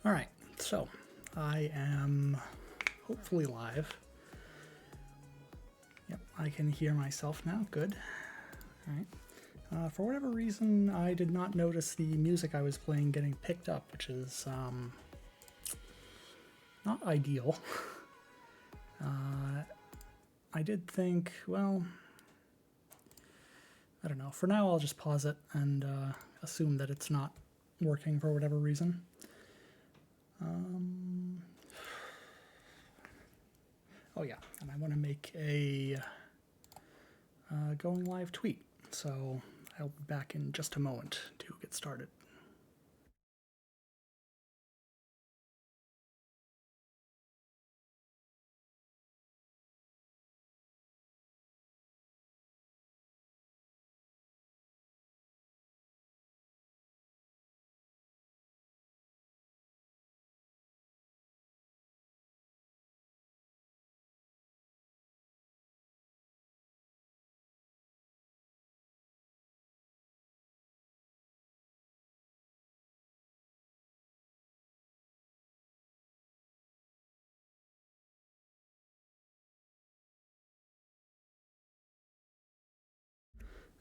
All right, so I am hopefully live. Yep, I can hear myself now. Good. All right. For whatever reason, I did not notice the music I was playing getting picked up, which is not ideal. I did think, well, I don't know. For now, I'll just pause it and assume that it's not working for whatever reason. Oh yeah, and I want to make a going live tweet, so I'll be back in just a moment to get started.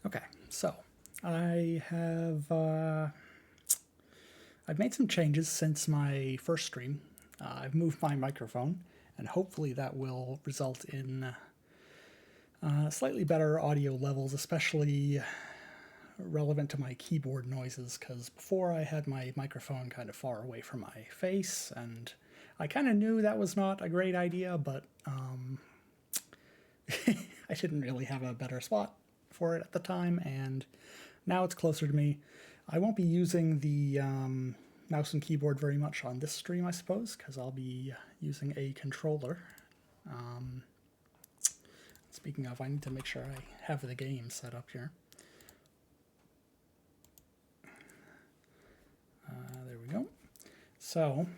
Okay, so I have I've made some changes since my first stream. I've moved my microphone, and hopefully that will result in slightly better audio levels, especially relevant to my keyboard noises, because before I had my microphone kind of far away from my face, and I kind of knew that was not a great idea, but I didn't really have a better spot for it at the time, and now it's closer to me. I won't be using the mouse and keyboard very much on this stream, I suppose, because I'll be using a controller. Speaking of, I need to make sure I have the game set up here. There we go. So,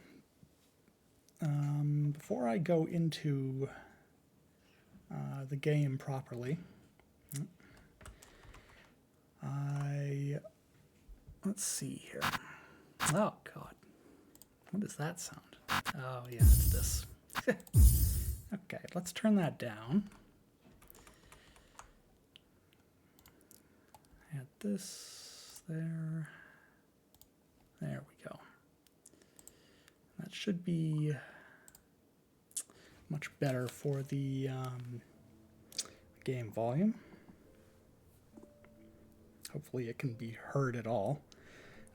before I go into the game properly, let's see here. Oh, God. What is that sound? Oh, yeah, it's this. Okay, let's turn that down. Add this there. There we go. That should be much better for the game volume. Hopefully it can be heard at all.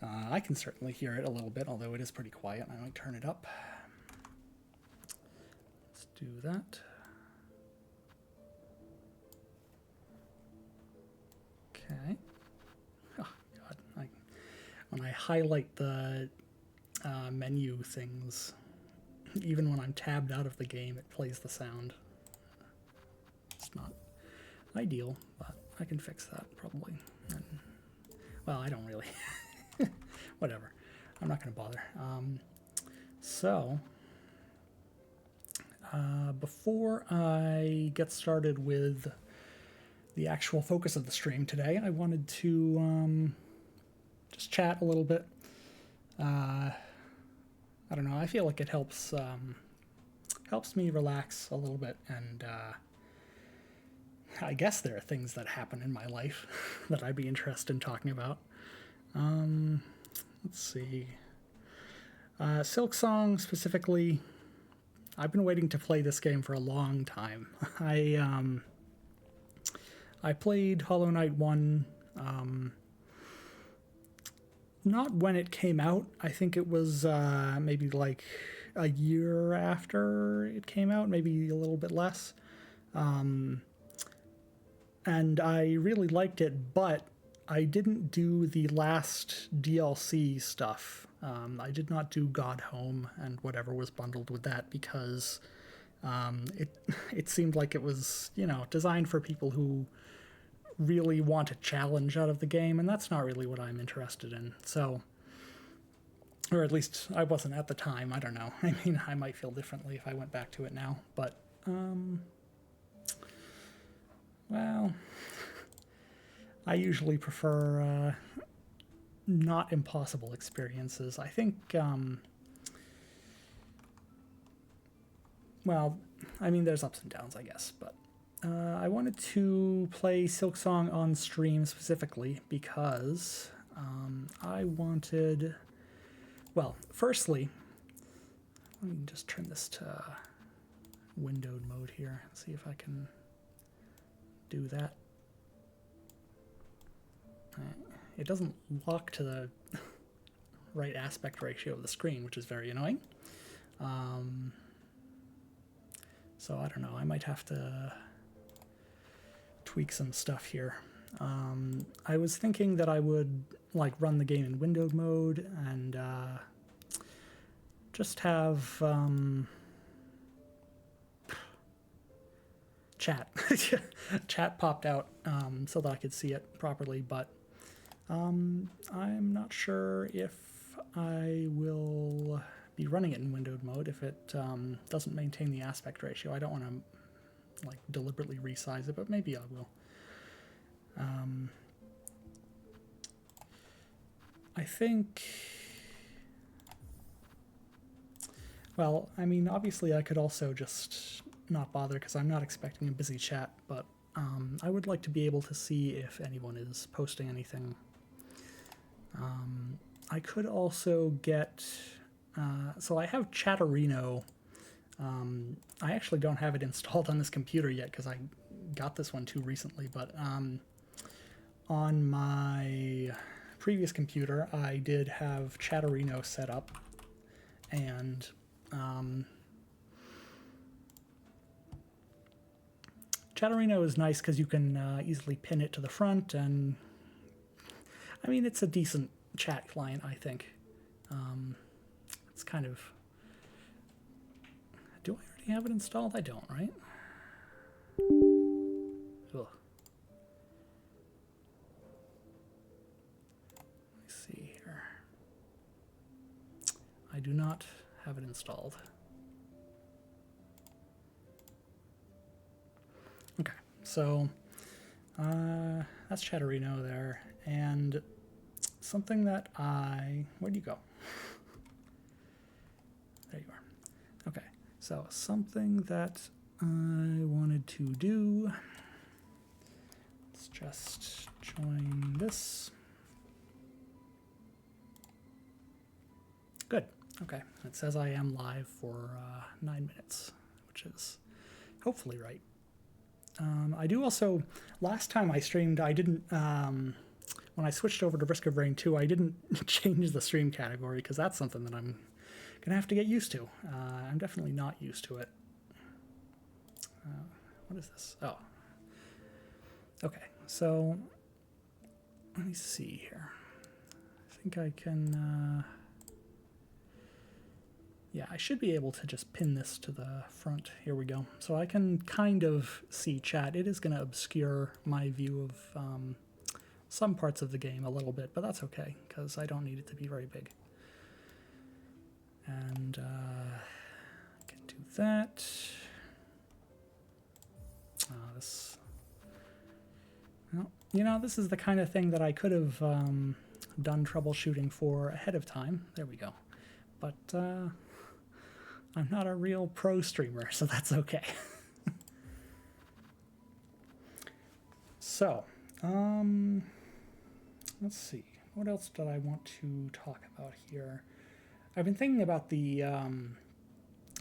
I can certainly hear it a little bit, although it is pretty quiet. I might turn it up. Let's do that. Okay. Oh, God. When I highlight the menu things, even when I'm tabbed out of the game, it plays the sound. It's not ideal, but I can fix that probably. And, well, I don't really. Whatever. I'm not going to bother. Before I get started with the actual focus of the stream today, I wanted to just chat a little bit. I don't know. I feel like it helps me relax a little bit, and I guess there are things that happen in my life that I'd be interested in talking about. Let's see. Silksong specifically, I've been waiting to play this game for a long time. I played Hollow Knight 1 not when it came out. I think it was maybe like a year after it came out, maybe a little bit less. And I really liked it, but I didn't do the last DLC stuff. I did not do God Home and whatever was bundled with that because it seemed like it was, designed for people who really want a challenge out of the game, and that's not really what I'm interested in. So, or at least I wasn't at the time. I don't know. I mean, I might feel differently if I went back to it now, but well, I usually prefer not impossible experiences. I think well, I mean, there's ups and downs, I guess, but I wanted to play Silksong on stream specifically because I wanted, well, firstly, let me just turn this to windowed mode here, see if I can do that. It doesn't lock to the right aspect ratio of the screen, which is very annoying. So I don't know, I might have to tweak some stuff here. I was thinking that I would like run the game in windowed mode and just have chat. Chat popped out so that I could see it properly, but I'm not sure if I will be running it in windowed mode if it doesn't maintain the aspect ratio. I don't want to like deliberately resize it, but maybe I will. I think, well, I mean, obviously I could also just not bother because I'm not expecting a busy chat, but I would like to be able to see if anyone is posting anything. I could also get, so I have Chatterino. I actually don't have it installed on this computer yet because I got this one too recently, but on my previous computer I did have Chatterino set up, and Chatterino is nice because you can easily pin it to the front, and I mean, it's a decent chat client, I think. It's kind of... Do I already have it installed? I don't, right? Ugh. Let me see here. I do not have it installed. Okay, so that's Chatterino there, and something that where'd you go? There you are. Okay, so something that I wanted to do, let's just join this. Good, okay, it says I am live for 9 minutes, which is hopefully right. I do also, last time I streamed, I didn't, when I switched over to Risk of Rain 2, I didn't change the stream category because that's something that I'm going to have to get used to. I'm definitely not used to it. What is this? Oh. Okay, so let me see here. I think I can... yeah, I should be able to just pin this to the front. Here we go. So I can kind of see chat. It is going to obscure my view of some parts of the game a little bit, but that's okay, because I don't need it to be very big. And I can do that. This, well, you know, this is the kind of thing that I could have done troubleshooting for ahead of time. There we go. But I'm not a real pro streamer, so that's okay. So, let's see. What else did I want to talk about here? I've been thinking about the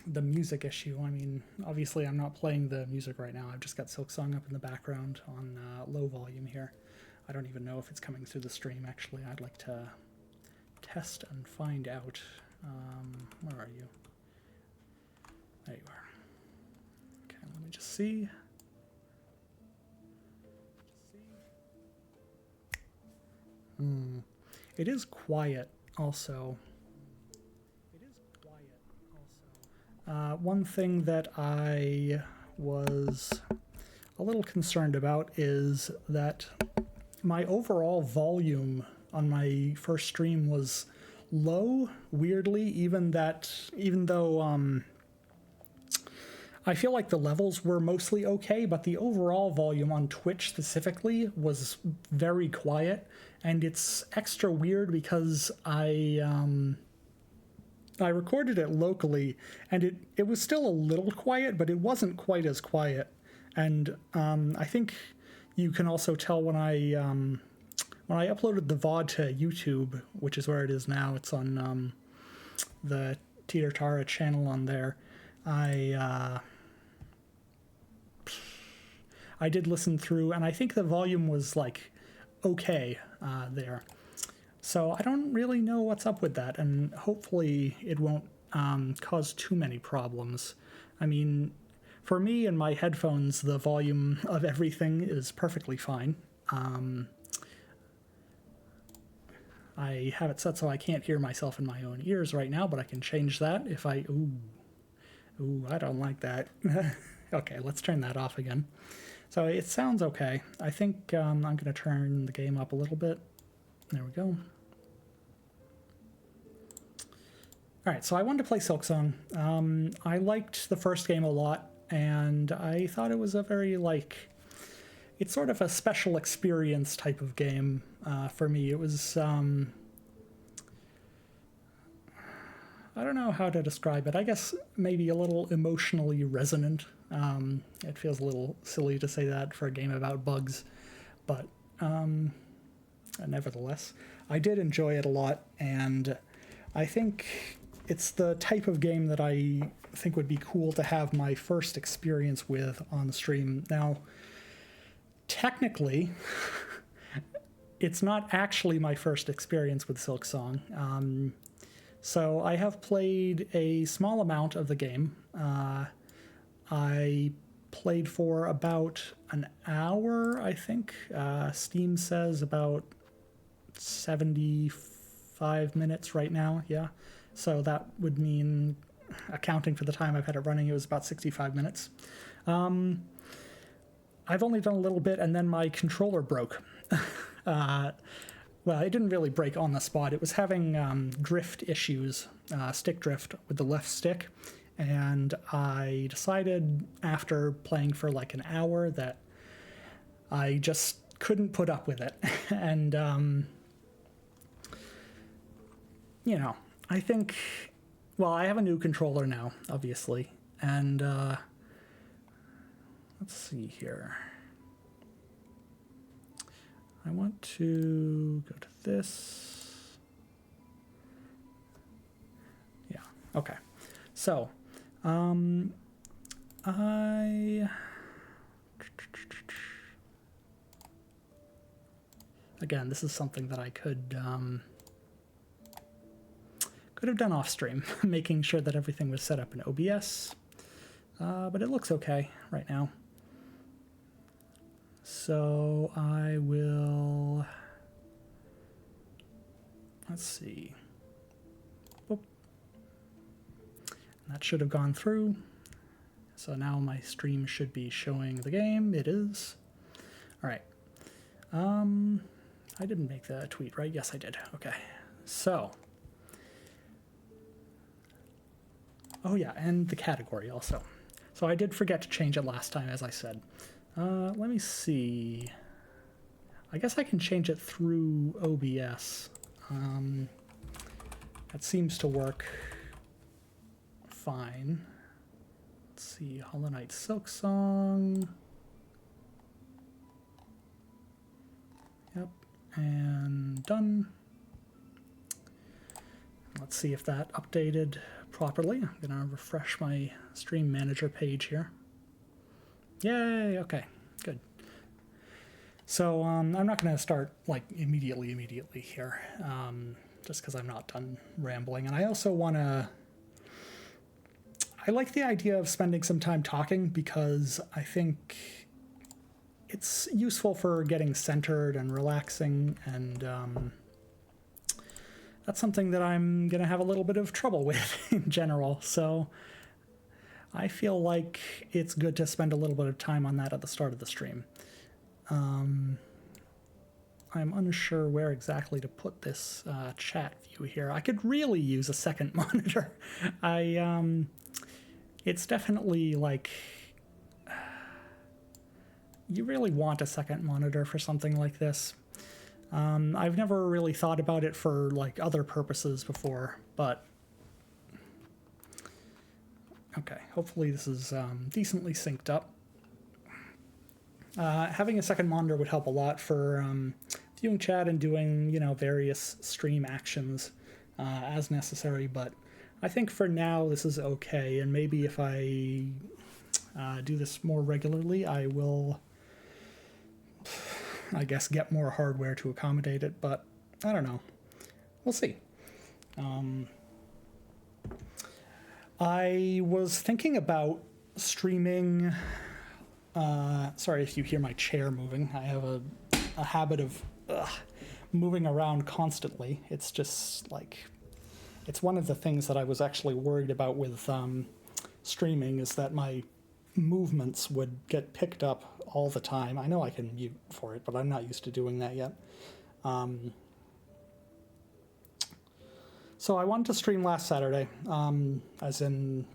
music issue. I mean, obviously I'm not playing the music right now. I've just got Silksong up in the background on low volume here. I don't even know if it's coming through the stream, actually. I'd like to test and find out. Where are you? There you are. Okay, let me just see. It is quiet also. One thing that I was a little concerned about is that my overall volume on my first stream was low, weirdly, even though I feel like the levels were mostly okay, but the overall volume on Twitch specifically was very quiet, and it's extra weird because I I recorded it locally, and it was still a little quiet, but it wasn't quite as quiet. And I think you can also tell when I uploaded the VOD to YouTube, which is where it is now. It's on the Teeter Tara channel on there. I did listen through, and I think the volume was like okay there. So I don't really know what's up with that, and hopefully it won't cause too many problems. I mean, for me and my headphones, the volume of everything is perfectly fine. I have it set so I can't hear myself in my own ears right now, but I can change that if I... Ooh, I don't like that. Okay, let's turn that off again. So it sounds okay. I think I'm going to turn the game up a little bit. There we go. All right, so I wanted to play Silksong. I liked the first game a lot, and I thought it was a very, like... It's sort of a special experience type of game for me. It was... I don't know how to describe it. I guess maybe a little emotionally resonant. It feels a little silly to say that for a game about bugs, but nevertheless, I did enjoy it a lot, and I think it's the type of game that I think would be cool to have my first experience with on the stream. Now, technically, it's not actually my first experience with Silksong. So I have played a small amount of the game. I played for about an hour, I think. Steam says about 75 minutes right now, yeah. So that would mean, accounting for the time I've had it running, it was about 65 minutes. I've only done a little bit, and then my controller broke. Well, it didn't really break on the spot. It was having drift issues, stick drift with the left stick, and I decided after playing for like an hour that I just couldn't put up with it. And, you know, I think, well, I have a new controller now, obviously, and let's see here. I want to go to this. Yeah, okay. So, again, this is something that I could have done off stream, making sure that everything was set up in OBS, but it looks okay right now. So I will, let's see. Oop. That should have gone through. So now my stream should be showing the game. It is. All right. I didn't make the tweet, right? Yes, I did. Okay. So. Oh yeah, and the category also. So I did forget to change it last time, as I said. Let me see. I guess I can change it through OBS. That seems to work fine. Let's see, Hollow Knight Silksong. Yep, and done. Let's see if that updated properly. I'm gonna refresh my Stream Manager page here. Yay, okay, good. So I'm not going to start like immediately here, just because I'm not done rambling. And I also want to, I like the idea of spending some time talking because I think it's useful for getting centered and relaxing, and that's something that I'm going to have a little bit of trouble with in general. So I feel like it's good to spend a little bit of time on that at the start of the stream. I'm unsure where exactly to put this chat view here. I could really use a second monitor. It's definitely like, you really want a second monitor for something like this. I've never really thought about it for like other purposes before, but Okay, hopefully this is decently synced up. Having a second monitor would help a lot for viewing chat and doing, various stream actions as necessary, but I think for now this is okay, and maybe if I do this more regularly, I will, I guess, get more hardware to accommodate it, but I don't know. We'll see. I was thinking about streaming. Sorry if you hear my chair moving. I have a habit of moving around constantly. It's just like, it's one of the things that I was actually worried about with streaming, is that my movements would get picked up all the time. I know I can mute for it, but I'm not used to doing that yet. So I wanted to stream last Saturday, as in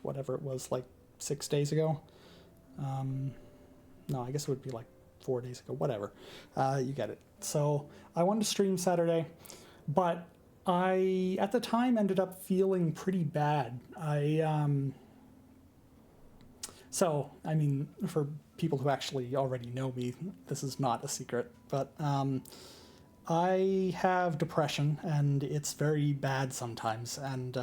whatever it was, like 6 days ago. No, I guess it would be like 4 days ago, whatever. You get it. So I wanted to stream Saturday, but I, at the time, ended up feeling pretty bad. So, I mean, for people who actually already know me, this is not a secret, but I have depression, and it's very bad sometimes, and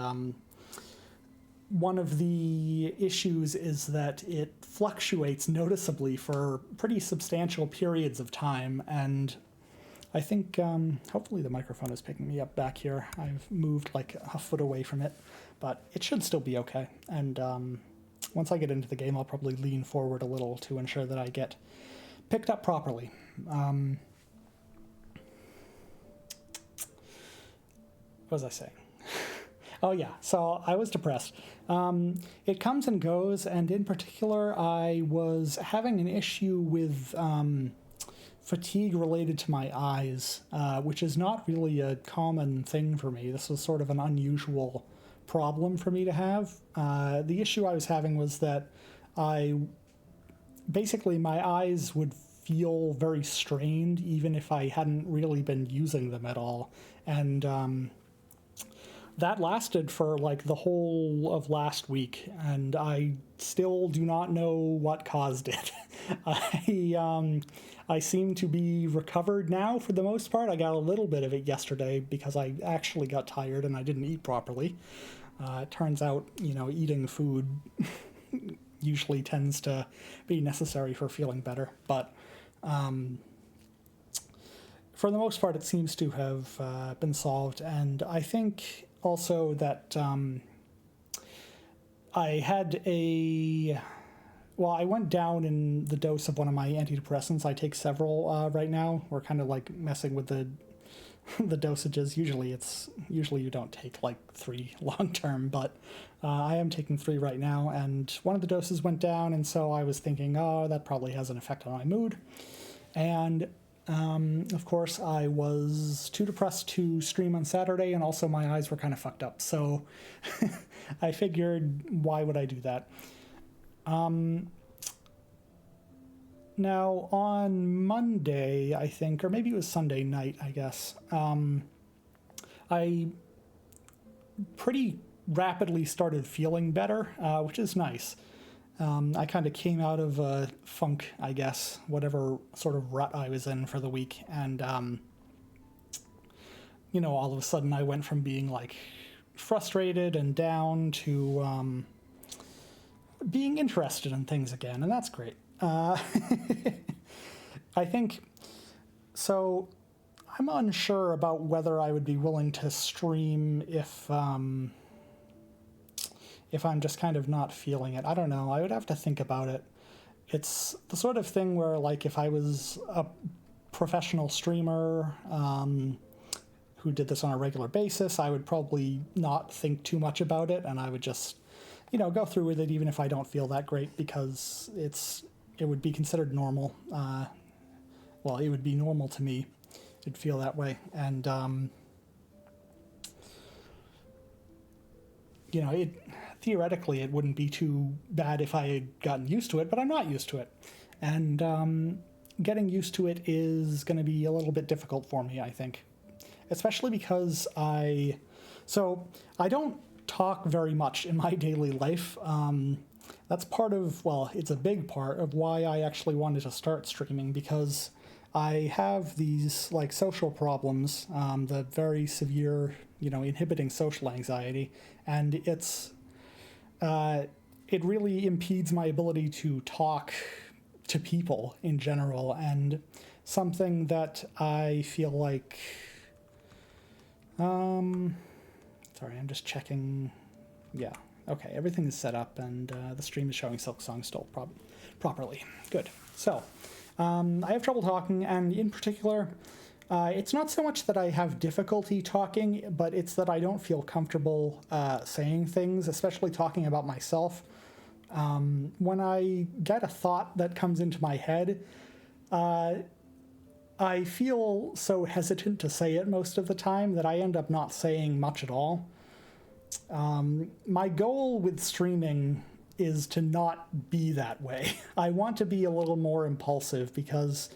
one of the issues is that it fluctuates noticeably for pretty substantial periods of time, and I think hopefully the microphone is picking me up back here. I've moved like a foot away from it, but it should still be okay, and once I get into the game, I'll probably lean forward a little to ensure that I get picked up properly. What was I saying? Oh yeah, so I was depressed. It comes and goes, and in particular, I was having an issue with fatigue related to my eyes, which is not really a common thing for me. This was sort of an unusual problem for me to have. The issue I was having was that basically my eyes would feel very strained even if I hadn't really been using them at all, and that lasted for like the whole of last week, and I still do not know what caused it. I seem to be recovered now for the most part. I got a little bit of it yesterday because I actually got tired and I didn't eat properly. It turns out, eating food usually tends to be necessary for feeling better, but for the most part, it seems to have been solved, and I think also that I went down in the dose of one of my antidepressants. I take several right now. We're kind of like messing with the dosages. Usually you don't take like 3 long term, but I am taking 3 right now, and one of the doses went down, and so I was thinking, oh, that probably has an effect on my mood. And of course, I was too depressed to stream on Saturday, and also my eyes were kind of fucked up. So I figured, why would I do that? Now, on Monday, I think, or maybe it was Sunday night, I guess, I pretty rapidly started feeling better, which is nice. I kind of came out of a funk, I guess, whatever sort of rut I was in for the week, and, all of a sudden I went from being, like, frustrated and down to being interested in things again, and that's great. I think, so I'm unsure about whether I would be willing to stream if I'm just kind of not feeling it. I don't know. I would have to think about it. It's the sort of thing where, like, if I was a professional streamer who did this on a regular basis, I would probably not think too much about it, and I would just, go through with it even if I don't feel that great, because it would be considered normal. Well, it would be normal to me. It'd feel that way. And, theoretically, it wouldn't be too bad if I had gotten used to it, but I'm not used to it. And getting used to it is going to be a little bit difficult for me, I think. Especially because I don't talk very much in my daily life. That's part of, well, it's a big part of why I actually wanted to start streaming, because I have these like social problems, the very severe, inhibiting social anxiety, and it really impedes my ability to talk to people in general, and something that I feel like, sorry, I'm just checking. Yeah, okay, everything is set up, and the stream is showing Silksong still properly. Good. So, I have trouble talking, and in particular, it's not so much that I have difficulty talking, but it's that I don't feel comfortable saying things, especially talking about myself. When I get a thought that comes into my head, I feel so hesitant to say it most of the time that I end up not saying much at all. My goal with streaming is to not be that way. I want to be a little more impulsive, because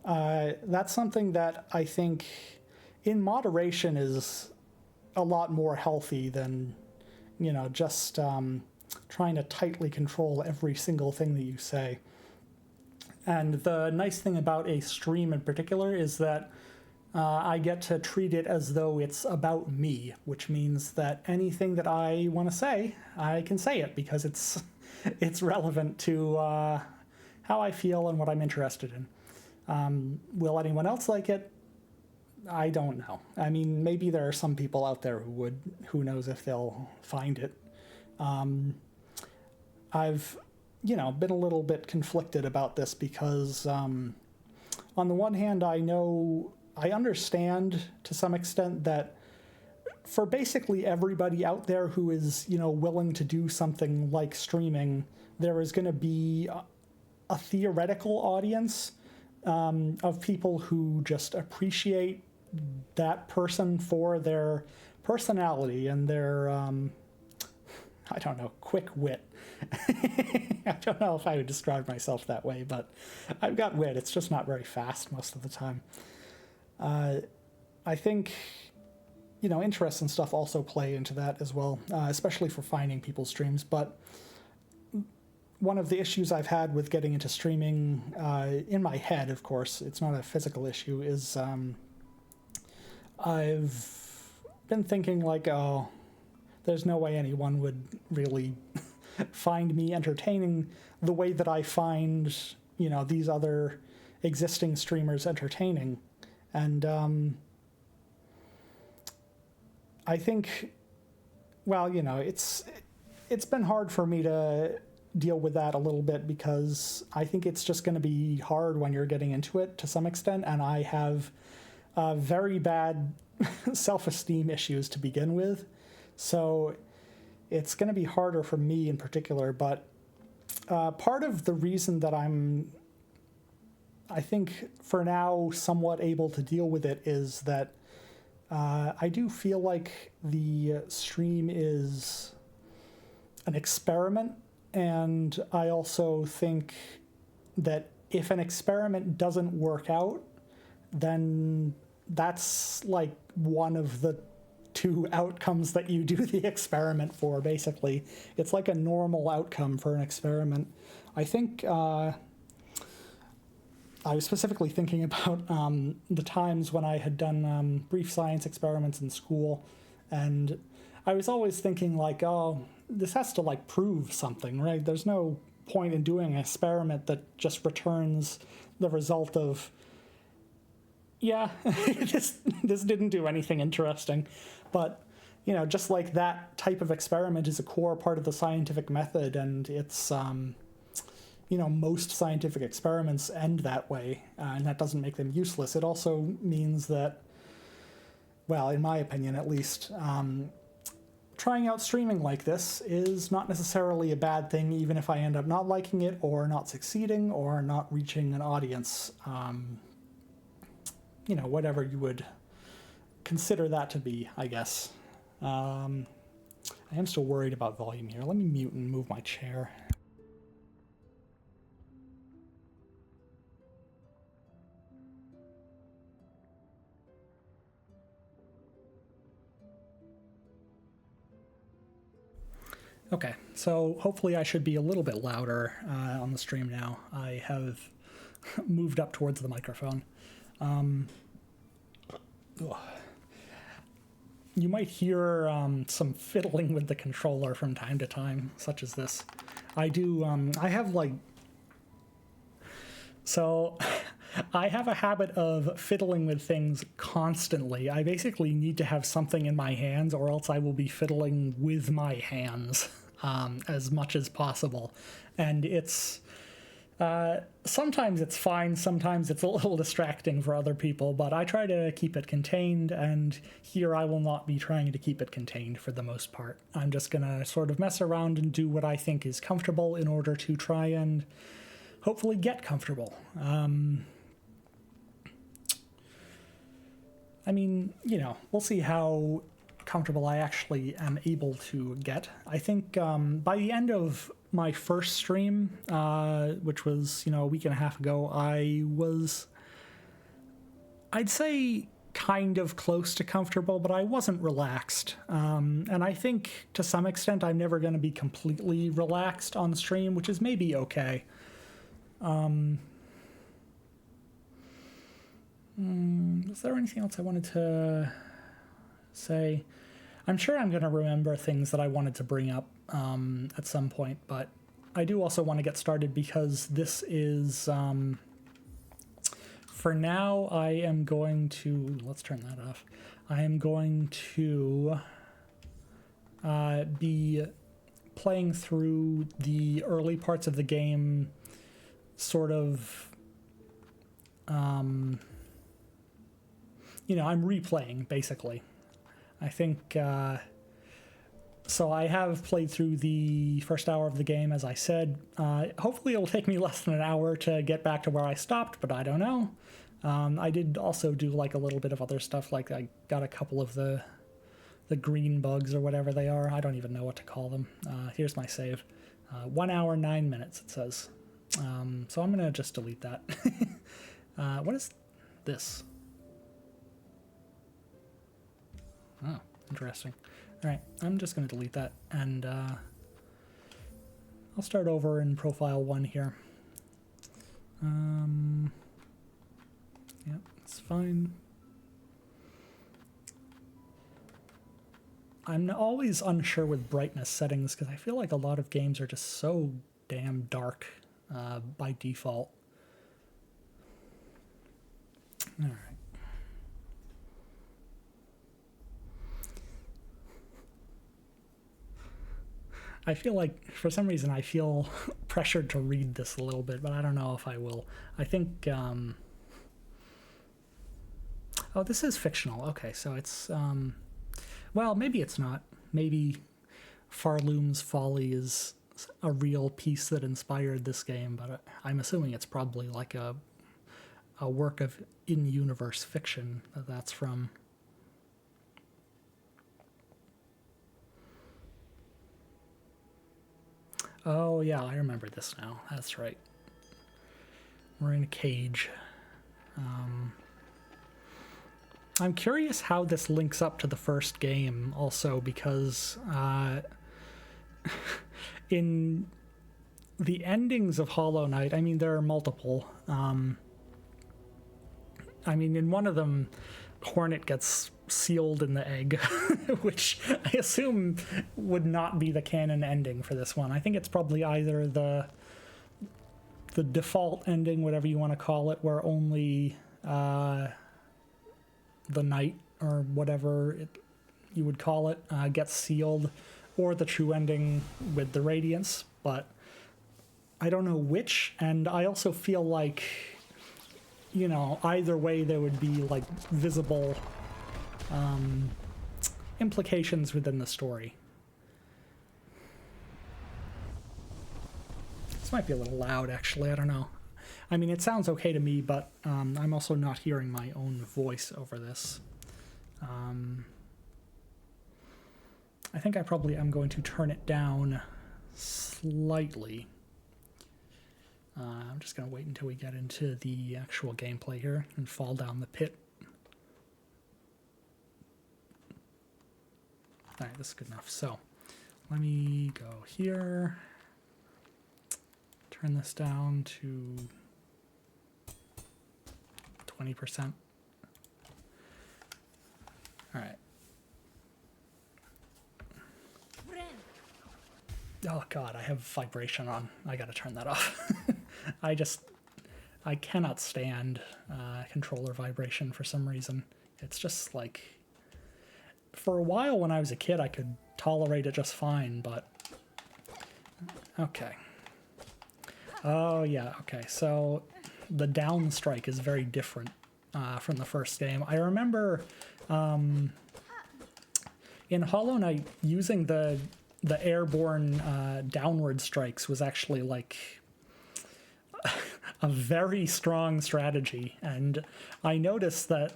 that's something that I think in moderation is a lot more healthy than, just trying to tightly control every single thing that you say. And the nice thing about a stream in particular is that I get to treat it as though it's about me, which means that anything that I want to say, I can say it, because it's relevant to how I feel and what I'm interested in. Will anyone else like it? I don't know. I mean, maybe there are some people out there who would. Who knows if they'll find it. I've, been a little bit conflicted about this, because on the one hand, I understand to some extent that for basically everybody out there who is, willing to do something like streaming, there is going to be a theoretical audience of people who just appreciate that person for their personality and their, I don't know, quick wit. I don't know if I would describe myself that way, but I've got wit. It's just not very fast most of the time. I think, interests and stuff also play into that as well, especially for finding people's streams. But one of the issues I've had with getting into streaming, in my head, of course, it's not a physical issue, is I've been thinking like, oh, there's no way anyone would really find me entertaining the way that I find, these other existing streamers entertaining. And I think, well, it's been hard for me to deal with that a little bit, because I think it's just going to be hard when you're getting into it to some extent, and I have very bad self-esteem issues to begin with. So it's going to be harder for me in particular, but part of the reason that I think for now somewhat able to deal with it is that I do feel like the stream is an experiment, and I also think that if an experiment doesn't work out, then that's like one of the two outcomes that you do the experiment for, basically. It's like a normal outcome for an experiment. I think I was specifically thinking about the times when I had done brief science experiments in school, and I was always thinking like, oh, this has to like prove something, right? There's no point in doing an experiment that just returns the result of, yeah, this didn't do anything interesting. But, just like that type of experiment is a core part of the scientific method, and it's, most scientific experiments end that way, and that doesn't make them useless. It also means that, well, in my opinion at least, trying out streaming like this is not necessarily a bad thing, even if I end up not liking it, or not succeeding, or not reaching an audience. Whatever you would consider that to be, I guess. I am still worried about volume here. Let me mute and move my chair. Okay, so hopefully I should be a little bit louder on the stream now. I have moved up towards the microphone. You might hear some fiddling with the controller from time to time, such as this. I do, I have like... So, I have a habit of fiddling with things constantly. I basically need to have something in my hands, or else I will be fiddling with my hands as much as possible. And it's... sometimes it's fine, sometimes it's a little distracting for other people, but I try to keep it contained, and here I will not be trying to keep it contained for the most part. I'm just gonna sort of mess around and do what I think is comfortable in order to try and hopefully get comfortable. I mean, you know, we'll see how comfortable I actually am able to get. I think by the end of my first stream, which was, you know, a week and a half ago, I was, I'd say, kind of close to comfortable, but I wasn't relaxed. And I think, to some extent, I'm never going to be completely relaxed on stream, which is maybe okay. Is there anything else I wanted to say? I'm sure I'm going to remember things that I wanted to bring up at some point, but I do also want to get started because this is, for now, I am going to, let's turn that off. I am going to be playing through the early parts of the game sort of, you know, I'm replaying, basically. I think, so I have played through the first hour of the game, as I said. Hopefully it'll take me less than an hour to get back to where I stopped, but I don't know. I did also do, like, a little bit of other stuff, like I got a couple of the green bugs or whatever they are. I don't even know what to call them. Here's my save. 1 hour, 9 minutes, it says. So I'm going to just delete that. What is this? Oh, interesting. All right, I'm just going to delete that, and I'll start over in profile 1 here. Yeah, it's fine. I'm always unsure with brightness settings because I feel like a lot of games are just so damn dark by default. All right. I feel like, for some reason, I feel pressured to read this a little bit, but I don't know if I will. I think, oh, this is fictional. Okay, so it's, well, maybe it's not. Maybe Farloom's Folly is a real piece that inspired this game, but I'm assuming it's probably like a work of in-universe fiction that's from. Oh, yeah, I remember this now. That's right. We're in a cage. I'm curious how this links up to the first game also, because in the endings of Hollow Knight, I mean, there are multiple. I mean, in one of them, Hornet gets sealed in the egg, which I assume would not be the canon ending for this one. I think it's probably either the default ending, whatever you want to call it, where only the knight, or whatever you would call it, gets sealed, or the true ending with the Radiance, but I don't know which, and I also feel like, you know, either way there would be, like, visible implications within the story. This might be a little loud, actually, I don't know. I mean, it sounds okay to me, but I'm also not hearing my own voice over this. I think I probably am going to turn it down slightly. I'm just going to wait until we get into the actual gameplay here and fall down the pit. Alright, this is good enough. So, let me go here. Turn this down to 20%. All right. Oh God, I have vibration on. I gotta turn that off. I cannot stand controller vibration for some reason. It's just like, for a while when I was a kid, I could tolerate it just fine, but okay. Oh yeah, okay, so the down strike is very different from the first game. I remember in Hollow Knight, using the airborne downward strikes was actually like a very strong strategy, and I noticed that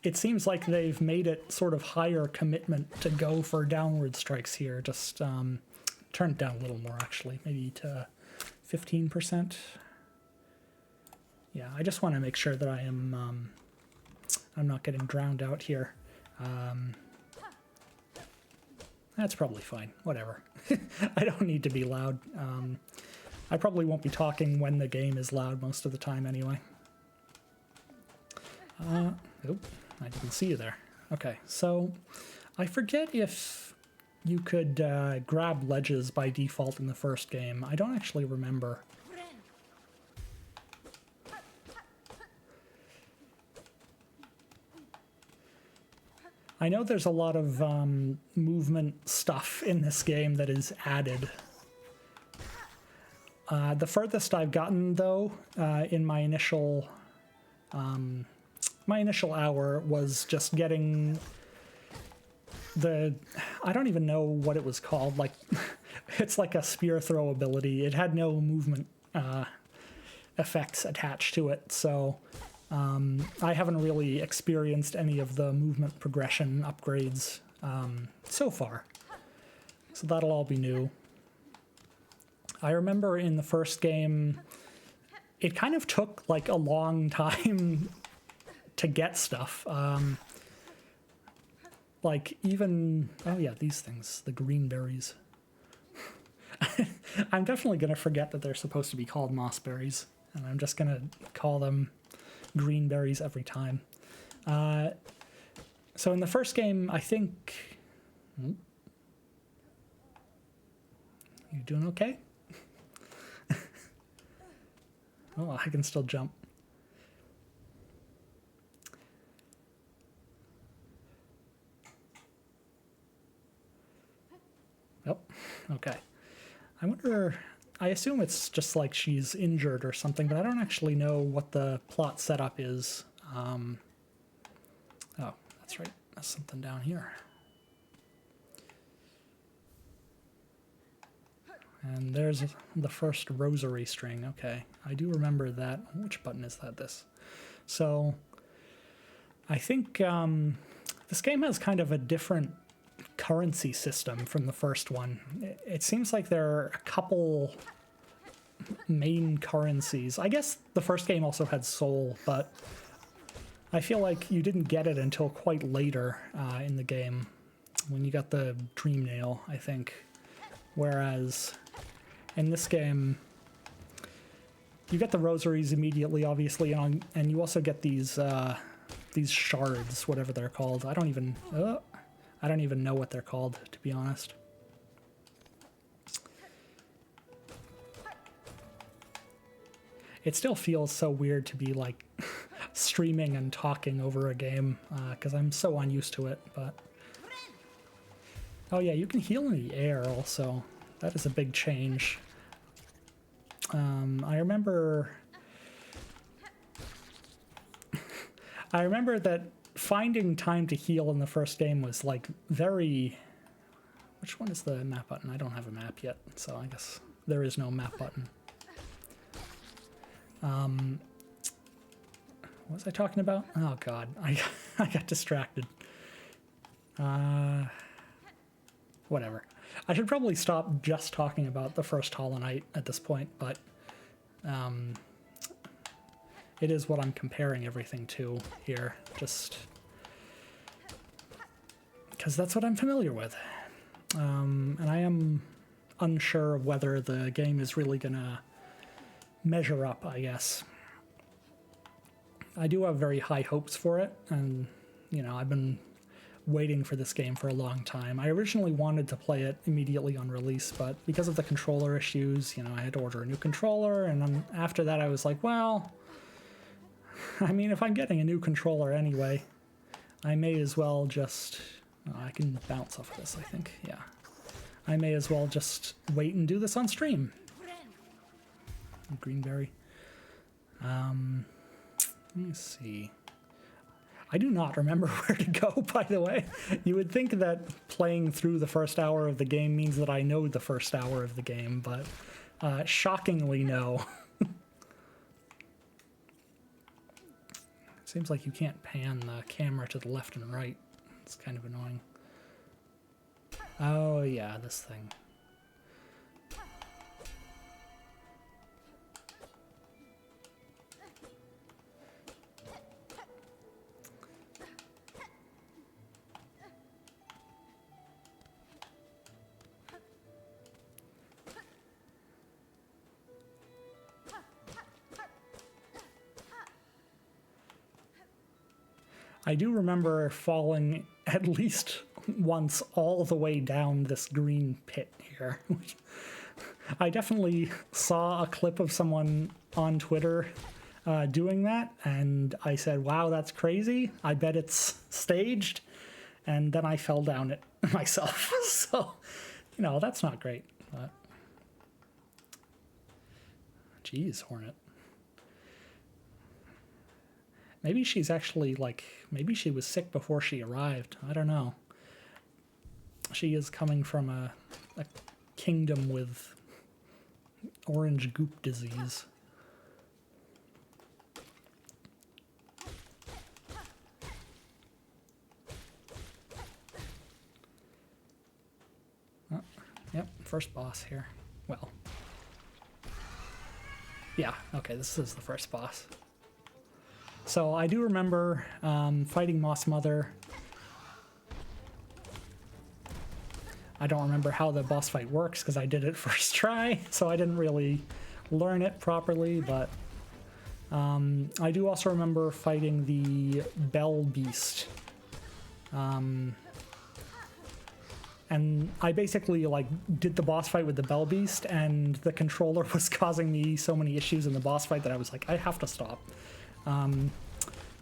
it seems like they've made it sort of higher commitment to go for downward strikes here. Just turn it down a little more, actually, maybe to 15%. Yeah, I just want to make sure that I'm not getting drowned out here. That's probably fine. Whatever. I don't need to be loud. I probably won't be talking when the game is loud most of the time anyway. Oh, I didn't see you there. Okay, so I forget if you could grab ledges by default in the first game. I don't actually remember. I know there's a lot of movement stuff in this game that is added. The furthest I've gotten, though, in my initial hour was just getting the... I don't even know what it was called. Like, it's like a spear throw ability. It had no movement effects attached to it, so... I haven't really experienced any of the movement progression upgrades so far, so that'll all be new. I remember in the first game, it kind of took like a long time to get stuff. Like even, oh yeah, these things, the green berries. I'm definitely going to forget that they're supposed to be called moss berries, and I'm just going to call them green berries every time. So in the first game, I think... You doing okay? Oh, I can still jump. Oh, okay. I wonder... I assume it's just like she's injured or something, but I don't actually know what the plot setup is. Oh, that's right. There's something down here. And there's the first rosary string. Okay, I do remember that. Which button is that? This. So, I think this game has kind of a different currency system from the first one. It seems like there are a couple main currencies. I guess the first game also had soul, but I feel like you didn't get it until quite later in the game, when you got the dream nail, I think. Whereas in this game, you get the rosaries immediately, obviously, and you also get these shards, whatever they're called. I don't even know what they're called, to be honest. It still feels so weird to be like streaming and talking over a game because I'm so unused to it, but... Oh yeah, you can heal in the air also. That is a big change. I remember that finding time to heal in the first game was like very... Which one is the map button? I don't have a map yet, so I guess there is no map button. What was I talking about? Oh god, I got distracted. Whatever. I should probably stop just talking about the first Hollow Knight at this point, but it is what I'm comparing everything to here, just because that's what I'm familiar with. And I am unsure of whether the game is really gonna measure up, I guess. I do have very high hopes for it, and, you know, I've been waiting for this game for a long time. I originally wanted to play it immediately on release, but because of the controller issues, you know, I had to order a new controller, and then after that I was like, well, I mean, if I'm getting a new controller anyway, I may as well just... Oh, I can bounce off of this, I think, yeah. I may as well just wait and do this on stream. Greenberry. Let me see. I do not remember where to go, by the way. You would think that playing through the first hour of the game means that I know the first hour of the game, but shockingly no. It seems like you can't pan the camera to the left and right. It's kind of annoying. Oh yeah, this thing. I do remember falling at least once all the way down this green pit here. I definitely saw a clip of someone on Twitter doing that, and I said, wow, that's crazy. I bet it's staged. And then I fell down it myself. So, you know, that's not great. But... Jeez, Hornet. Maybe she's actually, like, maybe she was sick before she arrived. I don't know. She is coming from a kingdom with orange goop disease. Oh, yep, first boss here. Well. Yeah, okay, this is the first boss. So I do remember fighting Moss Mother. I don't remember how the boss fight works because I did it first try, so I didn't really learn it properly, but I do also remember fighting the Bell Beast. And I basically like did the boss fight with the Bell Beast, and the controller was causing me so many issues in the boss fight that I was like, I have to stop.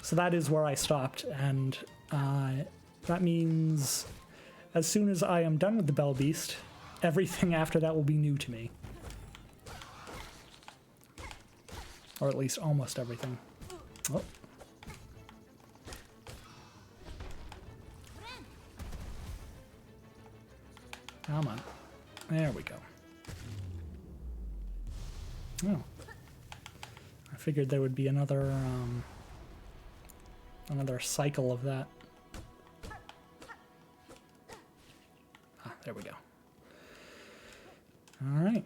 So that is where I stopped, and that means as soon as I am done with the Bell Beast, everything after that will be new to me. Or at least almost everything. Oh. Come on. There we go. Oh. I figured there would be another cycle of that. Ah, there we go. Alright.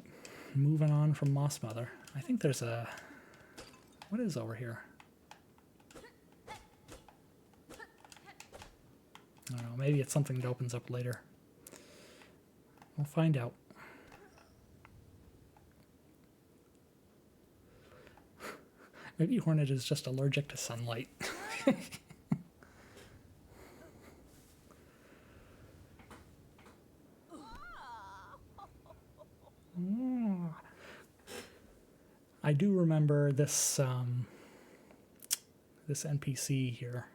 Moving on from Moss Mother. I think there's a... What is over here? I don't know, maybe it's something that opens up later. We'll find out. Maybe Hornet is just allergic to sunlight. I do remember this this NPC here.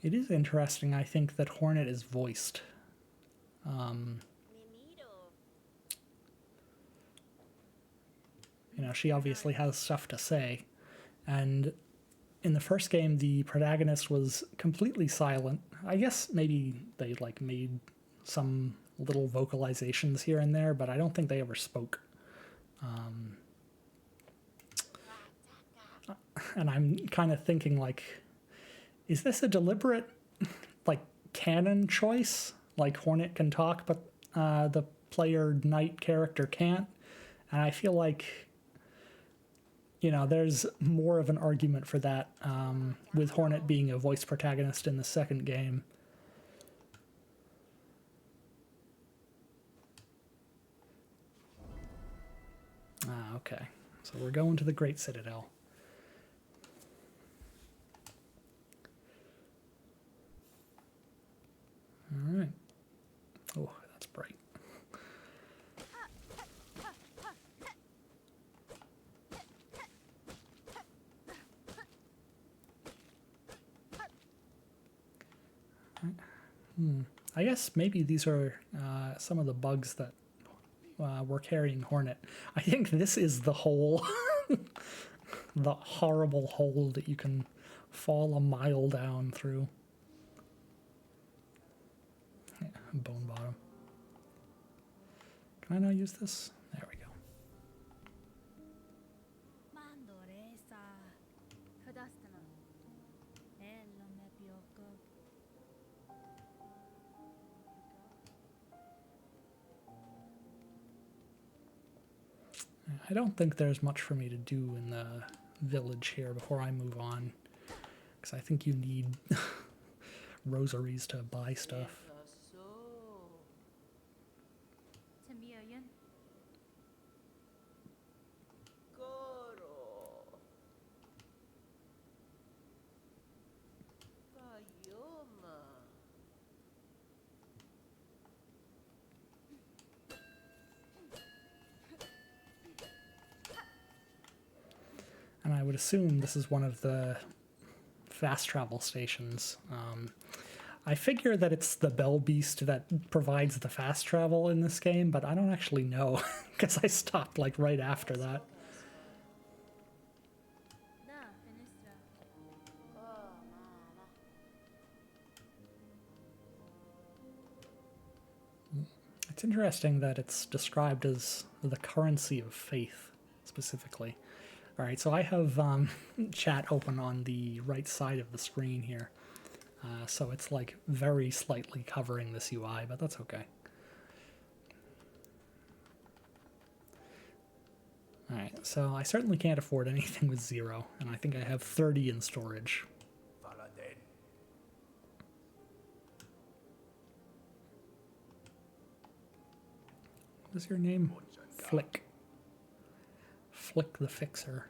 It is interesting, I think, that Hornet is voiced. You know, she obviously has stuff to say. And in the first game, the protagonist was completely silent. I guess maybe they, like, made some, little vocalizations here and there, but I don't think they ever spoke. And I'm kind of thinking, like, is this a deliberate, like, canon choice? Like, Hornet can talk, but the player Knight character can't? And I feel like, you know, there's more of an argument for that, with Hornet being a voice protagonist in the second game. Okay. So we're going to the Great Citadel. All right. Oh, that's bright. I guess maybe these are some of the bugs that were carrying Hornet. I think this is the hole, the horrible hole that you can fall a mile down through. Yeah, bone bottom. Can I not use this? There we go. I don't think there's much for me to do in the village here before I move on, because I think you need rosaries to buy stuff. And I would assume this is one of the fast travel stations. I figure that it's the Bell Beast that provides the fast travel in this game, but I don't actually know, because I stopped like right after that. It's interesting that it's described as the currency of faith, specifically. All right, so I have chat open on the right side of the screen here. So it's like very slightly covering this UI, but that's okay. All right, so I certainly can't afford anything with 0, and I think I have 30 in storage. What is your name? Flick. Flick the Fixer.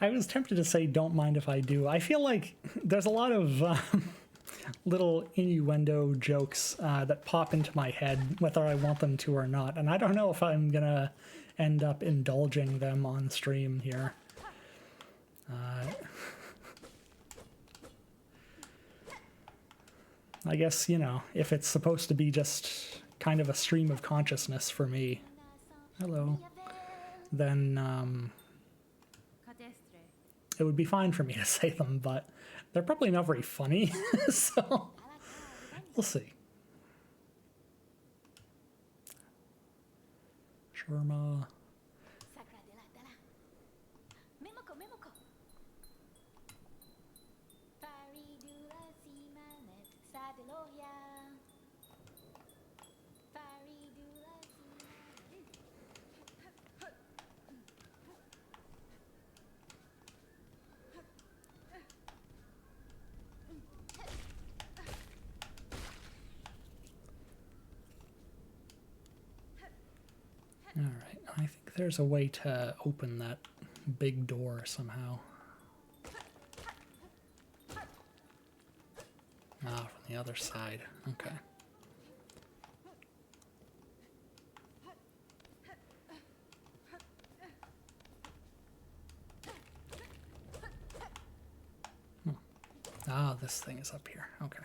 I was tempted to say don't mind if I do. I feel like there's a lot of little innuendo jokes that pop into my head, whether I want them to or not, and I don't know if I'm gonna end up indulging them on stream here. I guess, you know, if it's supposed to be just kind of a stream of consciousness for me, hello, then it would be fine for me to say them, but they're probably not very funny, so we'll see. Sharma. All right, I think there's a way to open that big door somehow. Ah, from the other side. Okay. Ah, this thing is up here. Okay.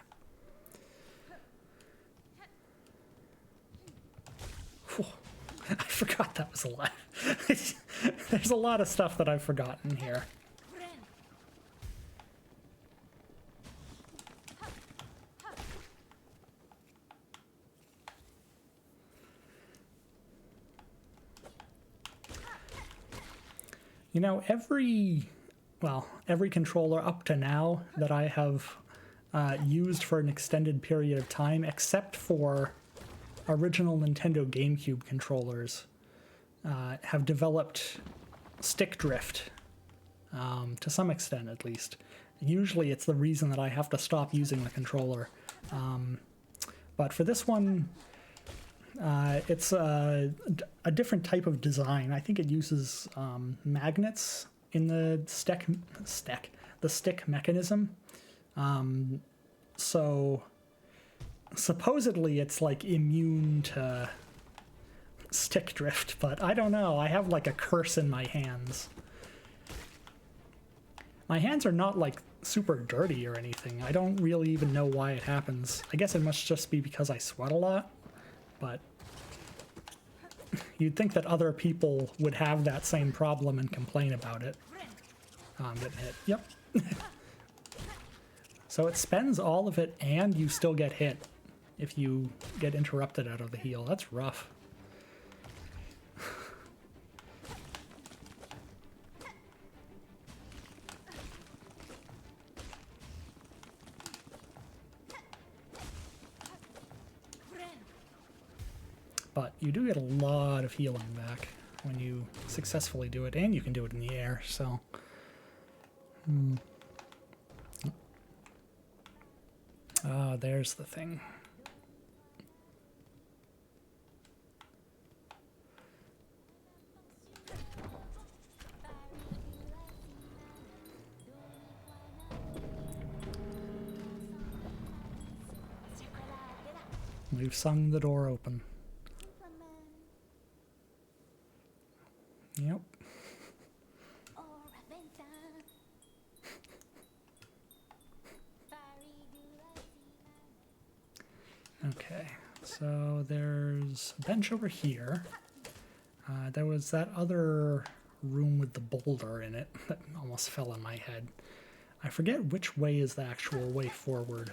Whew. I forgot that was alive. There's a lot of stuff that I've forgotten here. You know, every controller up to now that I have used for an extended period of time, except for original Nintendo GameCube controllers, have developed stick drift, to some extent at least. Usually it's the reason that I have to stop using the controller. But for this one, it's a different type of design. I think it uses magnets in the stick mechanism. So supposedly it's like immune to stick drift, but I don't know. I have like a curse in my hands. My hands are not like super dirty or anything. I don't really even know why it happens. I guess it must just be because I sweat a lot, but you'd think that other people would have that same problem and complain about it. Oh, I'm getting hit. Yep. So it spends all of it and you still get hit if you get interrupted out of the heal. That's rough. But you do get a lot of healing back when you successfully do it, and you can do it in the air, so... Ah, there's the thing. We've sung the door open. Yep. Okay, so there's a bench over here. There was that other room with the boulder in it that almost fell on my head. I forget which way is the actual way forward.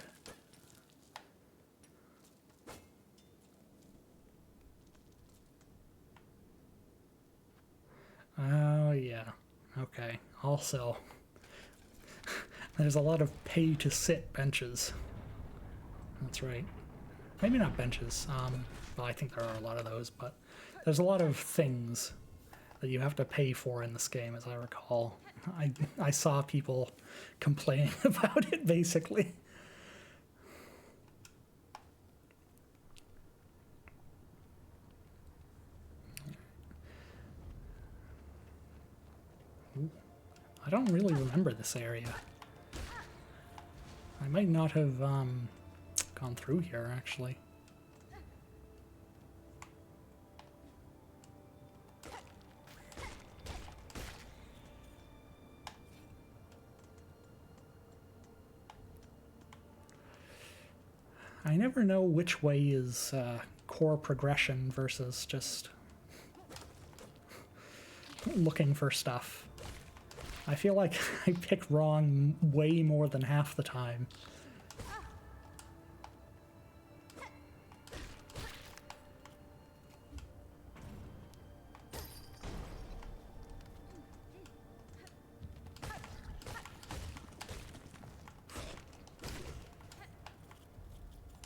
Oh, yeah. Okay. Also, there's a lot of pay-to-sit benches. That's right. Maybe not benches. Well, I think there are a lot of those, but there's a lot of things that you have to pay for in this game, as I recall. I saw people complaining about it, basically. I don't really remember this area. I might not have gone through here, actually. I never know which way is core progression versus just looking for stuff. I feel like I pick wrong way more than half the time.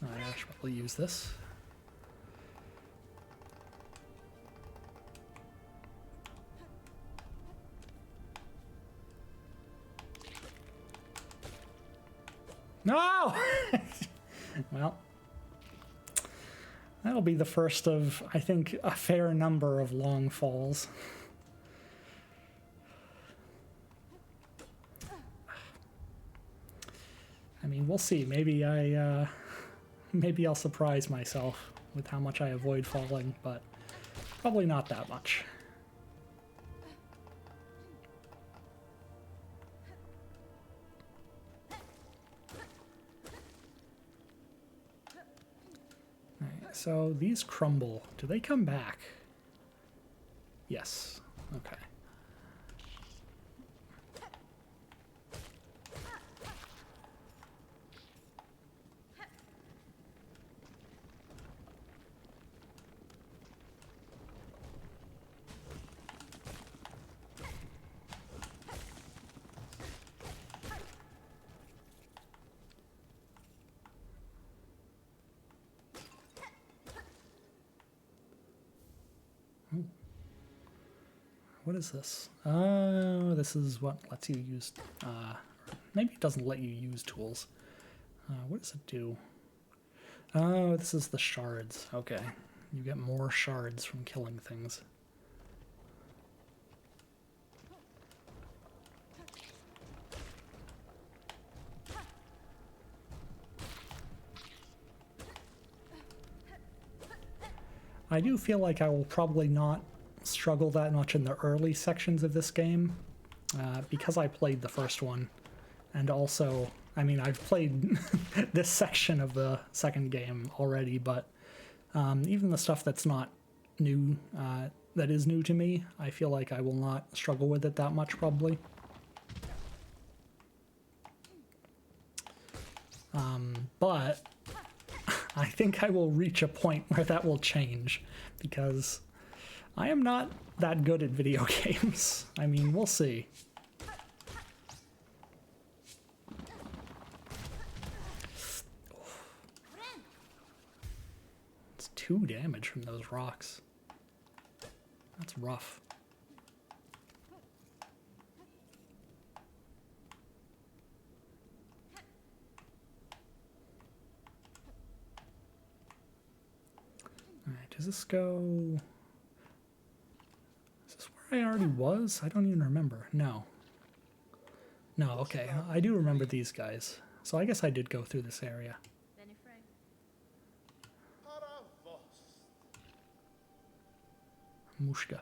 I should probably use this. No! Well, that'll be the first of, I think, a fair number of long falls. I mean, we'll see. Maybe maybe I'll surprise myself with how much I avoid falling, but probably not that much. So these crumble. Do they come back? Yes. Okay. what is this? Oh, this is what lets you use... maybe it doesn't let you use tools. What does it do? Oh, this is the shards. Okay. You get more shards from killing things. I do feel like I will probably not struggle that much in the early sections of this game, because I played the first one, and also, I mean, I've played this section of the second game already, but even the stuff that's not new, that is new to me, I feel like I will not struggle with it that much, probably. But I think I will reach a point where that will change, because I am not that good at video games. I mean, we'll see. It's 2 damage from those rocks. That's rough. Alright, does this go... Is this where I already was? I don't even remember. No. No, okay. I do remember these guys. So I guess I did go through this area. Mushka.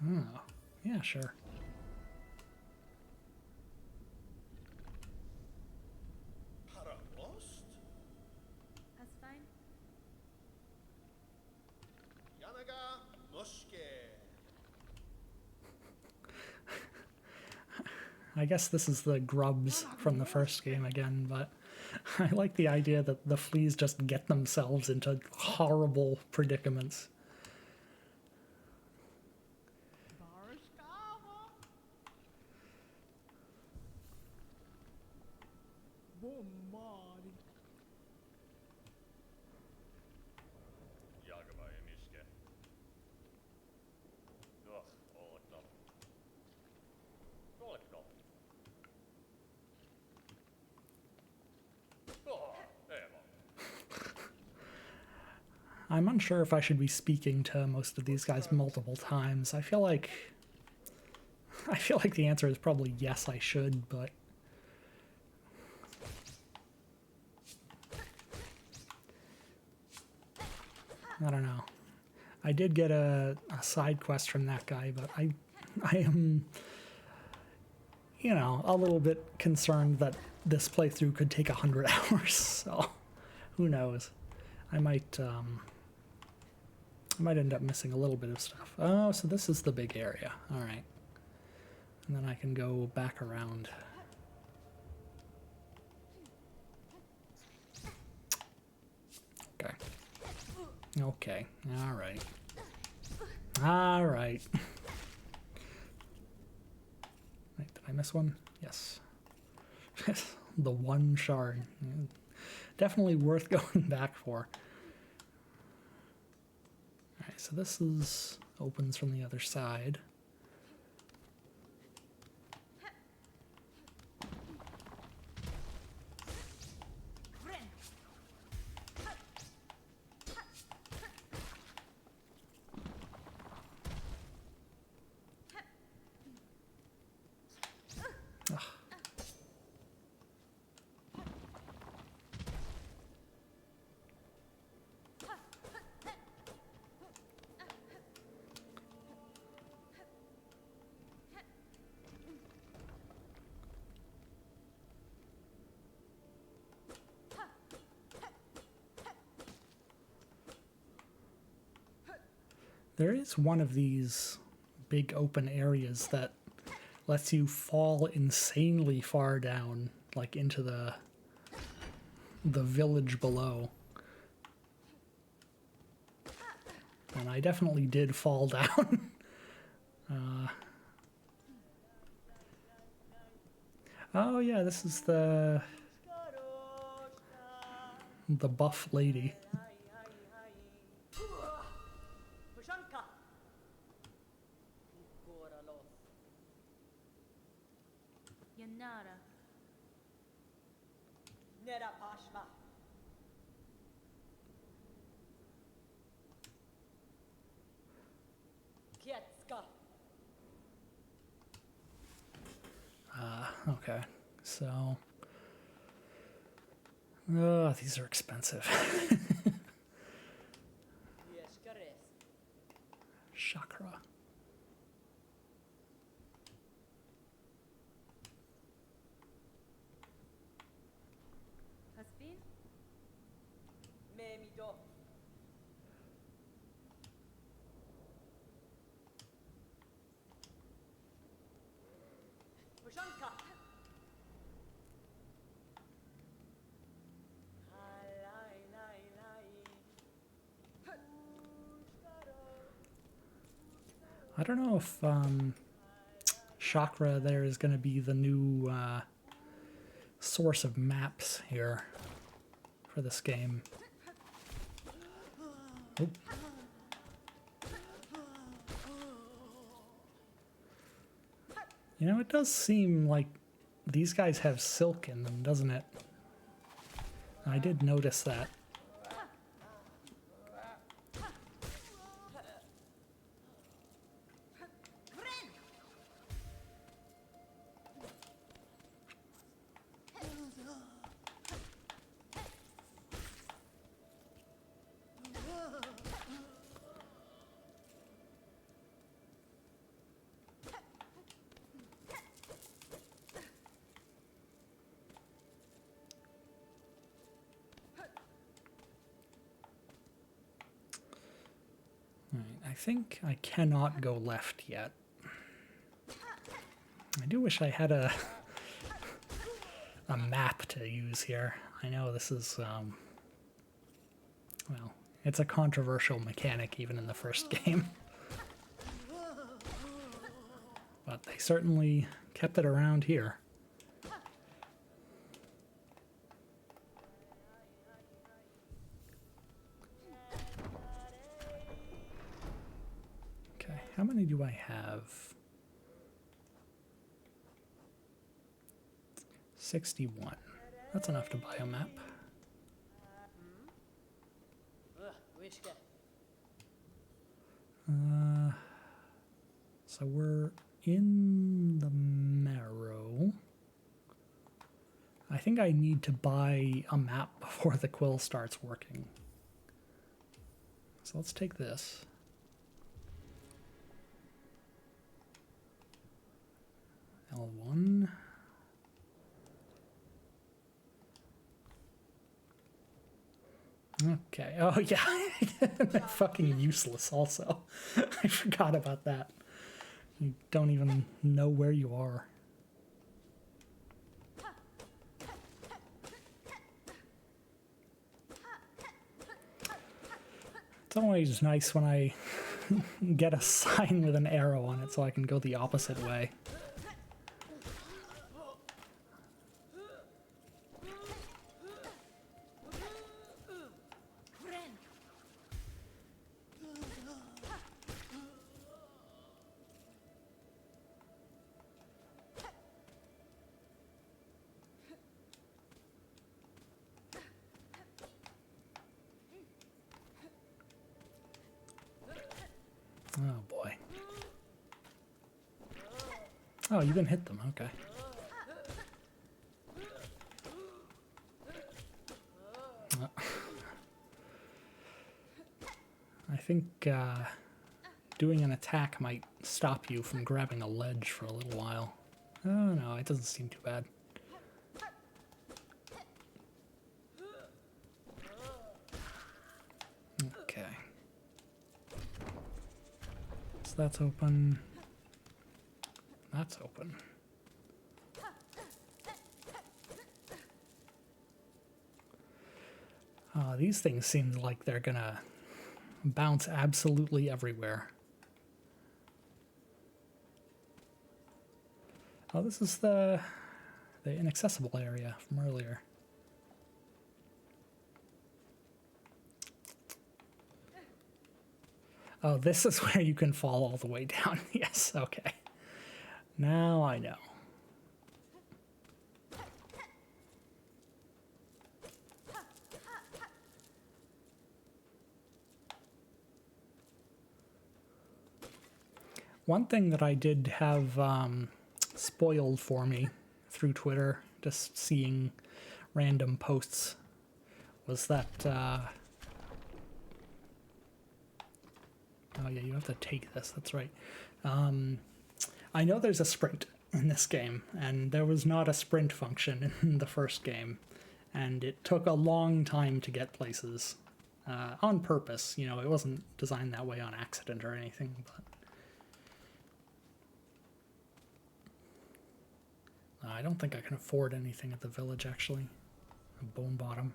Oh, yeah, sure. That's fine. I guess this is the grubs from the first game again, but I like the idea that the fleas just get themselves into horrible predicaments. I'm unsure if I should be speaking to most of these guys multiple times. I feel like the answer is probably yes, I should, but I don't know. I did get a side quest from that guy, but I am, you know, a little bit concerned that this playthrough could take 100 hours, so who knows. I might end up missing a little bit of stuff. Oh, so this is the big area. All right. And then I can go back around. Okay. Okay. All right. All right. Wait, did I miss one? Yes. The one shard. Definitely worth going back for. Alright, so this is opens from the other side. Ugh. There is one of these big open areas that lets you fall insanely far down, like into the village below. And I definitely did fall down. Oh yeah, this is the buff lady. Yanara. Okay, so these are expensive. Chakra. Hasbin? I don't know if chakra there is going to be the new source of maps here for this game. Oh. You know, it does seem like these guys have silk in them, doesn't it? I did notice that. I think I cannot go left yet. I do wish I had a map to use here. I know this is, well, it's a controversial mechanic even in the first game. But they certainly kept it around here. Okay, how many do I have? 61. That's enough to buy a map. So we're in the Marrow. I think I need to buy a map before the quill starts working. So let's take this. L1. Okay. Oh, yeah. Fucking useless also. I forgot about that. You don't even know where you are. It's always nice when I get a sign with an arrow on it so I can go the opposite way. Oh boy. Oh, you can hit them, okay. I think doing an attack might stop you from grabbing a ledge for a little while. Oh no, it doesn't seem too bad. Okay. So that's open. That's open. These things seem like they're gonna Bounce absolutely everywhere. Oh, this is the inaccessible area from earlier. Oh, this is where you can fall all the way down. Yes, okay. Now I know. One thing that I did have spoiled for me through Twitter, just seeing random posts, was that... oh yeah, you have to take this, that's right. I know there's a sprint in this game, and there was not a sprint function in the first game, and it took a long time to get places. On purpose, you know, it wasn't designed that way on accident or anything, but... I don't think I can afford anything at the village, actually. A bone bottom.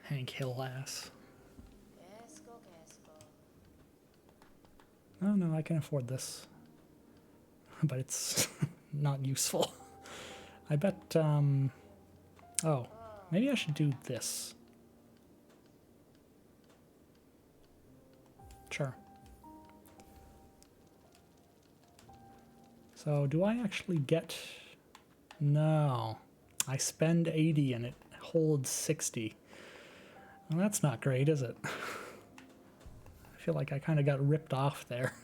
Hank Hill ass. Oh no, I can afford this. But it's not useful. I bet, oh, maybe I should do this. Sure. So, do I actually get... No. I spend 80 and it holds 60. Well, that's not great, is it? I feel like I kind of got ripped off there.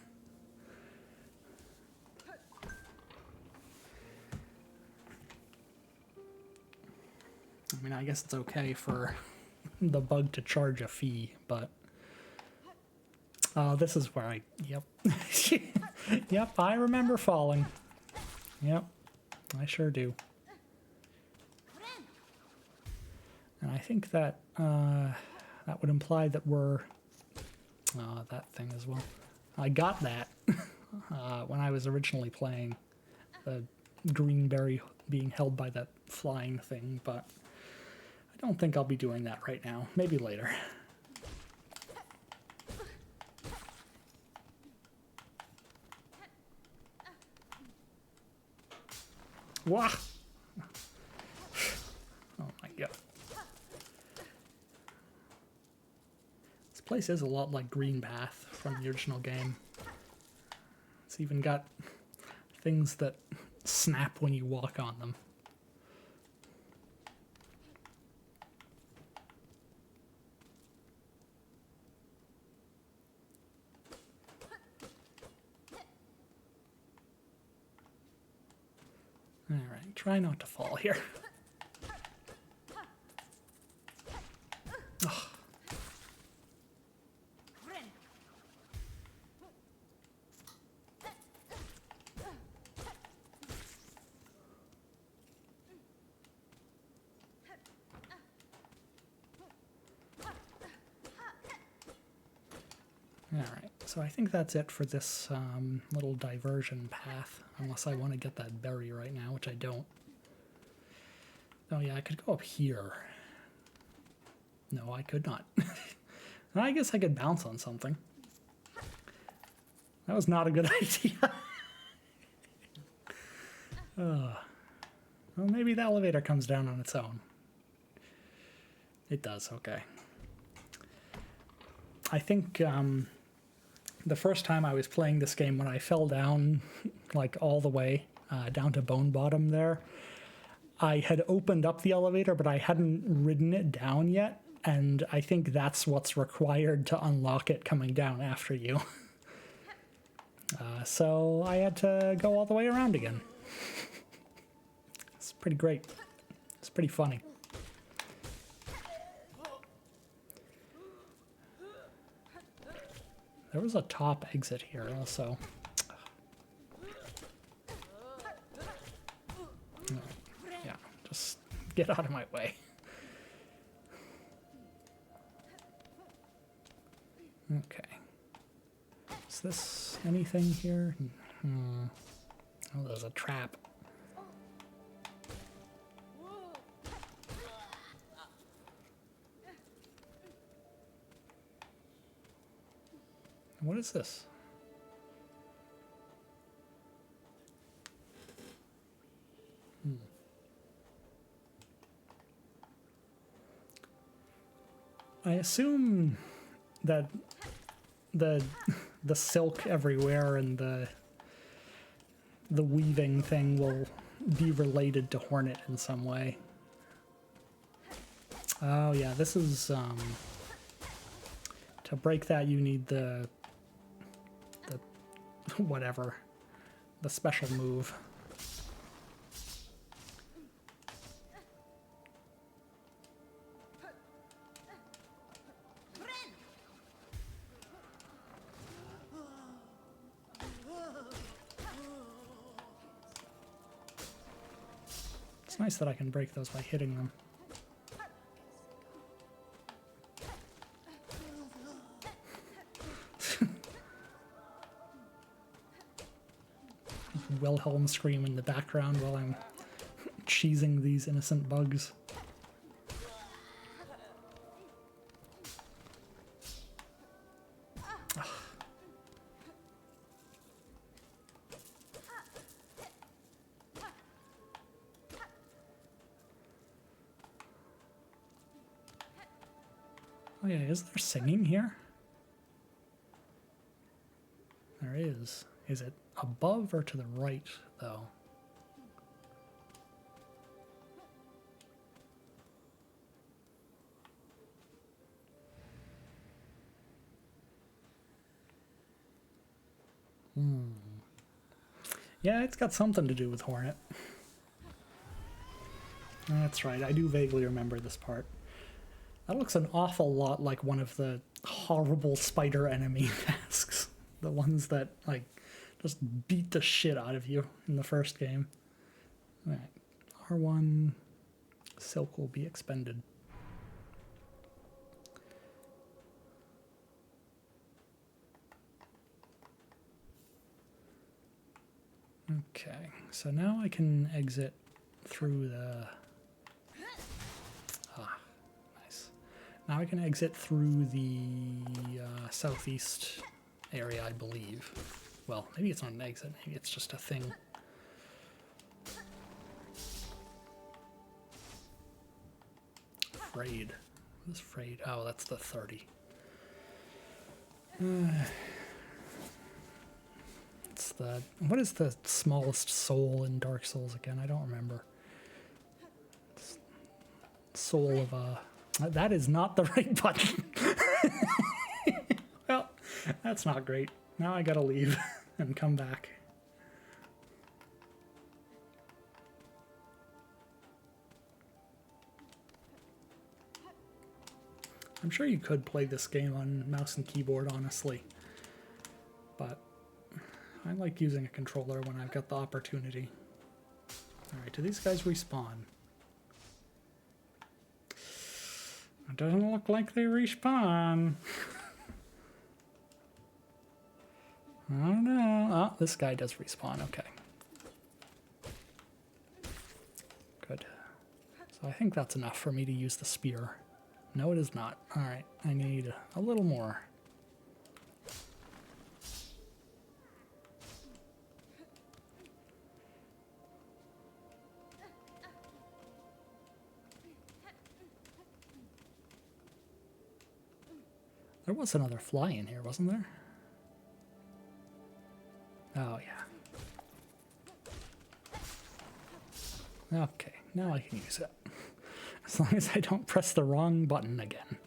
I mean, I guess it's okay for the bug to charge a fee, but... this is where I... Yep. Yep, I remember falling. Yep, I sure do. And I think that that would imply that we're... that thing as well. I got that when I was originally playing the green berry being held by that flying thing, but I don't think I'll be doing that right now. Maybe later. Wah! Oh my god. This place is a lot like Green Path from the original game. It's even got things that snap when you walk on them. Alright, try not to fall here. Ugh. Alright, so I think that's it for this little diversion path, unless I want to get that berry right now, which I don't. Oh yeah, I could go up here. No, I could not. I guess I could bounce on something. That was not a good idea. Well, maybe the elevator comes down on its own. It does, okay. I think the first time I was playing this game, when I fell down, like all the way down to bone bottom there, I had opened up the elevator, but I hadn't ridden it down yet, and I think that's what's required to unlock it coming down after you. So I had to go all the way around again. It's pretty great. It's pretty funny. There was a top exit here also. Yeah, just get out of my way. Okay. Is this anything here? Oh, there's a trap. What is this? I assume that the silk everywhere and the weaving thing will be related to Hornet in some way. Oh yeah, this is to break that you need the whatever, the special move. It's nice that I can break those by hitting them. Wilhelm scream in the background while I'm cheesing these innocent bugs. Oh yeah, is there singing here? There is. Is it above or to the right, though? Yeah, it's got something to do with Hornet. That's right, I do vaguely remember this part. That looks an awful lot like one of the horrible spider enemy masks. The ones that, like, just beat the shit out of you in the first game. Alright, R1, Silk will be expended. Okay, so now I can exit through the... Ah, nice. Now I can exit through the southeast area, I believe. Well, maybe it's not an exit, maybe it's just a thing. Frayed. What is frayed? Oh, that's the 30. It's the... What is the smallest soul in Dark Souls again? I don't remember. It's soul of a... That is not the right button. Well, that's not great. Now I gotta leave and come back. I'm sure you could play this game on mouse and keyboard, honestly. But I like using a controller when I've got the opportunity. Alright, do these guys respawn? It doesn't look like they respawn. I don't know. Oh, this guy does respawn. Okay. Good. So I think that's enough for me to use the spear. No, it is not. Alright, I need a little more. There was another fly in here, wasn't there? Oh, yeah. Okay, now I can use it. As long as I don't press the wrong button again.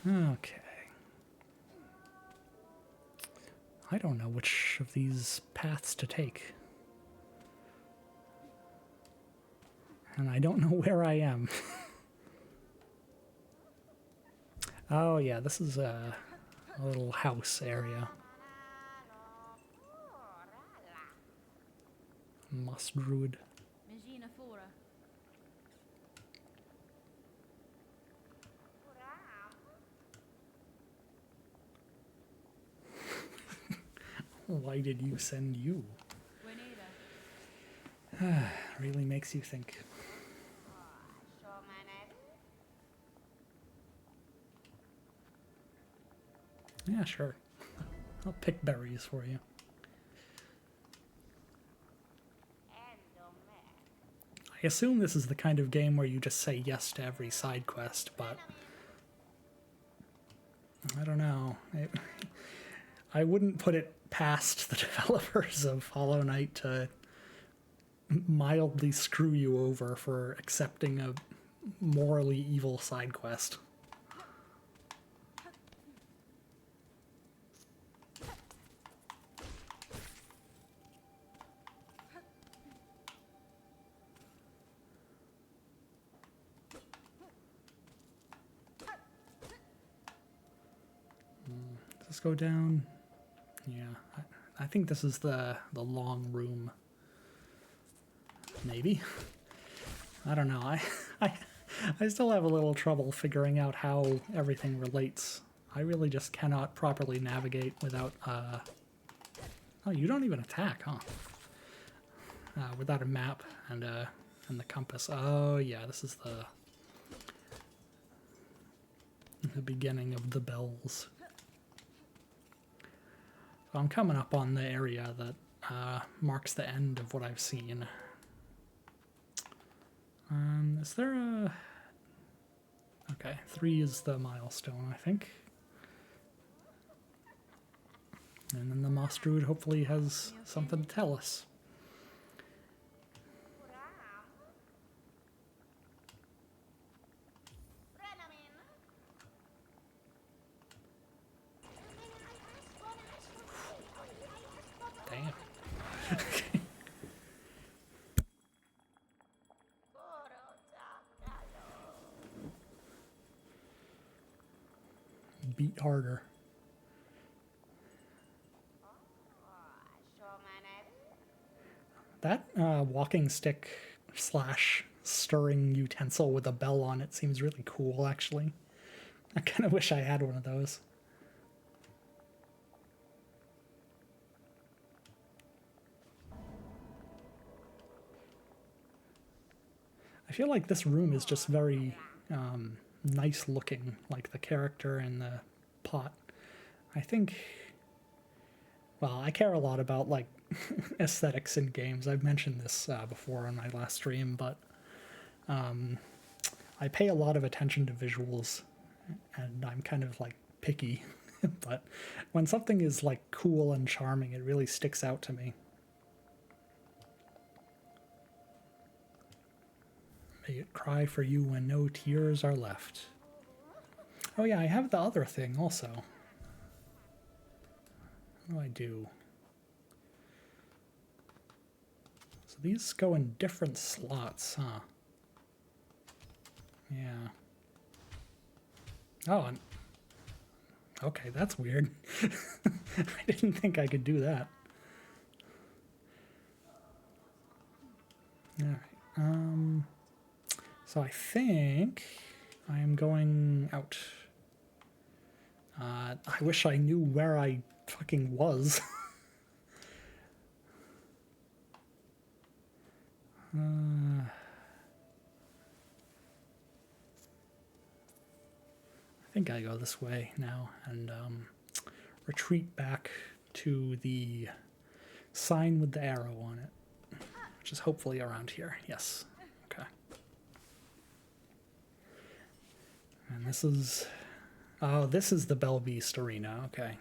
Okay. I don't know which of these paths to take. And I don't know where I am. Oh yeah, this is a little house area. Moss Druid. Mangina fora. Why did you send you? Really makes you think. Yeah, sure. I'll pick berries for you. I assume this is the kind of game where you just say yes to every side quest, but I don't know. I wouldn't put it past the developers of Hollow Knight to mildly screw you over for accepting a morally evil side quest. Does this go down? Yeah, I think this is the long room. Maybe. I don't know. I still have a little trouble figuring out how everything relates. I really just cannot properly navigate without oh, you don't even attack, huh? Without a map and the compass. Oh yeah, this is the beginning of the bells. So I'm coming up on the area that marks the end of what I've seen. Is there a... Okay, 3 is the milestone, I think. And then the Moss Druid hopefully has something to tell us. Damn. Beat harder. That walking stick slash stirring utensil with a bell on it seems really cool, actually. I kind of wish I had one of those. I feel like this room is just very nice looking, like the character and the pot. I think, well, I care a lot about like aesthetics in games. I've mentioned this before on my last stream, but I pay a lot of attention to visuals, and I'm kind of like picky. But when something is like cool and charming, it really sticks out to me. May it cry for you when no tears are left. Oh yeah, I have the other thing also. What do I do? So these go in different slots, huh? Yeah. Oh, and okay, that's weird. I didn't think I could do that. Alright, so I think I am going out. I wish I knew where I fucking was. I think I go this way now and retreat back to the sign with the arrow on it, which is hopefully around here. Yes. Okay. And this is... Oh, this is the Bell Beast Arena. Okay.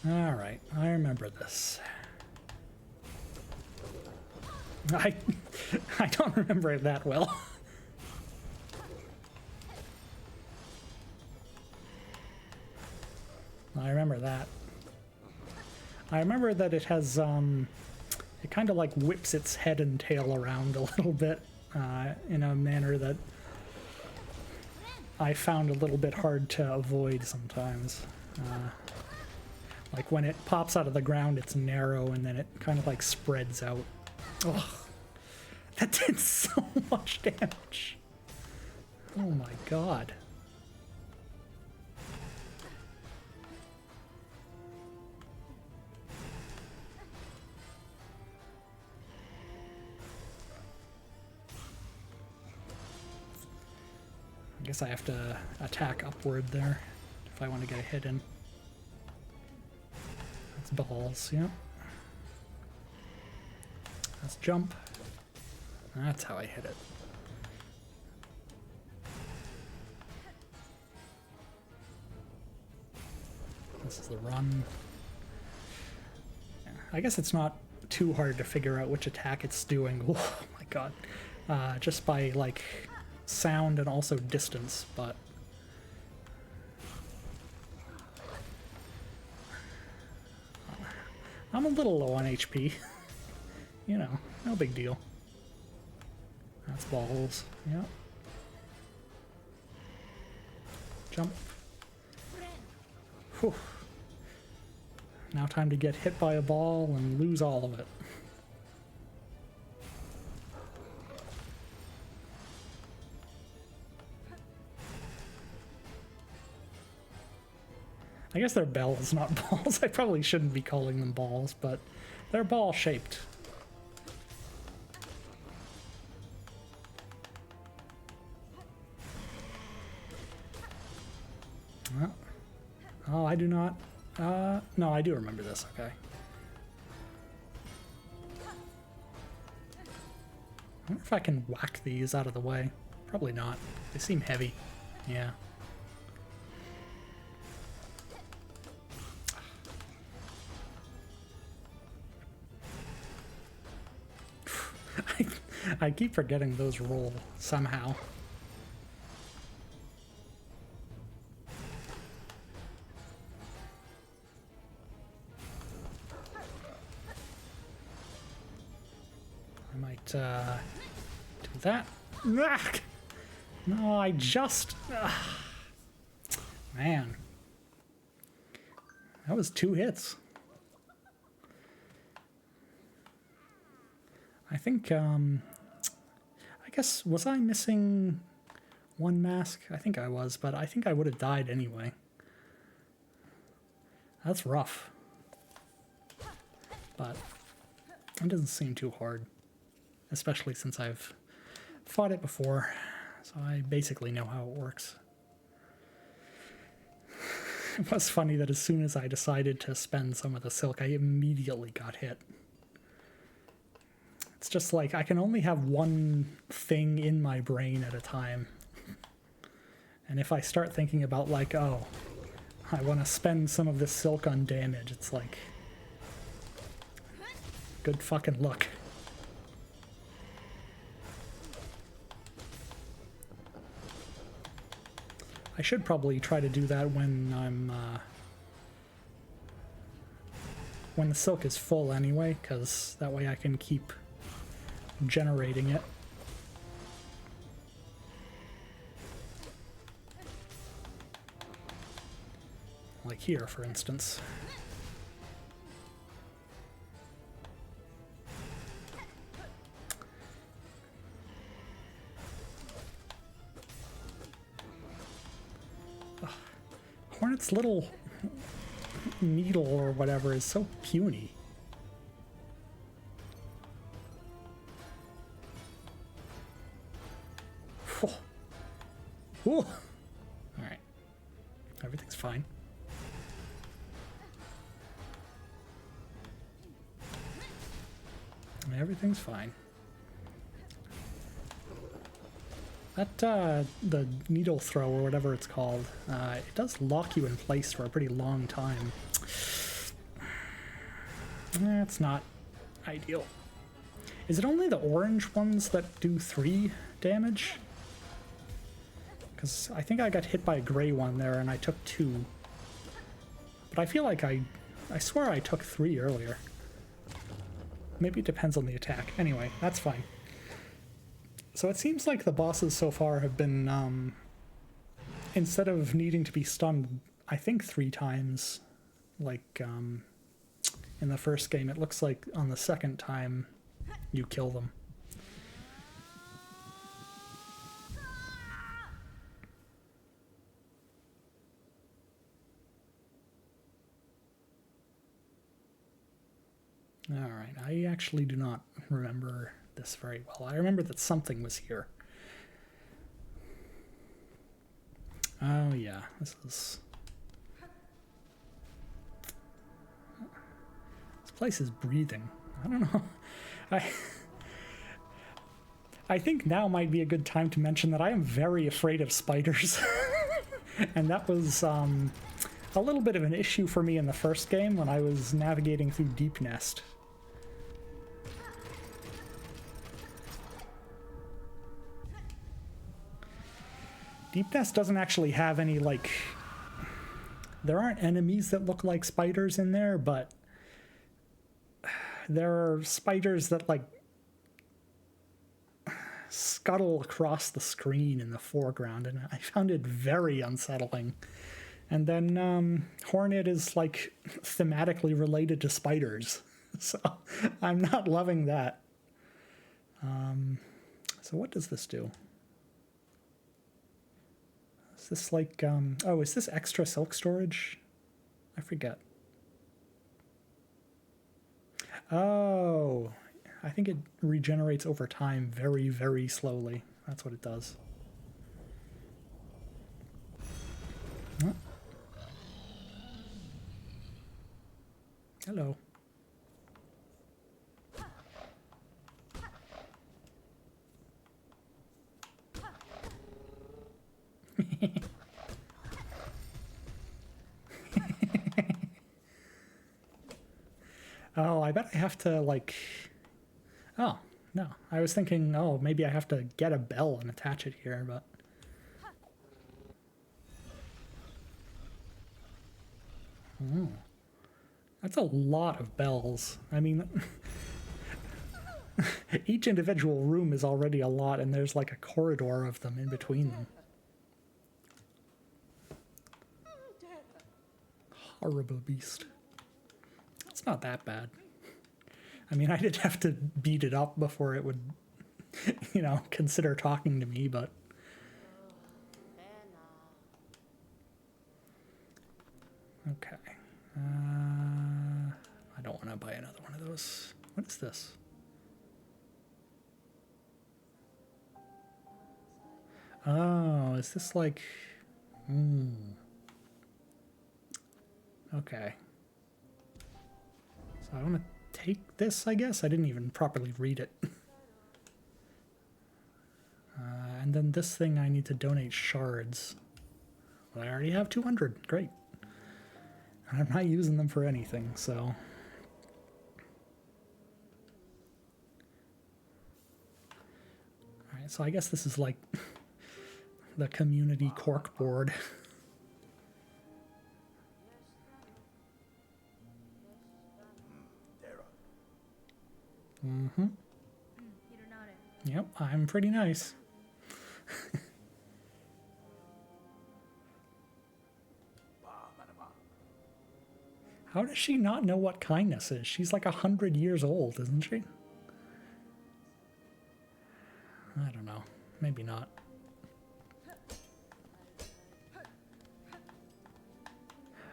Alright, I remember this. I don't remember it that well. I remember that. I remember that it has, it kind of like whips its head and tail around a little bit in a manner that I found a little bit hard to avoid sometimes. Like when it pops out of the ground, it's narrow, and then it kind of like spreads out. Ugh. That did so much damage. Oh my god. I guess I have to attack upward there if I want to get a hit in. That's balls, yeah. Let's jump. That's how I hit it. This is the run. Yeah, I guess it's not too hard to figure out which attack it's doing. Oh my god. Just by, like, sound and also distance, but... I'm a little low on HP. You know, no big deal. That's balls. Yep. Jump. Whew. Now time to get hit by a ball and lose all of it. I guess they're bells, not balls. I probably shouldn't be calling them balls, but they're ball-shaped. Oh, I do not. No, I do remember this, okay. I wonder if I can whack these out of the way. Probably not. They seem heavy. Yeah. I keep forgetting those roll somehow. I might do that. No, I just... Man. That was 2 hits. I think, I guess, was I missing 1 mask? I think I was, but I think I would have died anyway. That's rough. But it doesn't seem too hard, especially since I've fought it before, so I basically know how it works. It was funny that as soon as I decided to spend some of the silk, I immediately got hit. It's just like, I can only have one thing in my brain at a time. And if I start thinking about, like, oh, I want to spend some of this silk on damage, it's like, good fucking luck. I should probably try to do that when I'm, when the silk is full anyway, because that way I can keep generating it. Like here, for instance. Ugh. Hornet's little needle or whatever is so puny. Ooh. Alright. Everything's fine. Everything's fine. That, the needle throw or whatever it's called, it does lock you in place for a pretty long time. That's not ideal. Is it only the orange ones that do 3 damage? Because I think I got hit by a gray one there and I took 2. But I feel like I swear I took 3 earlier. Maybe it depends on the attack. Anyway, that's fine. So it seems like the bosses so far have been, instead of needing to be stunned, I think 3 times, like, in the first game, it looks like on the second time you kill them. Alright, I actually do not remember this very well. I remember that something was here. Oh yeah, this place is breathing. I don't know. I I think now might be a good time to mention that I am very afraid of spiders. And that was a little bit of an issue for me in the first game when I was navigating through Deep Nest. Deep Nest doesn't actually have any, like... There aren't enemies that look like spiders in there, but there are spiders that, like, scuttle across the screen in the foreground, and I found it very unsettling. And then Hornet is, like, thematically related to spiders, so I'm not loving that. So what does this do? Is this like, oh, is this extra silk storage? I forget. Oh, I think it regenerates over time very, very slowly. That's what it does. Oh. Hello. Oh, I bet I have to, like... Oh, no. I was thinking, oh, maybe I have to get a bell and attach it here, but... Oh. That's a lot of bells. I mean... Each individual room is already a lot, and there's like a corridor of them in between them. Horrible beast. It's not that bad. I mean, I did have to beat it up before it would, you know, consider talking to me, but... Okay. I don't want to buy another one of those. What is this? Oh, is this like... Okay. So I want to take this, I guess? I didn't even properly read it. And then this thing I need to donate shards. Well, I already have 200. Great. And I'm not using them for anything, so... Alright, so I guess this is like the community cork board. Mm-hmm. Yep, I'm pretty nice. How does she not know what kindness is? She's like 100 years old, isn't she? I don't know. Maybe not.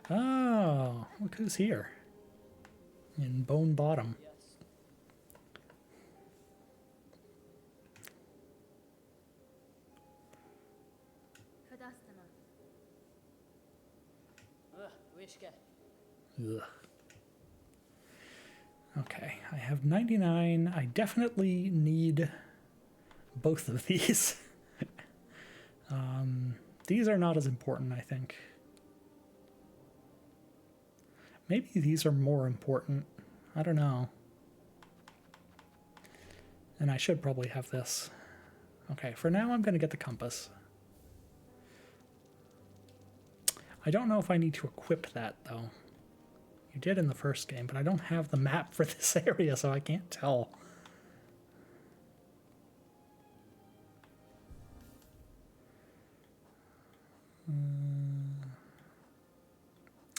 Oh, look who's here. In Bone Bottom. Ugh. Okay, I have 99. I definitely need both of these. These are not as important, I think. Maybe these are more important. I don't know. And I should probably have this. Okay, for now I'm going to get the compass. I don't know if I need to equip that, though. You did in the first game, but I don't have the map for this area, so I can't tell.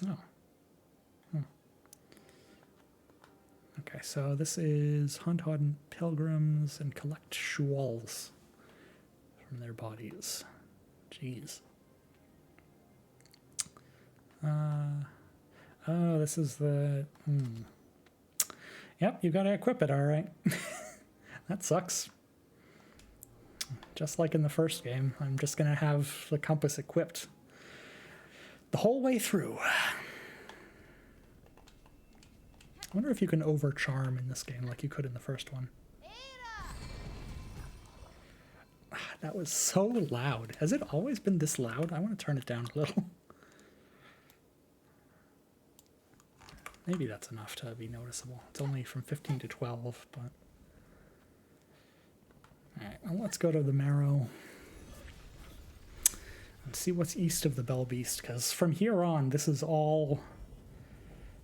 Oh. Okay, so this is hunt on pilgrims and collect shawls from their bodies. Jeez. Oh, this is the... Yep, you gotta equip it, alright. That sucks. Just like in the first game, I'm just gonna have the compass equipped the whole way through. I wonder if you can overcharm in this game like you could in the first one. That was so loud. Has it always been this loud? I want to turn it down a little. Maybe that's enough to be noticeable. It's only from 15 to 12, but... Alright, well, let's go to the Marrow. And see what's east of the Bell Beast, because from here on, this is all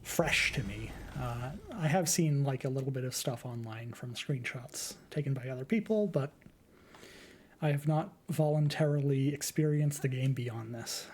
fresh to me. I have seen like a little bit of stuff online from screenshots taken by other people, but I have not voluntarily experienced the game beyond this.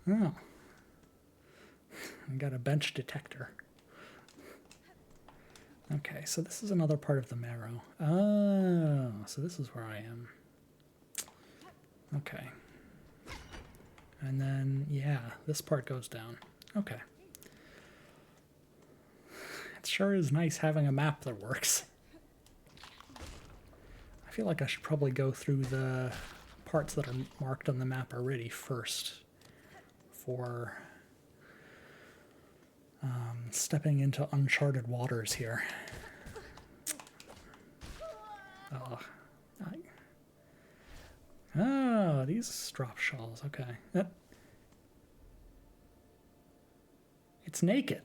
Oh. I got a bench detector. Okay, so this is another part of the Marrow. Oh, so this is where I am. Okay. And then, yeah, this part goes down. Okay. It sure is nice having a map that works. I feel like I should probably go through the parts that are marked on the map already first. For stepping into uncharted waters here. Oh, these drop shells. Okay. It's naked.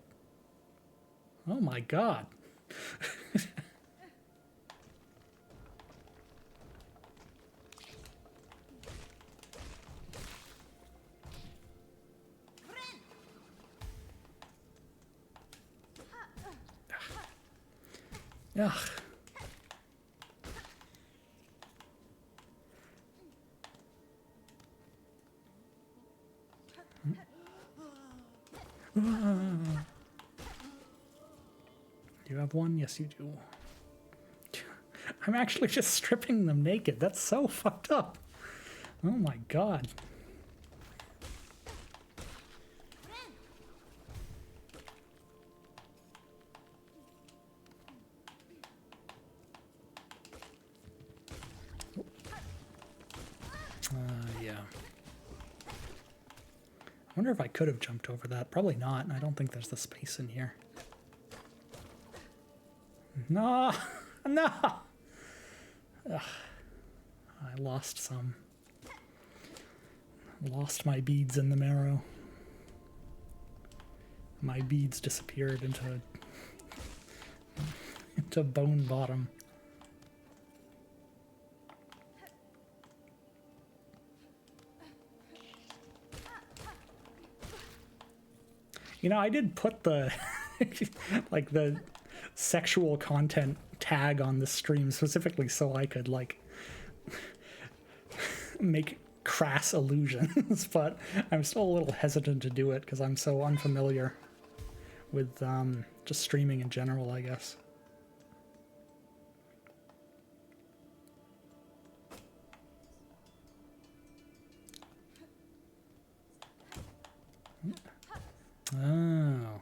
Oh my god. Ugh. You have one? Yes, you do. I'm actually just stripping them naked. That's so fucked up. Oh my god. Yeah. I wonder if I could have jumped over that. Probably not. I don't think there's the space in here. No! No! Ugh. I lost some. Lost my beads in the Marrow. My beads disappeared into bone bottom. You know, I did put the like the sexual content tag on the stream specifically so I could like make crass allusions, but I'm still a little hesitant to do it because I'm so unfamiliar with just streaming in general, I guess. Oh.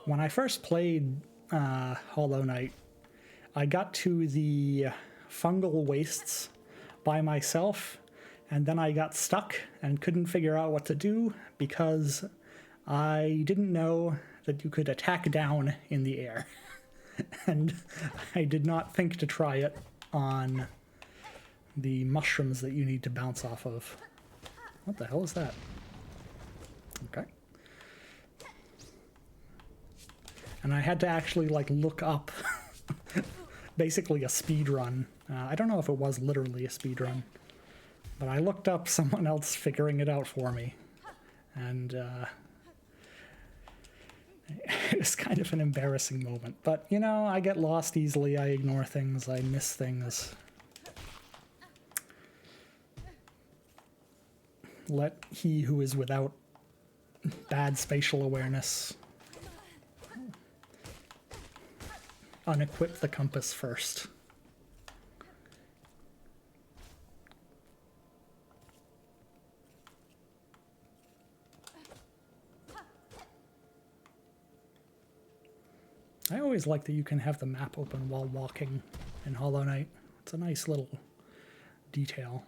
When I first played Hollow Knight, I got to the fungal wastes by myself, and then I got stuck and couldn't figure out what to do because I didn't know that you could attack down in the air. And I did not think to try it on the mushrooms that you need to bounce off of. What the hell is that? Okay. And I had to actually like look up basically a speed run. I don't know if it was literally a speed run, but I looked up someone else figuring it out for me. And it was kind of an embarrassing moment. But, you know, I get lost easily. I ignore things. I miss things. let he who is without bad spatial awareness unequip the compass first. I always like that you can have the map open while walking in Hollow Knight. It's a nice little detail.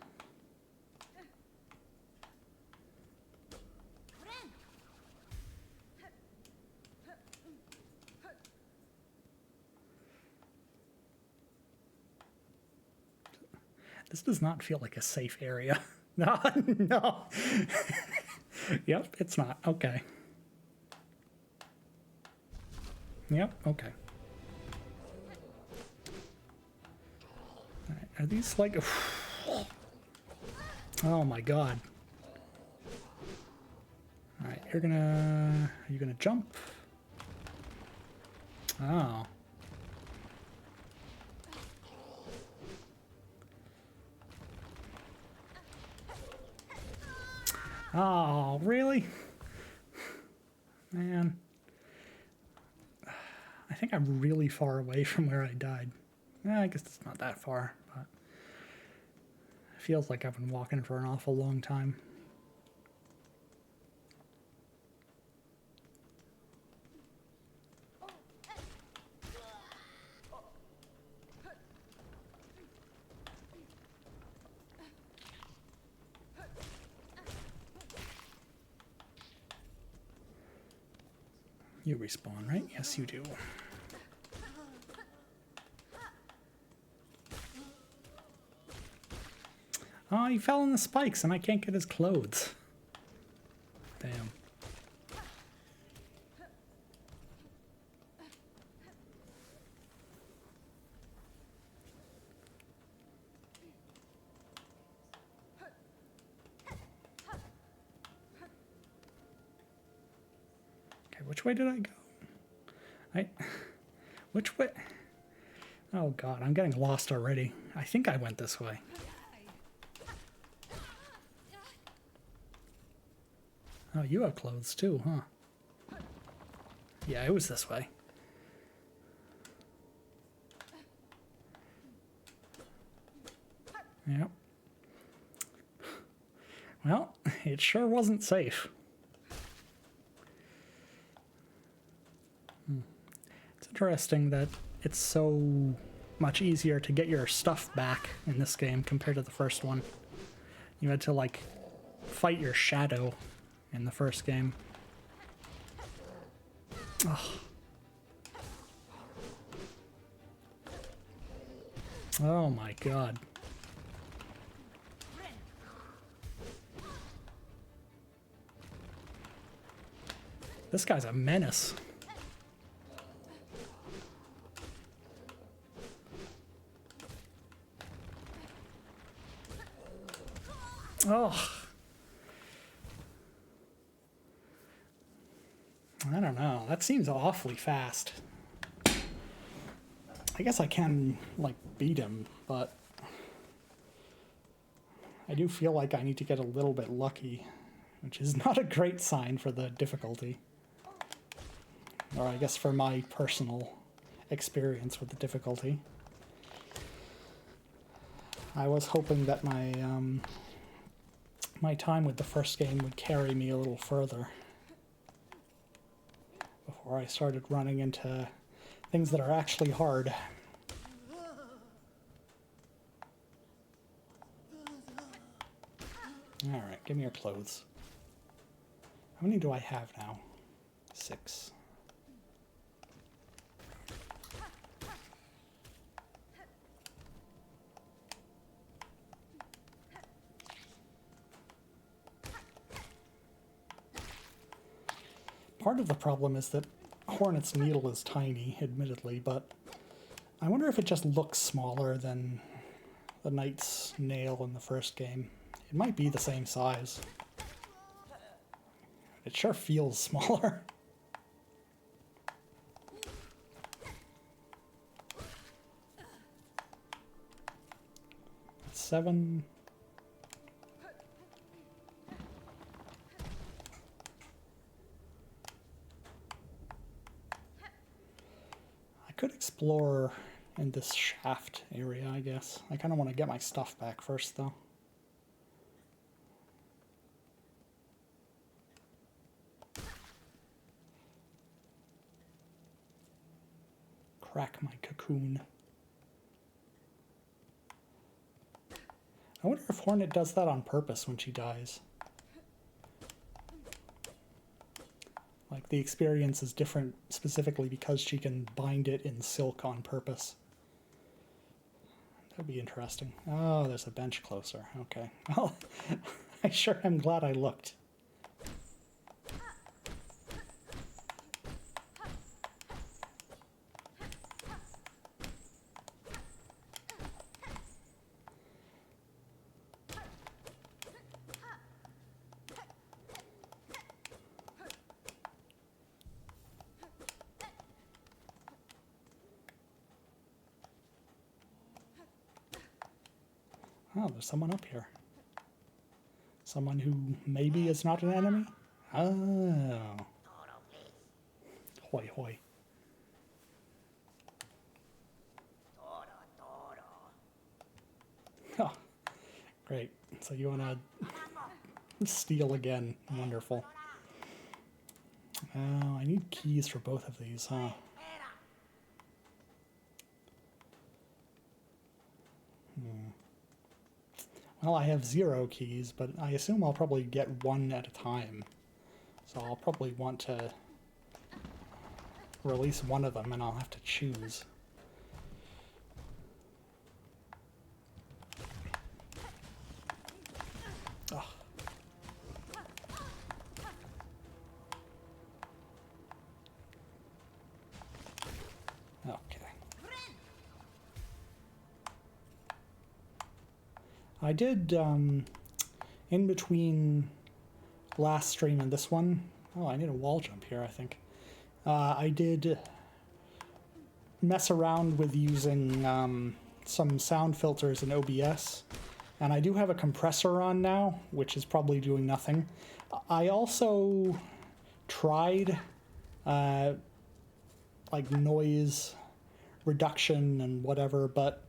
This does not feel like a safe area. No, no. Yep, it's not. Okay. Yep, okay. All right, are these like... Oh my god. Alright, are you gonna jump? Oh. Oh, really? Man. I think I'm really far away from where I died. I guess it's not that far, but it feels like I've been walking for an awful long time. You respawn, right? Yes, you do. Oh, he fell in the spikes and I can't get his clothes. Damn. Okay, which way did I go? Which way? Oh god, I'm getting lost already. I think I went this way. Oh, you have clothes too, huh? Yeah, it was this way. Yep. Well, it sure wasn't safe. It's interesting that it's so much easier to get your stuff back in this game compared to the first one. You had to, like, fight your shadow in the first game. Ugh. Oh my god. This guy's a menace. Oh. I don't know. That seems awfully fast. I guess I can, like, beat him, but I do feel like I need to get a little bit lucky, which is not a great sign for the difficulty. Or I guess for my personal experience with the difficulty. I was hoping that my time with the first game would carry me a little further before I started running into things that are actually hard. Alright, give me your clothes. How many do I have now? 6. Part of the problem is that Hornet's needle is tiny, admittedly, but I wonder if it just looks smaller than the Knight's nail in the first game. It might be the same size. It sure feels smaller. 7. could explore in this shaft area, I guess. I kind of want to get my stuff back first, though. Crack my cocoon. I wonder if Hornet does that on purpose when she dies. Like, the experience is different specifically because she can bind it in silk on purpose. That'd be interesting. Oh, there's a bench closer. Okay. Well, I sure am glad I looked. Oh, there's someone up here. Someone who maybe is not an enemy? Oh. Hoi hoi. Oh, great. So you want to steal again. Wonderful. Oh, I need keys for both of these, huh? Well, I have 0 keys, but I assume I'll probably get one at a time. So I'll probably want to release one of them, and I'll have to choose. Ugh. Okay. I did, in between last stream and this one, oh, I need a wall jump here, I think. I did mess around with using some sound filters in OBS, and I do have a compressor on now, which is probably doing nothing. I also tried like noise reduction and whatever, but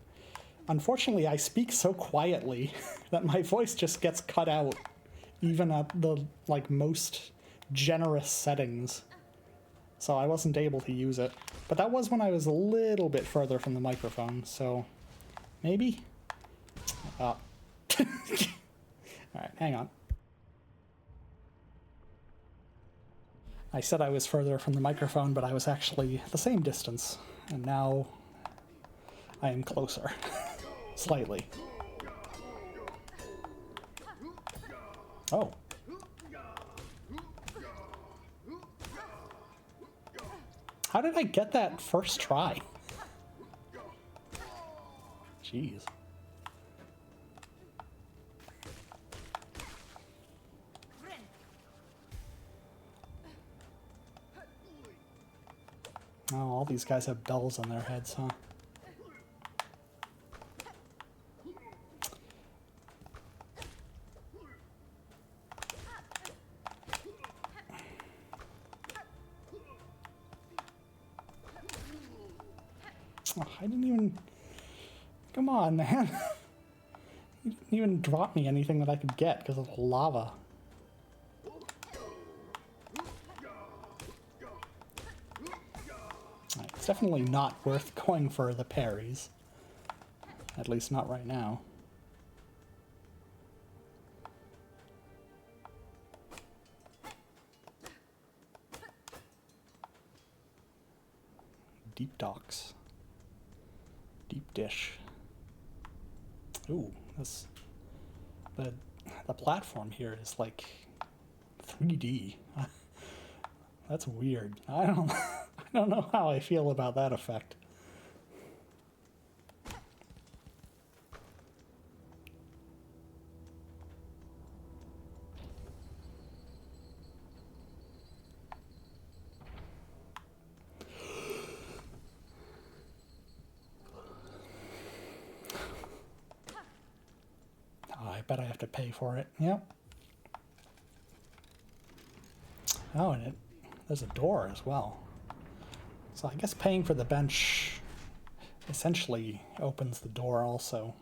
unfortunately I speak so quietly that my voice just gets cut out, even at the like most generous settings. So I wasn't able to use it. But that was when I was a little bit further from the microphone, so maybe? Oh. Alright, hang on. I said I was further from the microphone, but I was actually the same distance. And now I am closer. Slightly. Oh. How did I get that first try? Jeez. Oh, all these guys have bells on their heads, huh? Oh, I didn't even... Come on, man. You didn't even drop me anything that I could get because of the lava. Right, it's definitely not worth going for the parries. At least not right now. Deep docks. Deep dish. Ooh, this... The platform here is like 3D. That's weird. I don't know how I feel about that effect. Oh, I bet I have to pay for it. Yep. Oh, and there's a door as well. So I guess paying for the bench essentially opens the door also.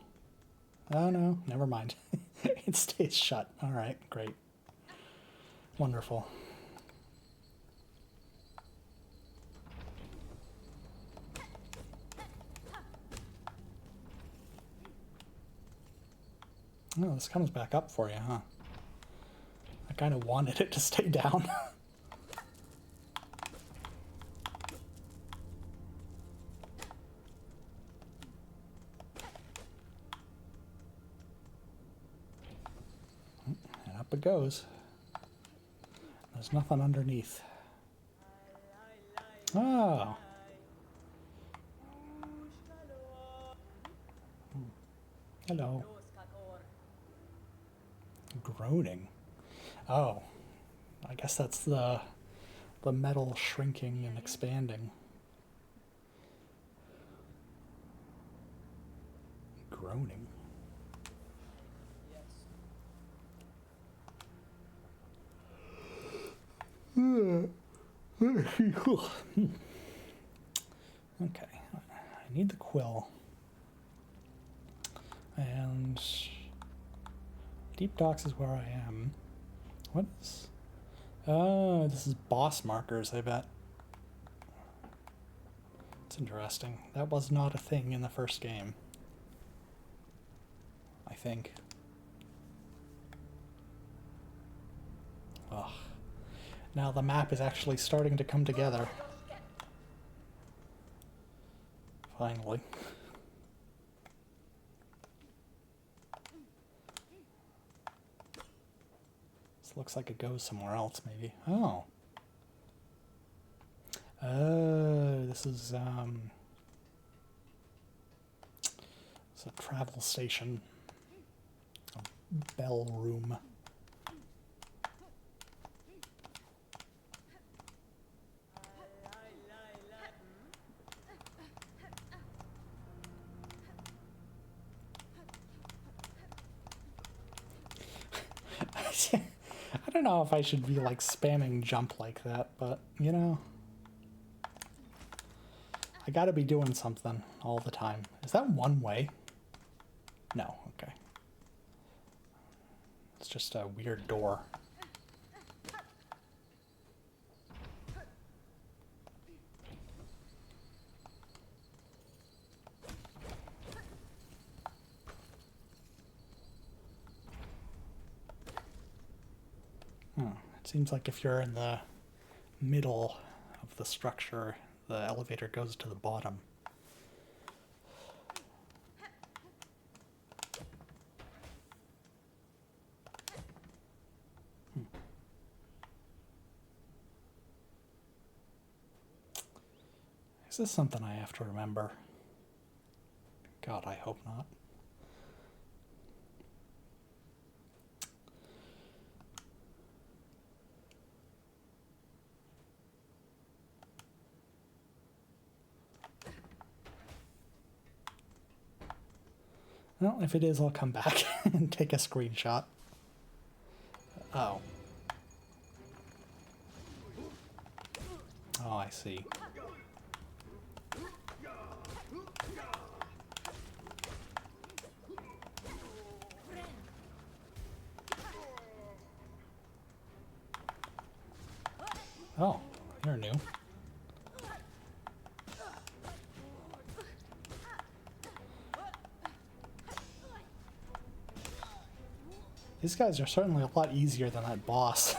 Oh no, never mind. It stays shut. Alright, great. Wonderful. Oh, this comes back up for you, huh? I kind of wanted it to stay down. And up it goes. There's nothing underneath. Oh. Hello. Groaning. Oh. I guess that's the metal shrinking and expanding. Groaning. Okay, I need the quill. And Deep Docks is where I am. What is... Oh, this is boss markers, I bet. It's interesting. That was not a thing in the first game. I think. Ugh. Now the map is actually starting to come together. Finally. This looks like it goes somewhere else, maybe. Oh. Oh, this is it's a travel station. A bell room. I don't know if I should be like spamming jump like that, but you know, I gotta be doing something all the time. Is that one way? No, okay. It's just a weird door. It seems like if you're in the middle of the structure, the elevator goes to the bottom. Is this something I have to remember? God, I hope not. Well, if it is, I'll come back and take a screenshot. Oh. Oh, I see. Oh, you're new. These guys are certainly a lot easier than that boss.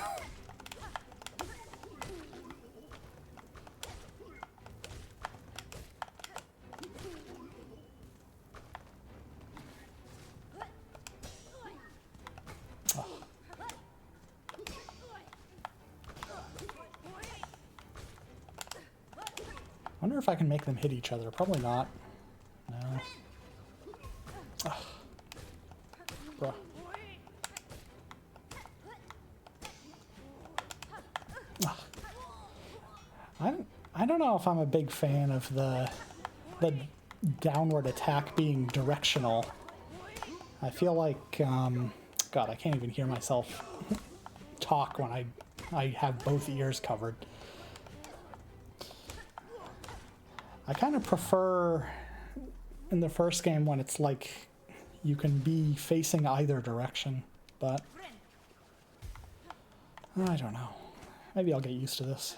I wonder if I can make them hit each other. Probably not. No. Ugh. Bruh. I don't know if I'm a big fan of the downward attack being directional. I feel like, God, I can't even hear myself talk when I have both ears covered. I kind of prefer in the first game when it's like you can be facing either direction, but I don't know. Maybe I'll get used to this.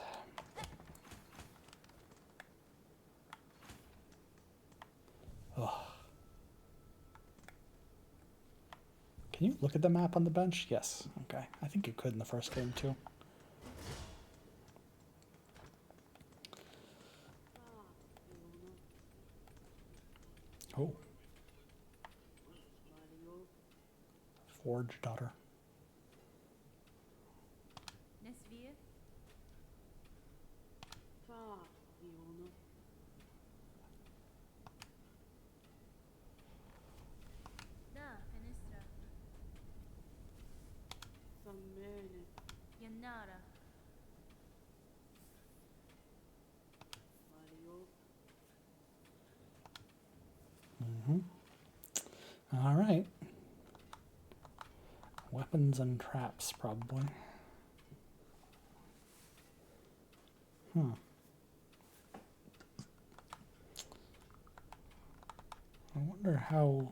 Ugh. Can you look at the map on the bench? Yes. Okay. I think you could in the first game too. Oh. Forge daughter. Nesvir. Da, Fenestra. Yanara. All right. Weapons and traps, probably. I wonder how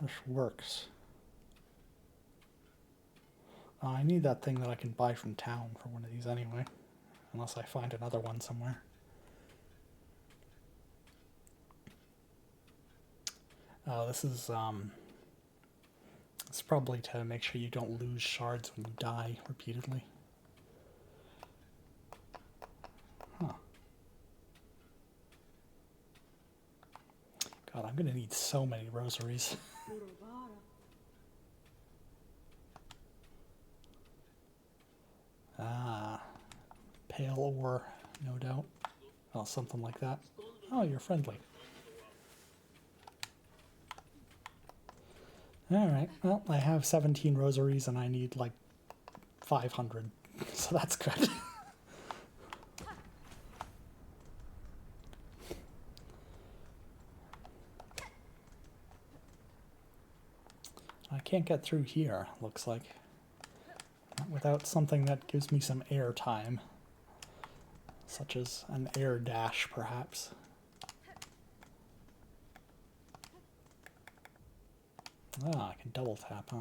this works. I need that thing that I can buy from town for one of these anyway. Unless I find another one somewhere. Oh, this is it's probably to make sure you don't lose shards when you die repeatedly. Huh. God, I'm gonna need so many rosaries. Ah, pale ore, no doubt. Oh, something like that. Oh, you're friendly. Alright, well, I have 17 rosaries and I need like 500, so that's good. I can't get through here, looks like. Not without something that gives me some air time. Such as an air dash, perhaps. Ah, I can double tap, huh?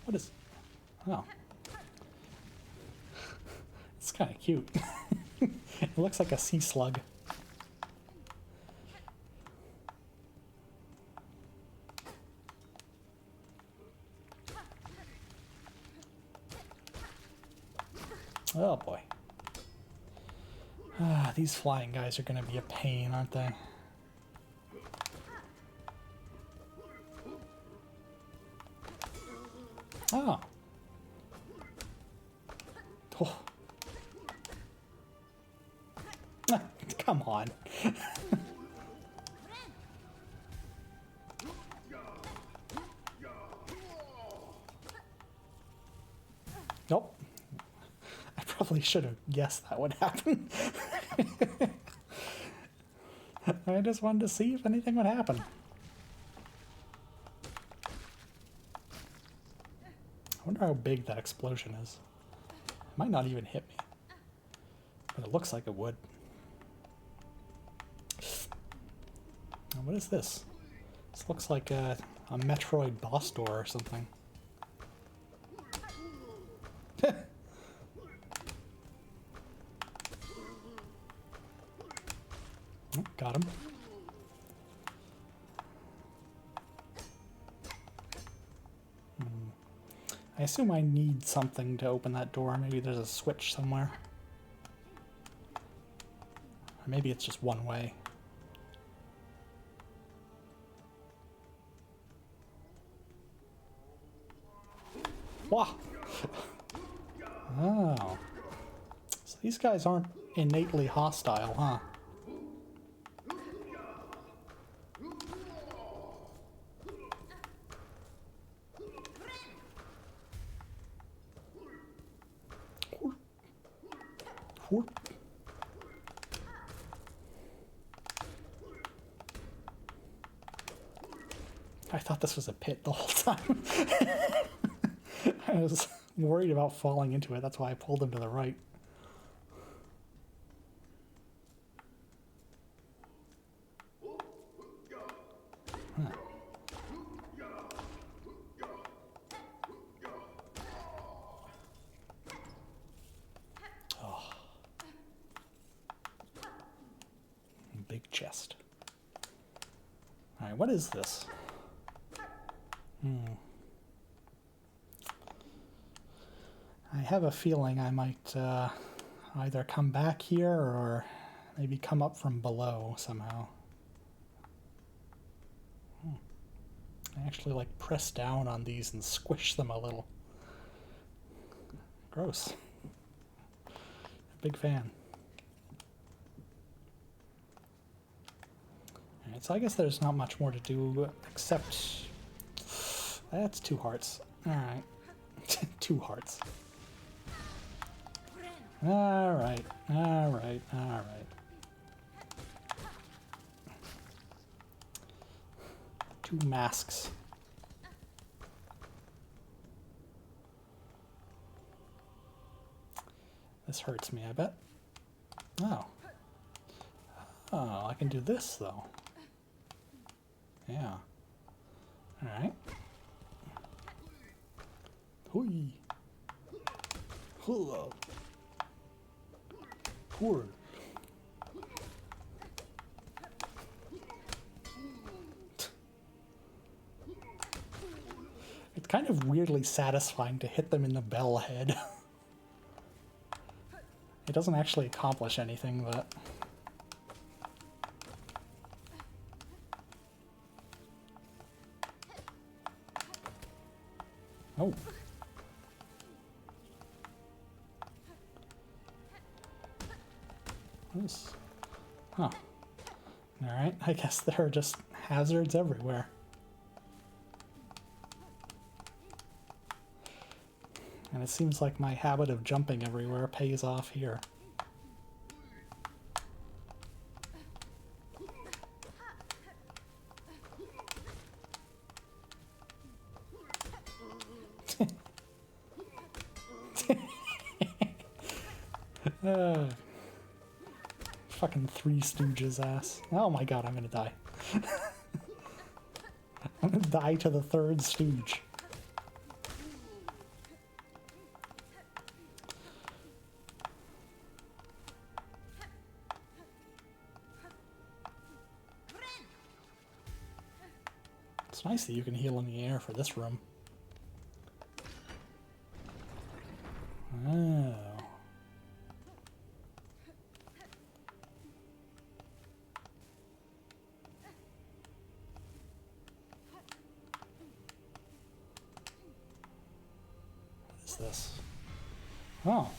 What is... Oh. It's kind of cute. It looks like a sea slug. Oh boy. Ah, these flying guys are going to be a pain, aren't they? Oh. Oh. Ah, come on. Nope. I probably should have guessed that would happen. I just wanted to see if anything would happen. I wonder how big that explosion is. It might not even hit me. But it looks like it would. Now, what is this? This looks like a Metroid boss door or something. Oh, got him. I assume I need something to open that door. Maybe there's a switch somewhere. Or maybe it's just one way. Wow. Oh. So these guys aren't innately hostile, huh? I thought this was a pit the whole time. I was worried about falling into it. That's why I pulled him to the right. Huh. Oh. Big chest. All right, what is this? I have a feeling I might either come back here or maybe come up from below somehow. I actually like press down on these and squish them a little. Gross. Big fan. Alright, so I guess there's not much more to do except... That's 2 hearts. Alright. 2 hearts. Alright, alright, alright. 2 masks. This hurts me, I bet. Oh. Oh, I can do this, though. Yeah. Alright. Hui. Hula. Poor. It's kind of weirdly satisfying to hit them in the bell head. It doesn't actually accomplish anything, but... Oh. This. Huh. Alright, I guess there are just hazards everywhere. And it seems like my habit of jumping everywhere pays off here. Fucking Three Stooges ass. Oh my god, I'm gonna die. I'm gonna die to the third stooge. It's nice that you can heal in the air for this room. Oh. What is this? Oh.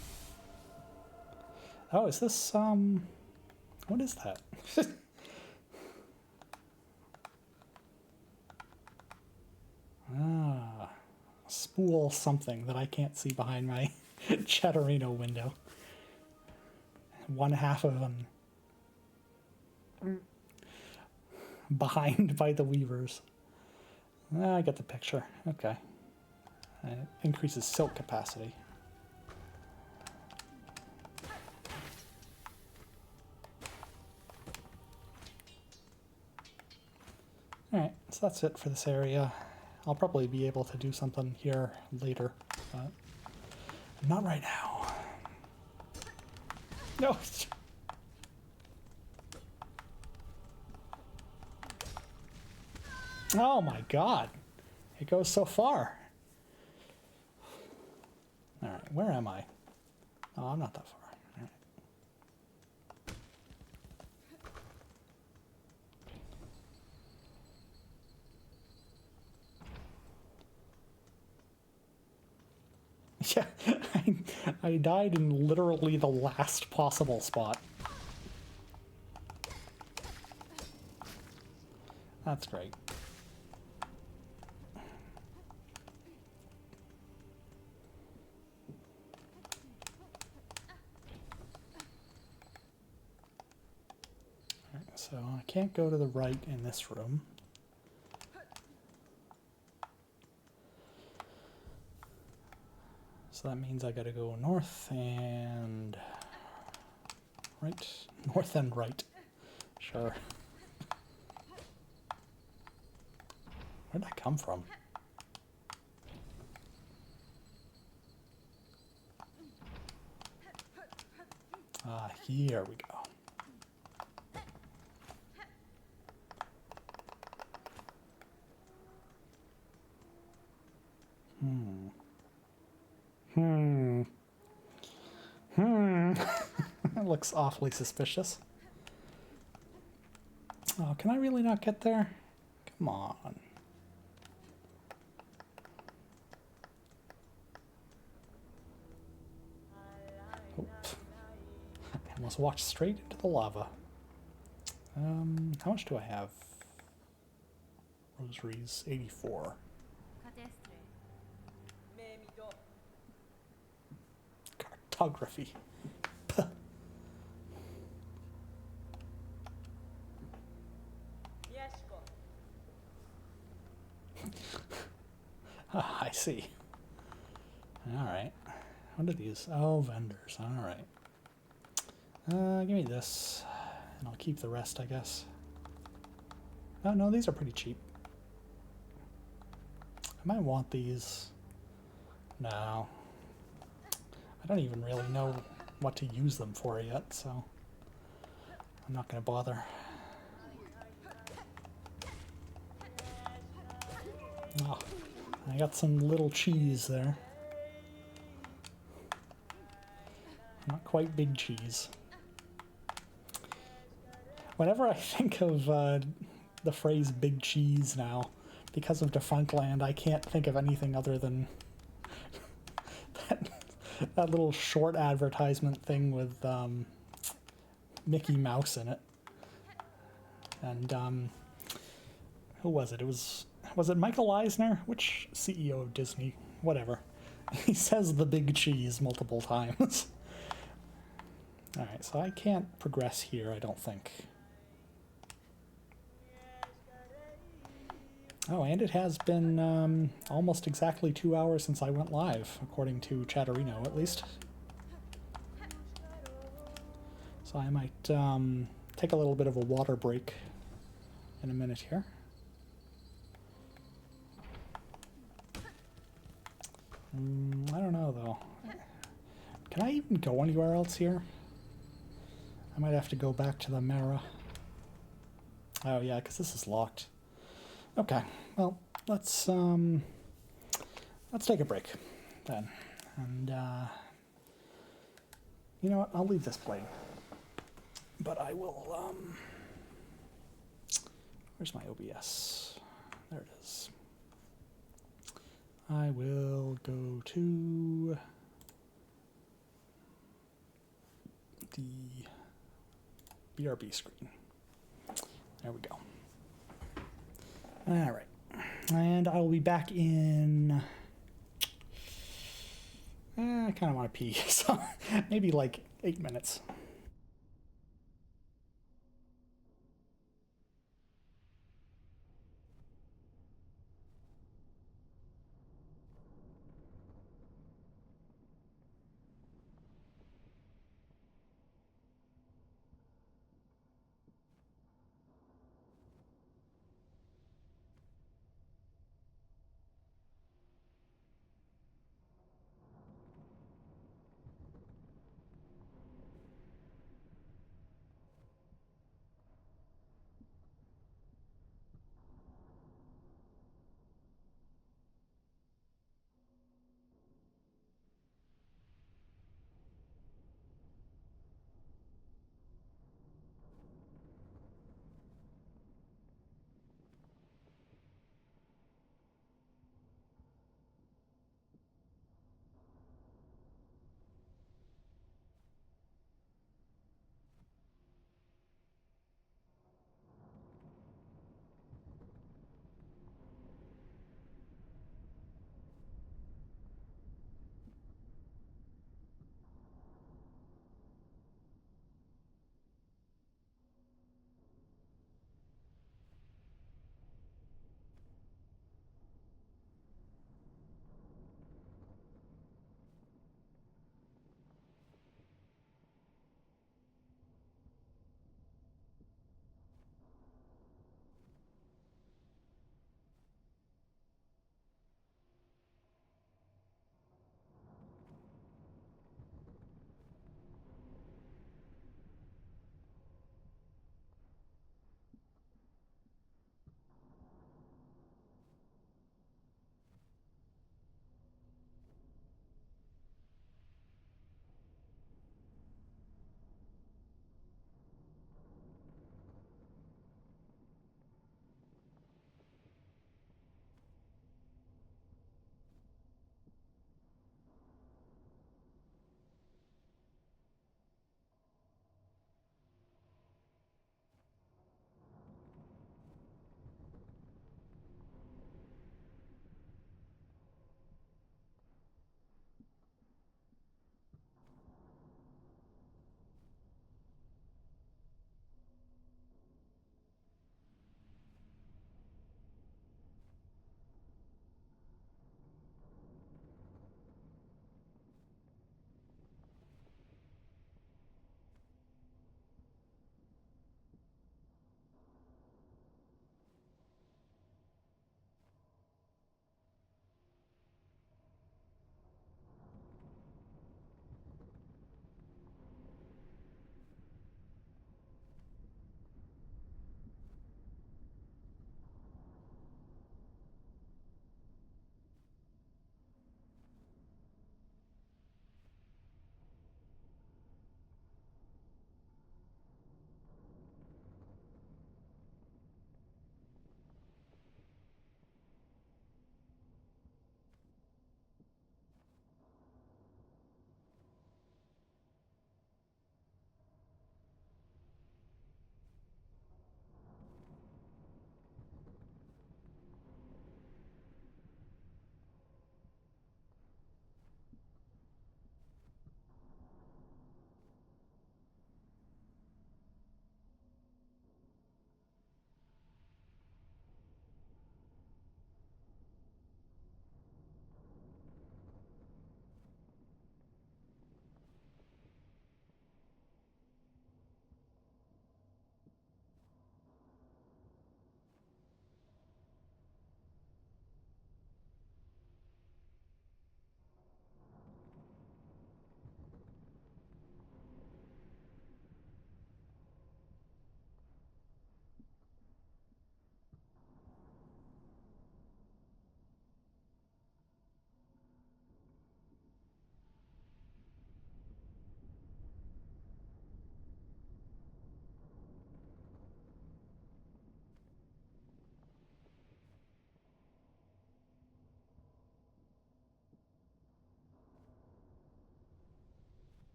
Oh, is this, what is that? Ah. Spool something that I can't see behind my Chatterino window. One half of them behind by the weavers. I get the picture. Okay. It increases silk capacity. Alright, so that's it for this area. I'll probably be able to do something here later, but not right now. No! Oh my god! It goes so far! Alright, where am I? Oh, I'm not that far. Alright. Yeah, I died in literally the last possible spot. That's great. Alright, so I can't go to the right in this room. So that means I gotta go north and right. North and right. Sure. Where'd that come from? Ah, here we go. That looks awfully suspicious. Oh, can I really not get there? Come on. Oh. I almost walked straight into the lava. How much do I have? Rosaries, 84. Cadestre. Cartography. Puh. Ah, I see. Alright. What are these? Oh, vendors. Alright. Give me this. And I'll keep the rest, I guess. Oh, no, these are pretty cheap. I might want these. No. I don't even really know what to use them for yet, so I'm not going to bother. Oh, I got some little cheese there. Not quite big cheese. Whenever I think of the phrase big cheese now, because of Defunctland, I can't think of anything other than that little short advertisement thing with Mickey Mouse in it. And who was it? Was it Michael Eisner? Which CEO of Disney? Whatever. He says the big cheese multiple times. Alright, so I can't progress here, I don't think. Oh, and it has been almost exactly 2 hours since I went live, according to Chatterino, at least. So I might take a little bit of a water break in a minute here. I don't know, though. Can I even go anywhere else here? I might have to go back to the Mara. Oh, yeah, because this is locked. Okay, well, let's take a break then. And, you know what? I'll leave this playing. But I will, where's my OBS? There it is. I will go to the BRB screen. There we go. All right. And I will be back in... I kind of want to pee, so maybe like 8 minutes.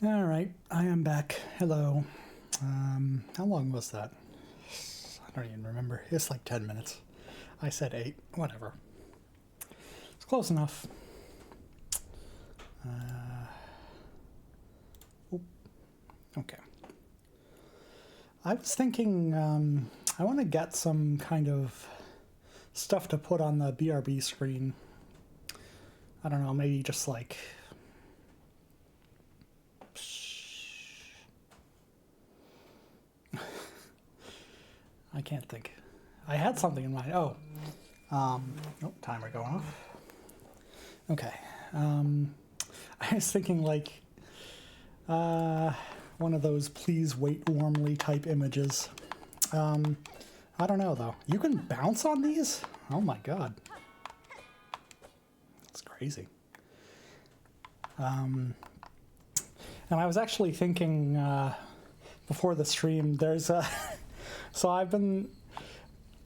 All right, I am back. Hello. How long was that? I don't even remember. It's like 10 minutes. I said 8. Whatever. It's close enough. Okay. I was thinking I want to get some kind of stuff to put on the BRB screen. I don't know, maybe just like... I can't think. I had something in mind. Oh, timer going off. Okay. I was thinking like one of those please wait warmly type images. I don't know though. You can bounce on these? Oh my god. That's crazy. And I was actually thinking before the stream, there's a... So I've been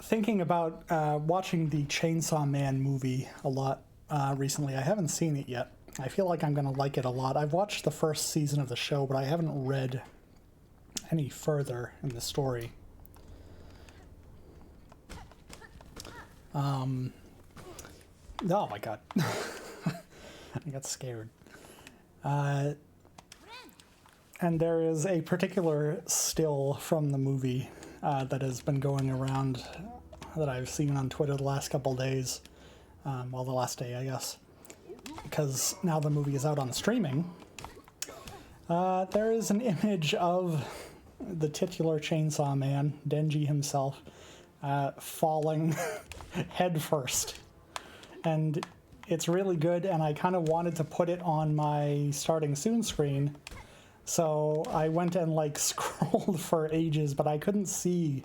thinking about watching the Chainsaw Man movie a lot recently. I haven't seen it yet. I feel like I'm going to like it a lot. I've watched the first season of the show, but I haven't read any further in the story. Oh my god. I got scared. And there is a particular still from the movie that has been going around that I've seen on Twitter the last couple days. Well, the last day, I guess. Because now the movie is out on streaming. There is an image of the titular Chainsaw Man, Denji himself, falling head first. And it's really good, and I kind of wanted to put it on my starting soon screen. So I went and like scrolled for ages, but I couldn't see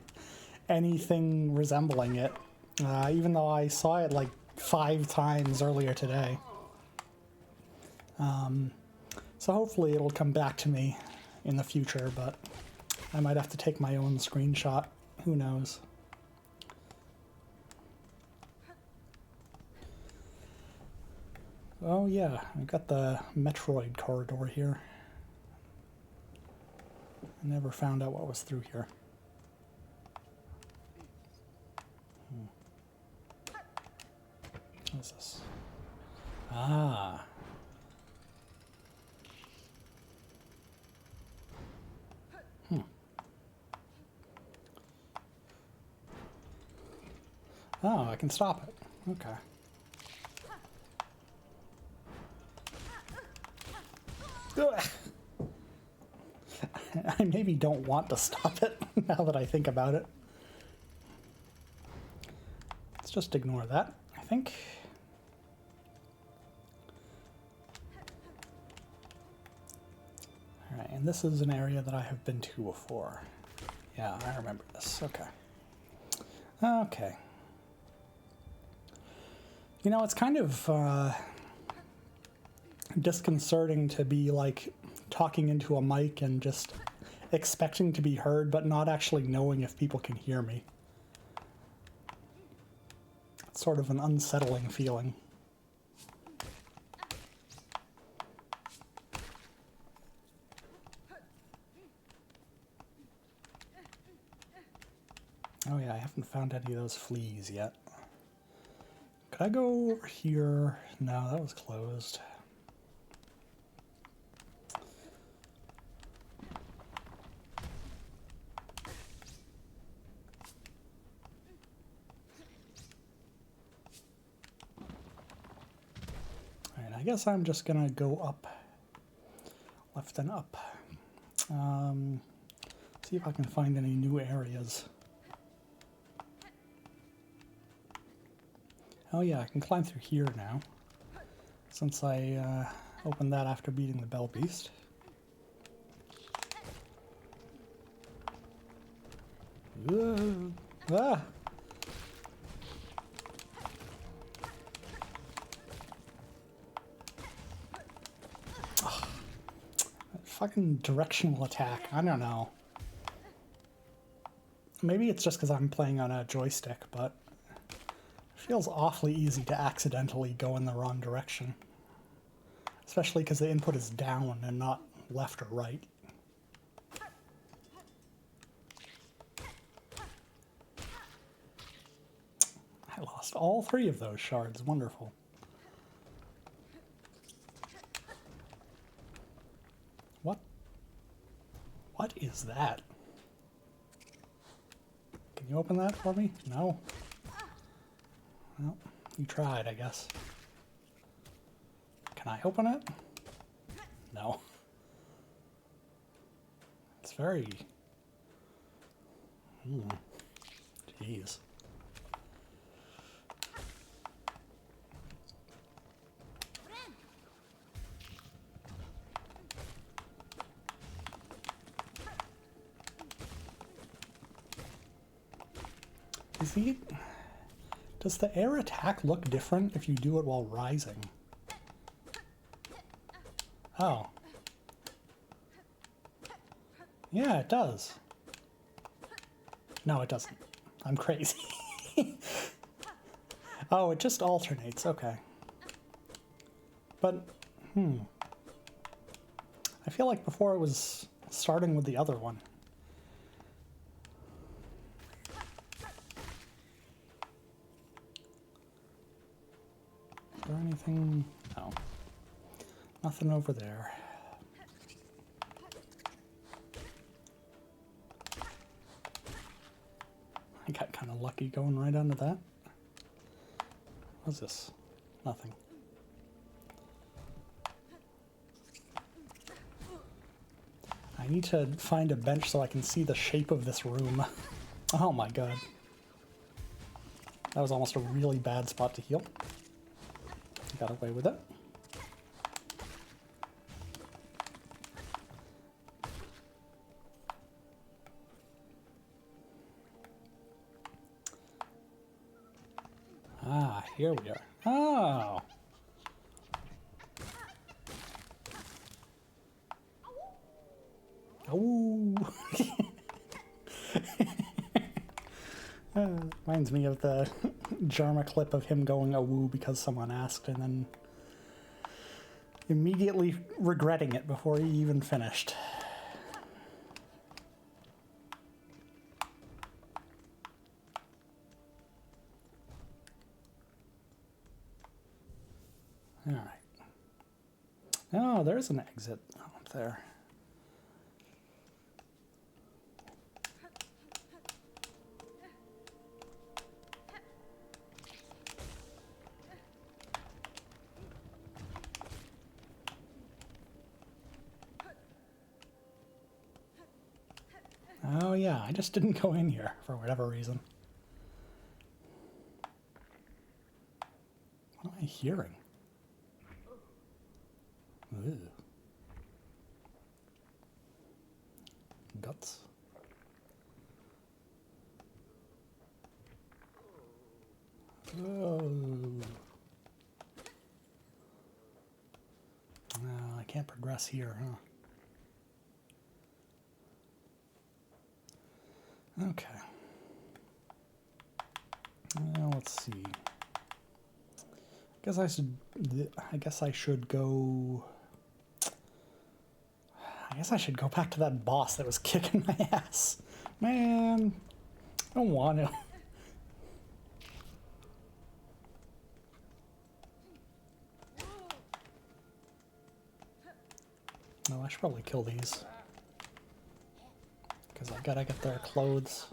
anything resembling it, even though I saw it like 5 times earlier today. So hopefully it'll come back to me in the future, but I might have to take my own screenshot. Who knows? Oh yeah, I've got the Metroid corridor here. I never found out what was through here. What is this? Ah. Oh, I can stop it. Okay. Ugh. I maybe don't want to stop it now that I think about it. Let's just ignore that, I think. Alright, and this is an area that I have been to before. Yeah, I remember this. Okay. Okay. You know, it's kind of disconcerting to be like talking into a mic and just expecting to be heard, but not actually knowing if people can hear me. It's sort of an unsettling feeling. Oh yeah, I haven't found any of those fleas yet. Could I go over here? No, that was closed. Alright, I guess I'm just gonna go up. Left and up. See if I can find any new areas. Oh yeah, I can climb through here now, since I opened that after beating the Bell Beast. Ah! Oh, fucking directional attack, I don't know. Maybe it's just because I'm playing on a joystick, but feels awfully easy to accidentally go in the wrong direction. Especially because the input is down and not left or right. I lost all 3 of those shards. Wonderful. What? What is that? Can you open that for me? No? Well, you tried, I guess. Can I open it? No. It's very... Jeez. Does the air attack look different if you do it while rising? Oh. Yeah, it does. No, it doesn't. I'm crazy. Oh, it just alternates. Okay. But, I feel like before it was starting with the other one. Is there anything? No. Nothing over there. I got kind of lucky going right under that. What's this? Nothing. I need to find a bench so I can see the shape of this room. Oh my god. That was almost a really bad spot to heal. Got away with it. Ah, here we are. Oh! Oh! Reminds me of the Jarma clip of him going awoo because someone asked and then immediately regretting it before he even finished. Alright. Oh, there's an exit up there. Oh yeah, I just didn't go in here for whatever reason. What am I hearing? Ooh. Guts. Oh. I can't progress here, huh? Okay. Well, let's see. I guess I should go. I guess I should go back to that boss that was kicking my ass. Man, I don't want to. No, I should probably kill these. Because I gotta get their clothes.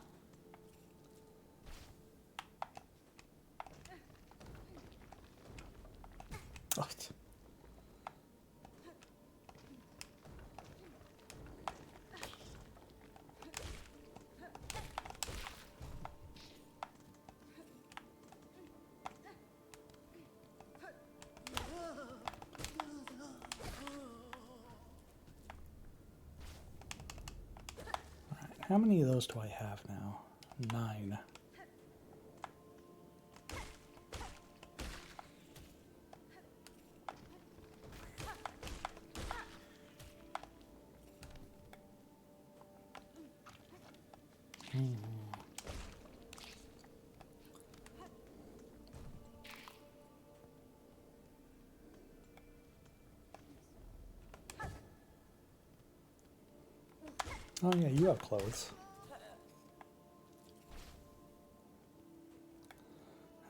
Oh. How many of those do I have now? 9. Oh yeah, you have clothes.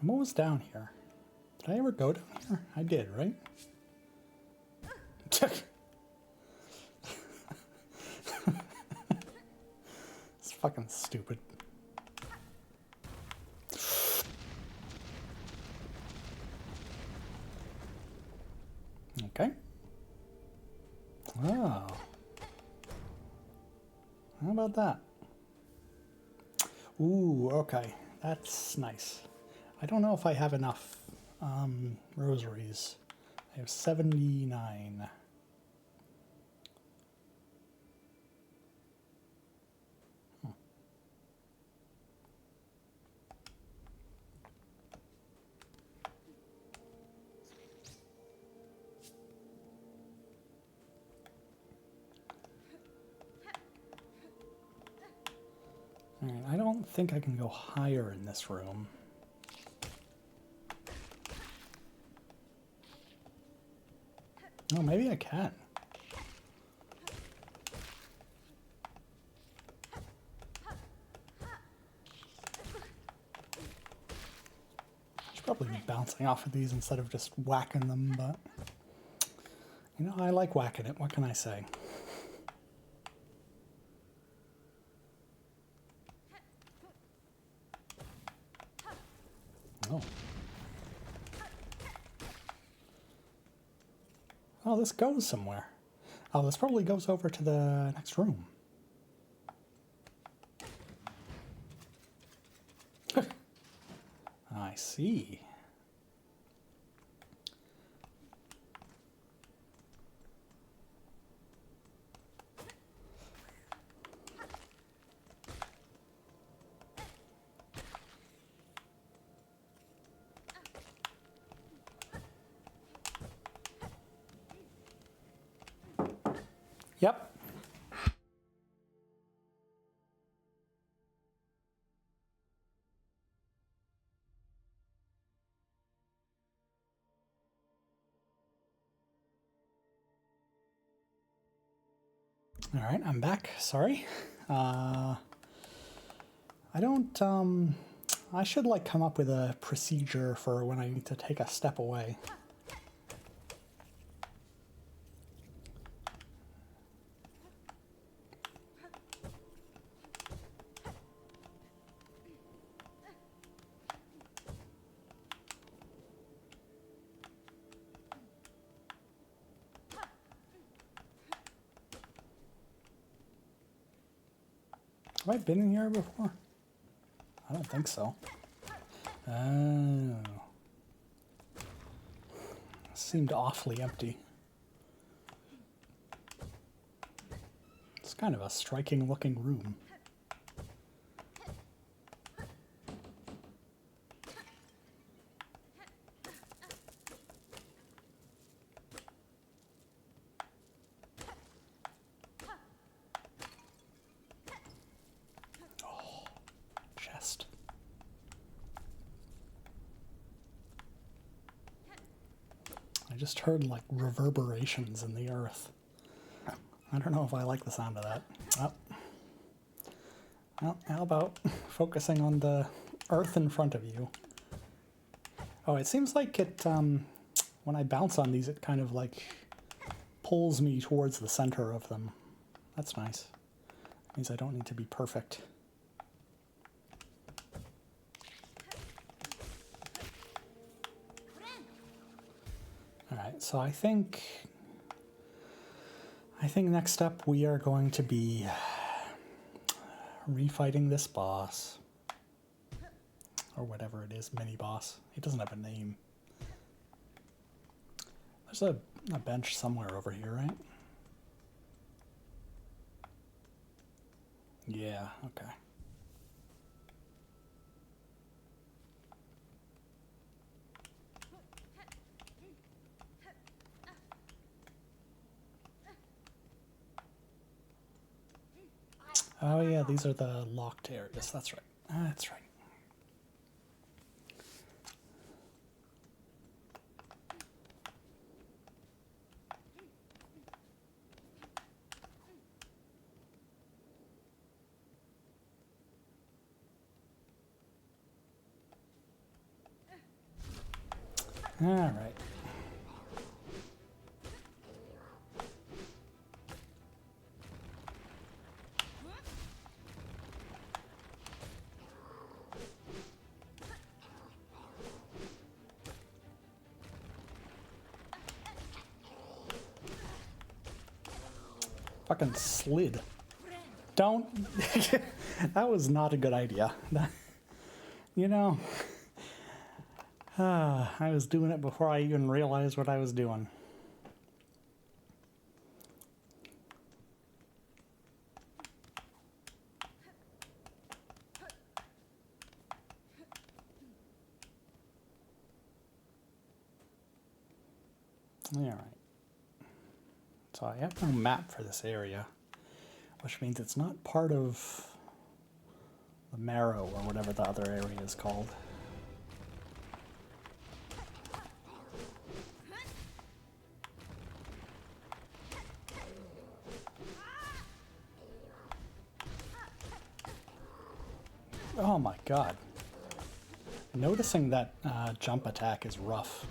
And what was down here? Did I ever go down here? I did, right? It's fucking stupid. Okay. Oh. How about that? Ooh, okay. That's nice. I don't know if I have enough rosaries. I have 79. Alright, I don't think I can go higher in this room. Oh, maybe I can. Should probably be bouncing off of these instead of just whacking them, but... You know, I like whacking it. What can I say? Oh. Oh, this goes somewhere. Oh, this probably goes over to the next room. I see. Yep. All right, I'm back. Sorry. I don't, I should, like, come up with a procedure for when I need to take a step away. Have I been in here before? I don't think so. Oh. Seemed awfully empty. It's kind of a striking looking room. Oh, chest. I just heard like reverberations in the earth. I don't know if I like the sound of that. Oh. Well, how about focusing on the earth in front of you? Oh, it seems like it, when I bounce on these, it kind of like pulls me towards the center of them. That's nice. Means I don't need to be perfect. Alright, so I think next up we are going to be refighting this boss. Or whatever it is, mini-boss. It doesn't have a name. There's a bench somewhere over here, right? Yeah, okay. Oh yeah, these are the locked areas. That's right. That's right. Alright. Fucking slid. Don't. That was not a good idea. You know, I was doing it before I even realized what I was doing. Alright. So I have no map for this area, which means it's not part of the Marrow or whatever the other area is called. Oh my god. Noticing that jump attack is rough.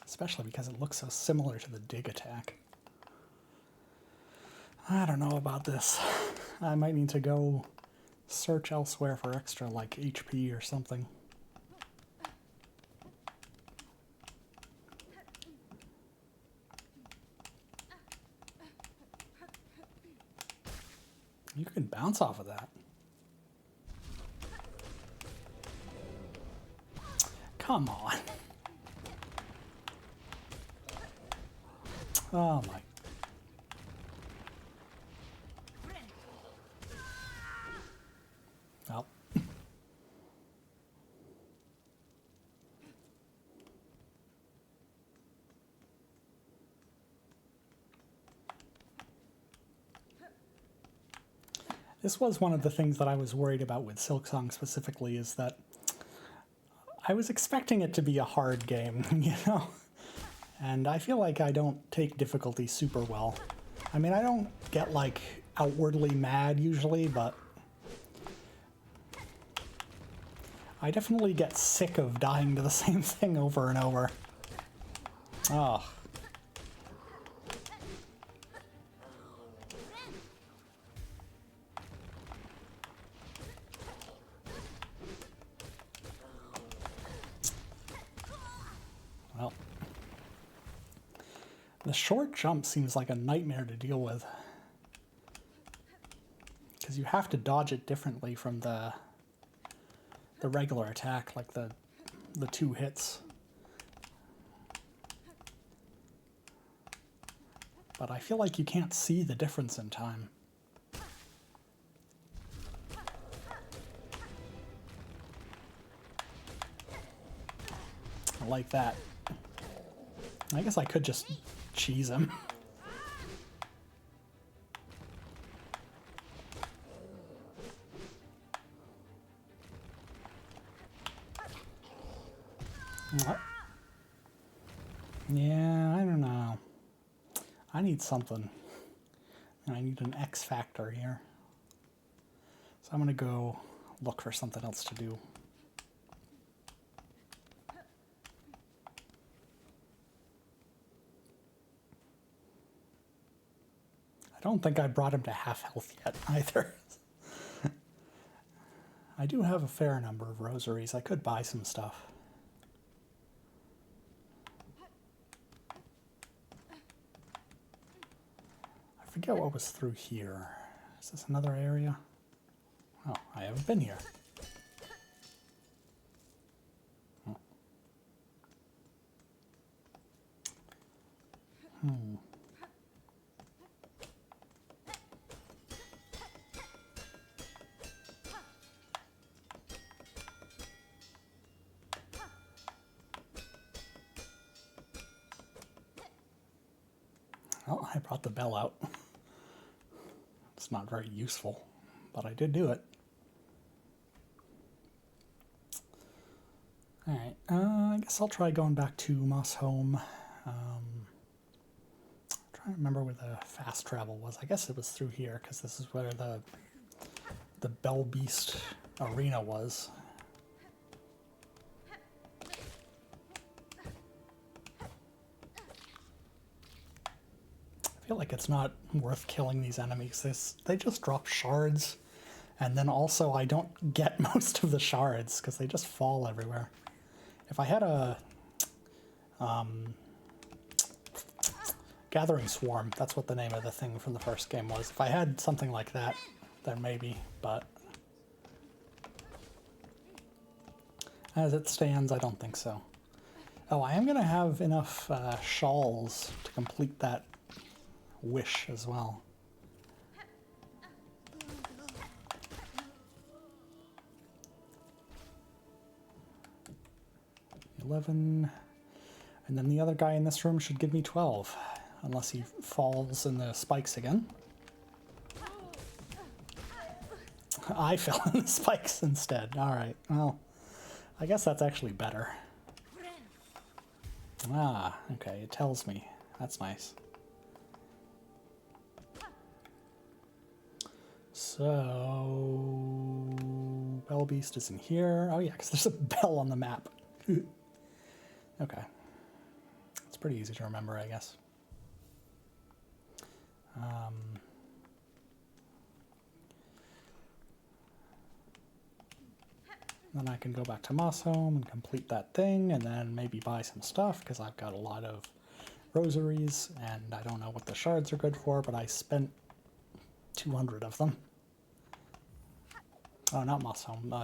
Especially because it looks so similar to the dig attack. I don't know about this. I might need to go search elsewhere for extra, like, HP or something. You can bounce off of that. Come on. Oh my. Well. This was one of the things that I was worried about with Silksong specifically, is that I was expecting it to be a hard game, you know? And I feel like I don't take difficulty super well. I mean, I don't get, like, outwardly mad usually, but I definitely get sick of dying to the same thing over and over. Oh. Well. The short jump seems like a nightmare to deal with. Because you have to dodge it differently from the regular attack, like the 2 hits. But I feel like you can't see the difference in time. I like that. I guess I could just cheese him. Yeah, I don't know. I need something. And I need an X factor here. So I'm gonna go look for something else to do. I don't think I brought him to half health yet either. I do have a fair number of rosaries. I could buy some stuff. I forget what was through here. Is this another area? Oh, I haven't been here. Oh. Well, I brought the bell out. It's not very useful, but I did do it. Alright, I guess I'll try going back to Moss Home. I don't remember where the fast travel was. I guess it was through here, because this is where the Bell Beast arena was. I feel like it's not worth killing these enemies. They just drop shards, and then also I don't get most of the shards, because they just fall everywhere. If I had a... Gathering Swarm, that's what the name of the thing from the first game was. If I had something like that, then maybe, but as it stands, I don't think so. Oh, I am going to have enough shawls to complete that wish as well. 11, and then the other guy in this room should give me 12. Unless he falls in the spikes again. I fell in the spikes instead. Alright, well, I guess that's actually better. Ah, okay, it tells me. That's nice. So... Bell Beast is in here. Oh yeah, because there's a bell on the map. Okay. It's pretty easy to remember, I guess. Then I can go back to Moss Home and complete that thing, and then maybe buy some stuff, because I've got a lot of rosaries, and I don't know what the shards are good for, but I spent 200 of them. Oh, not Moss Home,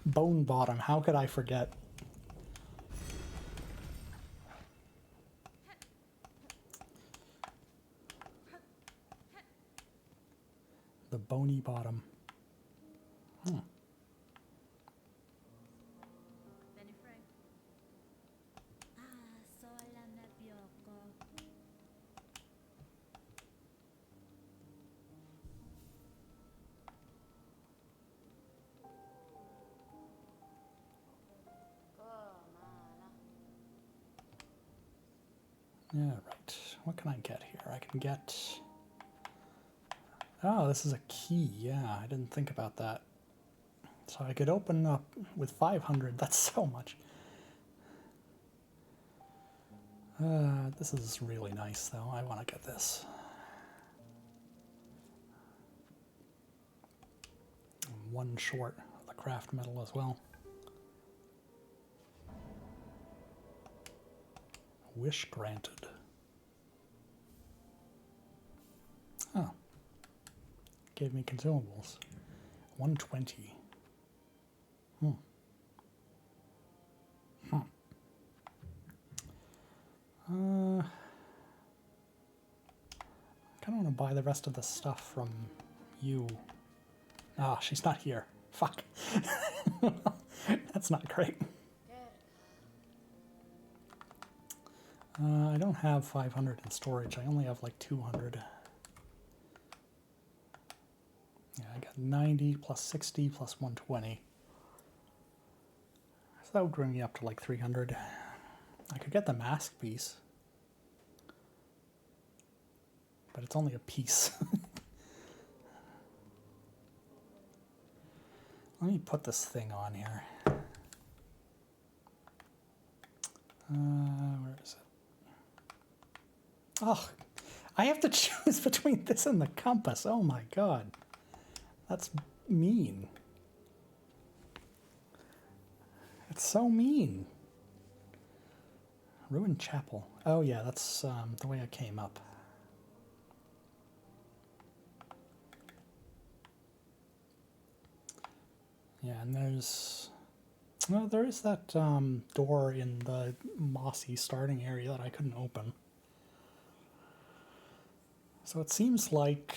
Bone Bottom, how could I forget? The Bony Bottom. Yeah, right. What can I get here? I can get... Oh, this is a key. Yeah, I didn't think about that. So I could open up with 500. That's so much. This is really nice, though. I want to get this. I'm one short of the craft medal as well. Wish granted. Oh. Gave me consumables. 120. I kind of want to buy the rest of the stuff from you. Ah, she's not here. Fuck. That's not great. I don't have 500 in storage. I only have like 200. Yeah, I got 90 plus 60 plus 120. So that would bring me up to like 300. I could get the mask piece. But it's only a piece. Let me put this thing on here. Where is it? Oh, I have to choose between this and the compass. Oh my god. That's mean. It's so mean. Ruined Chapel. Oh yeah, that's the way I came up. Yeah, and there's... Well, there is that door in the mossy starting area that I couldn't open. So it seems like...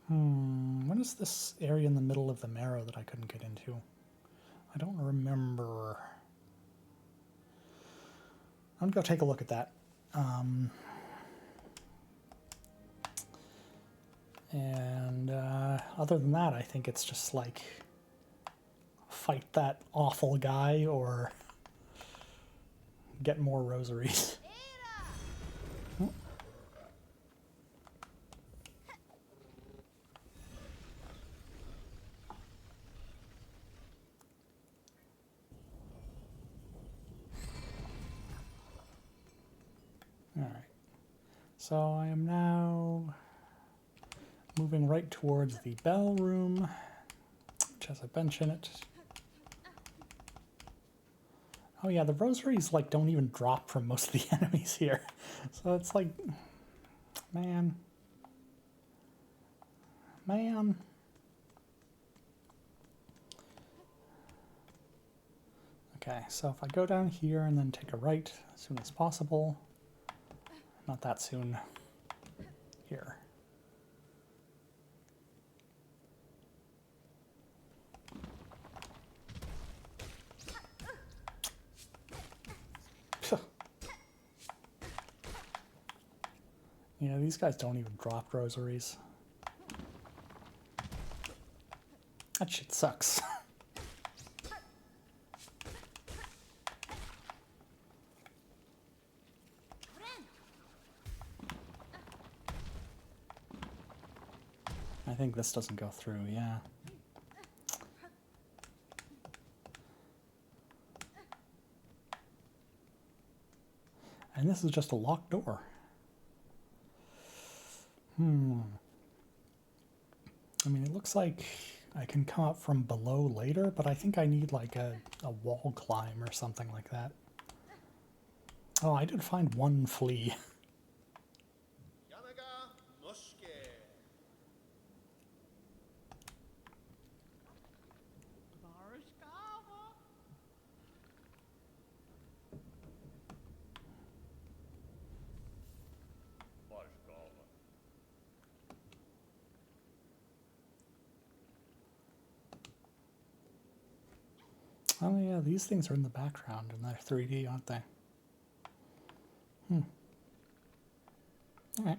What is this area in the middle of the marrow that I couldn't get into? I don't remember. I'm gonna go take a look at that. And other than that, I think it's just like fight that awful guy or get more rosaries. Oh. All right. So I am now moving right towards the bell room, which has a bench in it. Oh yeah, the rosaries like don't even drop from most of the enemies here. So it's like, man. Okay, so if I go down here and then take a right as soon as possible, not that soon, here. Yeah, these guys don't even drop rosaries. That shit sucks. I think this doesn't go through, yeah. And this is just a locked door. I mean, it looks like I can come up from below later, but I think I need like a wall climb or something like that. Oh, I did find one flea. Oh yeah, these things are in the background and they're 3D, aren't they? Alright.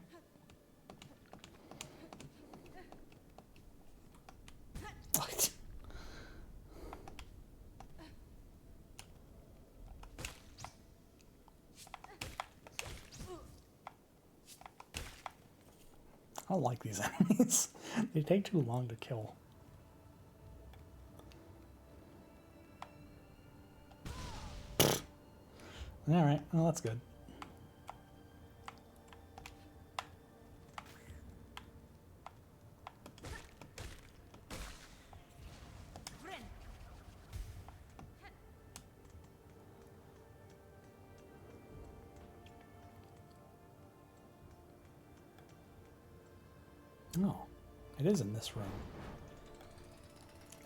I don't like these enemies. They take too long to kill. Alright, well that's good. Oh, it is in this room.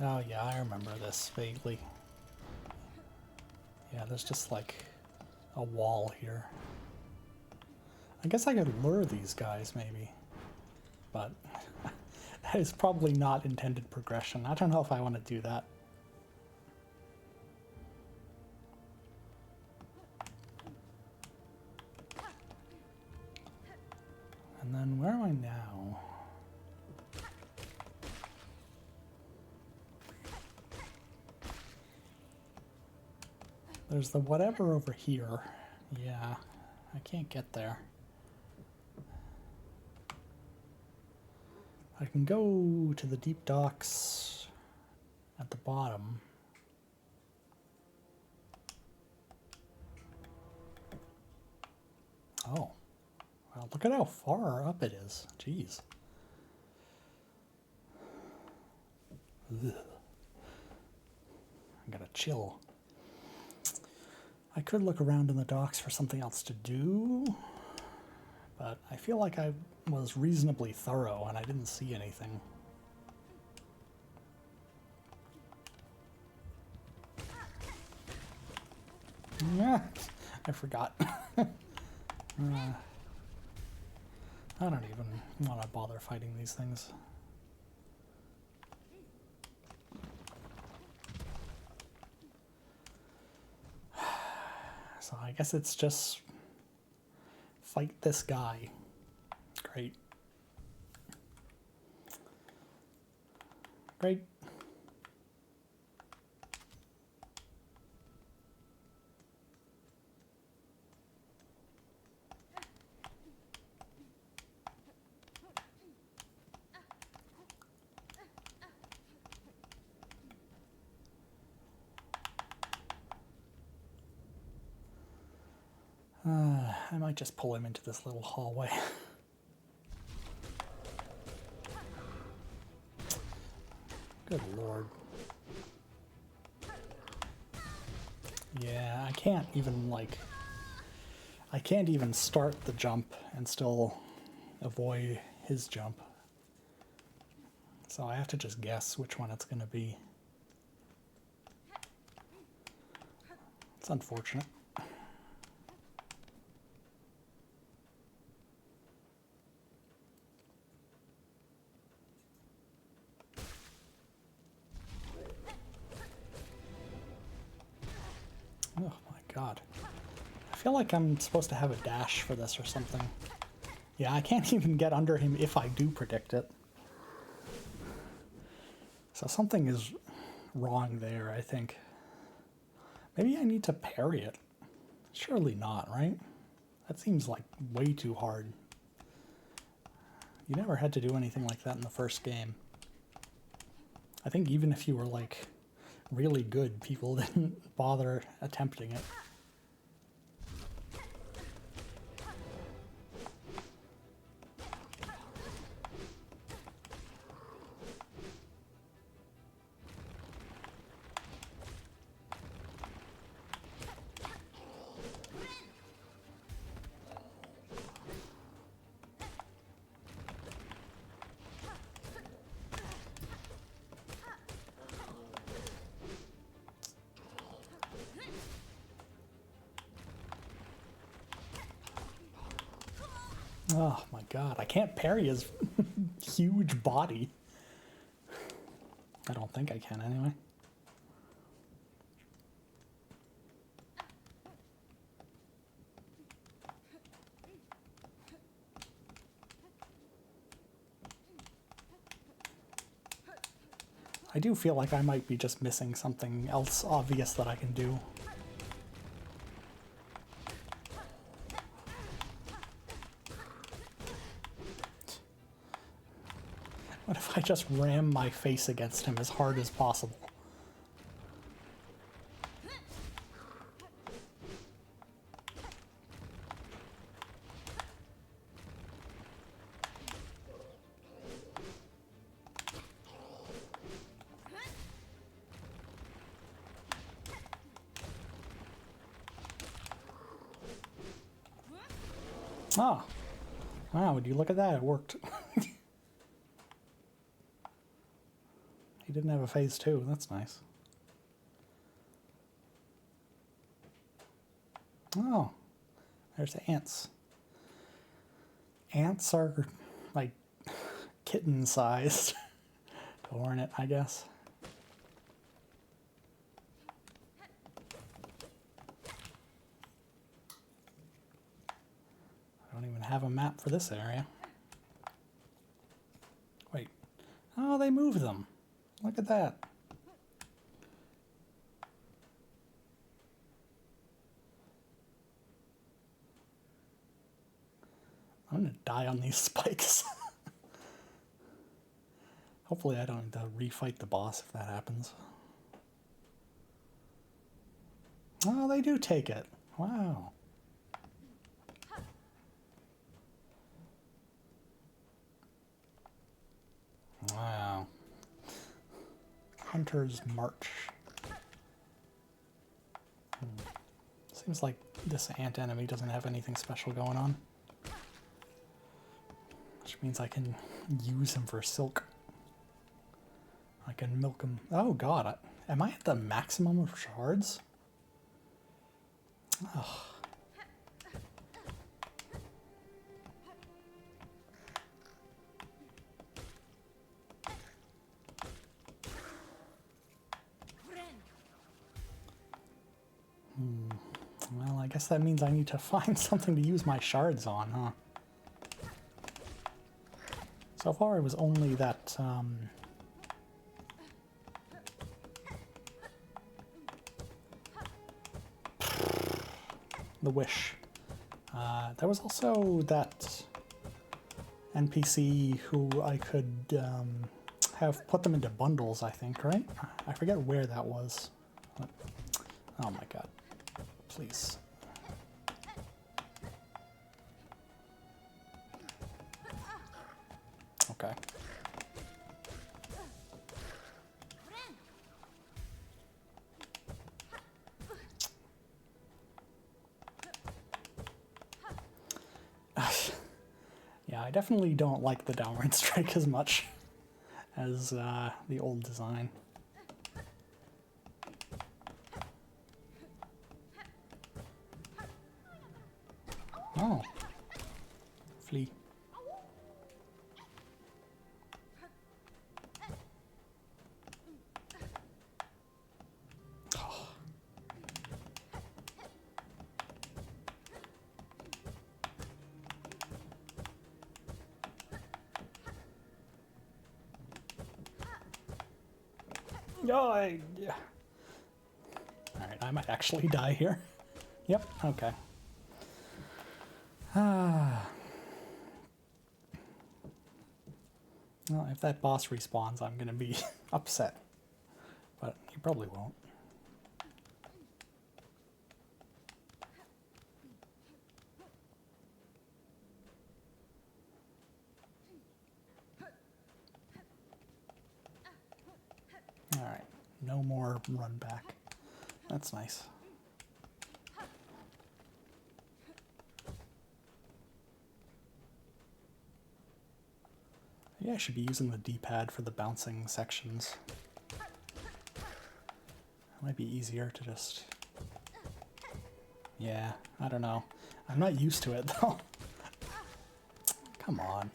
Oh yeah, I remember this vaguely. Yeah, there's just like a wall here. I guess I could lure these guys maybe, but that is probably not intended progression. I don't know if I want to do that. And then where am I now? There's the whatever over here. Yeah, I can't get there. I can go to the deep docks at the bottom. Oh, well, look at how far up it is. Jeez. Ugh. I gotta chill. I could look around in the docks for something else to do, but I feel like I was reasonably thorough and I didn't see anything. Yeah, I forgot. I don't even want to bother fighting these things. So I guess it's just fight this guy. Great. Great. I might just pull him into this little hallway. Good lord. Yeah, I can't even, like... I can't even start the jump and still avoid his jump. So I have to just guess which one it's going to be. It's unfortunate. Oh my god. I feel like I'm supposed to have a dash for this or something. Yeah, I can't even get under him if I do predict it. So something is wrong there, I think. Maybe I need to parry it. Surely not, right? That seems like way too hard. You never had to do anything like that in the first game. I think even if you were, like, really good, people didn't bother attempting it. Oh my god, I can't parry his huge body. I don't think I can anyway. I do feel like I might be just missing something else obvious that I can do. What if I just ram my face against him as hard as possible? Ah, wow, would you look at that? It worked. He didn't have a phase 2, that's nice. Oh, there's the ants. Ants are like kitten-sized to warn it, I guess. I don't even have a map for this area. Wait. Oh, they moved them. Look at that. I'm gonna die on these spikes. Hopefully I don't have to refight the boss if that happens. Oh, they do take it. Wow. Wow. Hunter's March. Seems like this ant enemy doesn't have anything special going on. Which means I can use him for silk. I can milk him. Oh god, am I at the maximum of shards? Oh. Well, I guess that means I need to find something to use my shards on, huh? So far it was only that, the wish. There was also that NPC who I could have put them into bundles, I think, right? I forget where that was. Oh my god. Please. Okay. Yeah, I definitely don't like the downward strike as much as the old design. Oh. Flee. Oh, yeah. Alright, I might actually die here. Yep, okay. Well, if that boss respawns, I'm gonna be upset. But he probably won't. Alright, no more run back. That's nice. Yeah, I should be using the D-pad for the bouncing sections. It might be easier to just... Yeah, I don't know. I'm not used to it, though. Come on.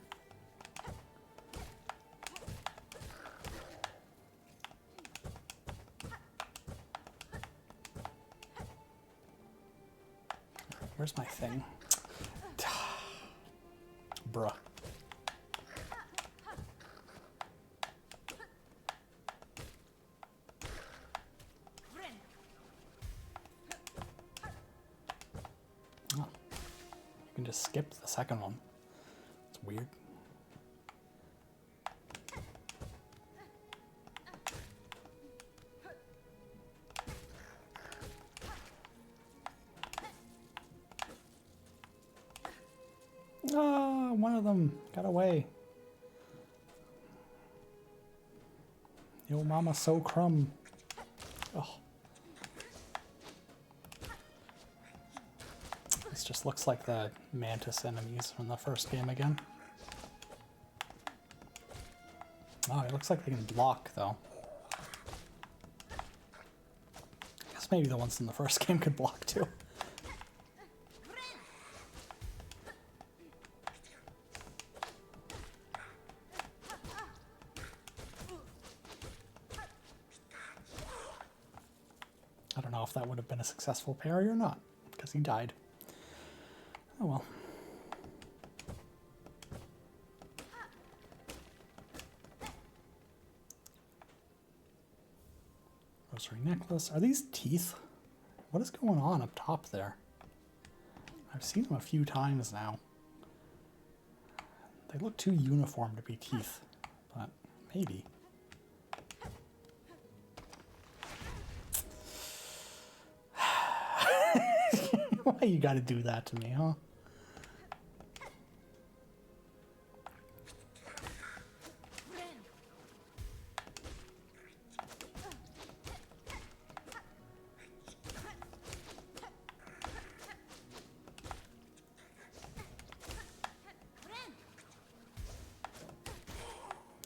Where's my thing? Bruh. Oh. You can just skip the second one. It's weird. Ah, one of them got away. Yo mama so crumb. Oh. This just looks like the mantis enemies from the first game again. Oh, it looks like they can block though. I guess maybe the ones in the first game could block too. I don't know if that would have been a successful parry or not, because he died. Oh well. Rosary necklace. Are these teeth? What is going on up top there? I've seen them a few times now. They look too uniform to be teeth, but maybe. Why you gotta do that to me, huh?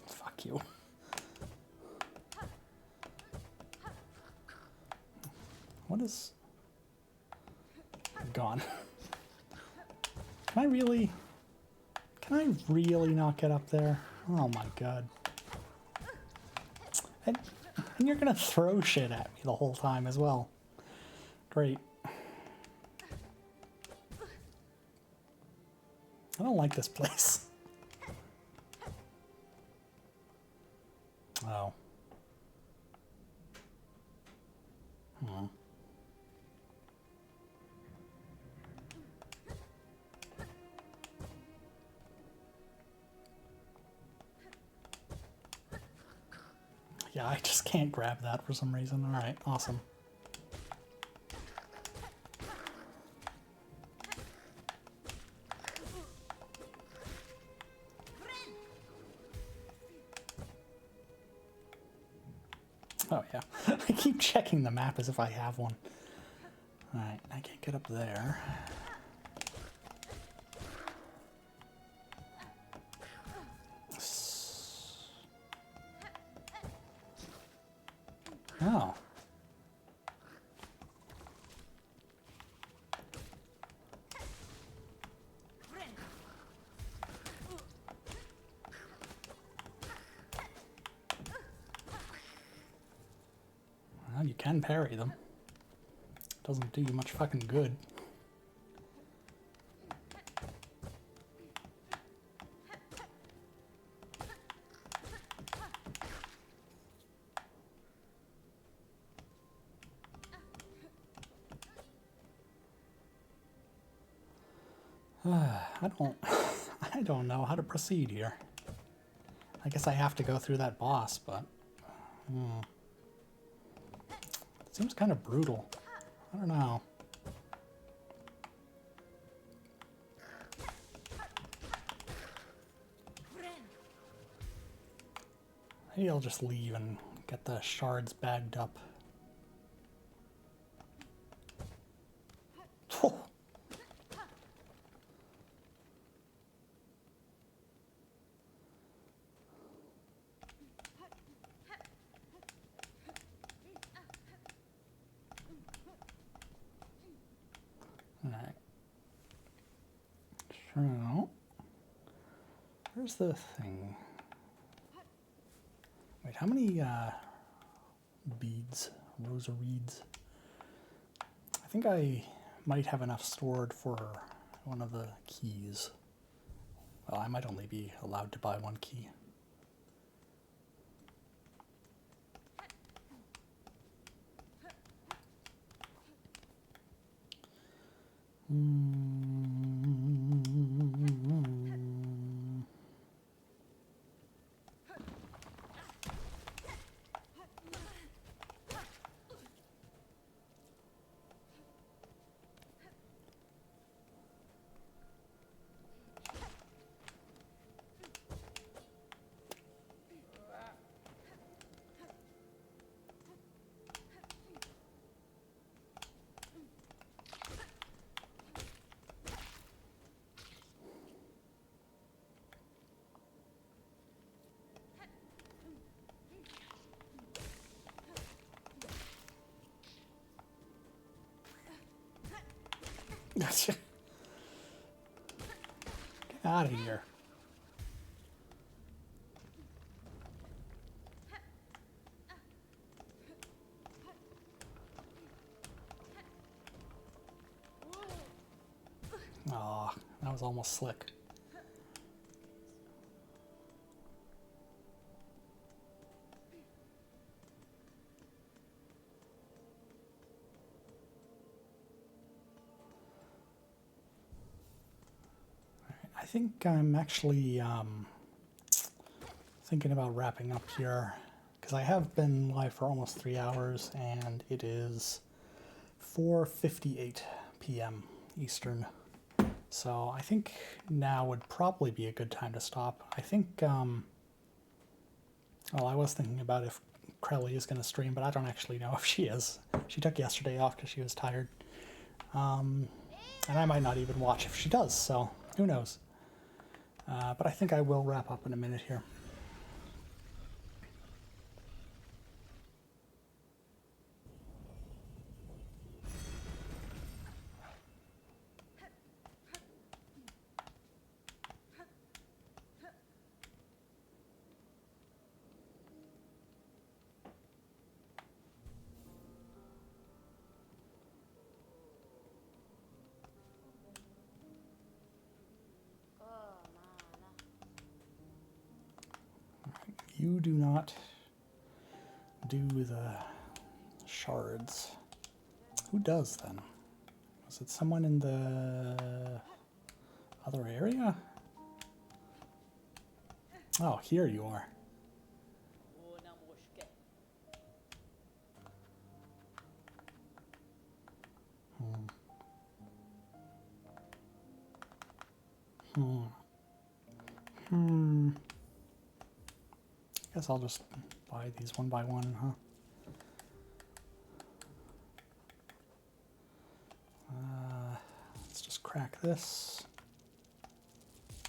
Fuck you. What is... gone. Can I really not get up there? Oh my god. And you're gonna throw shit at me the whole time as well. Great. I don't like this place. Oh. Hmm. Yeah, I just can't grab that for some reason. Alright, awesome. Oh, yeah. I keep checking the map as if I have one. Alright, I can't get up there. Oh. Well, you can parry them. Doesn't do you much fucking good. I don't know how to proceed here. I guess I have to go through that boss, but it seems kind of brutal. I don't know. Maybe I'll just leave and get the shards bagged up. Alright. So, where's the thing? Wait, how many beads? Rosa reeds? I think I might have enough stored for one of the keys. Well, I might only be allowed to buy one key. Get out of here. Aw, that was almost slick. I think I'm actually thinking about wrapping up here, because I have been live for almost 3 hours, and it is 4:58 p.m. Eastern. So I think now would probably be a good time to stop. I think, well, I was thinking about if Crelly is going to stream, but I don't actually know if she is. She took yesterday off because she was tired. And I might not even watch if she does, so who knows. But I think I will wrap up in a minute here. You do not do the shards. Who does then? Was it someone in the other area? Oh, here you are. Guess I'll just buy these one by one, huh? crack this.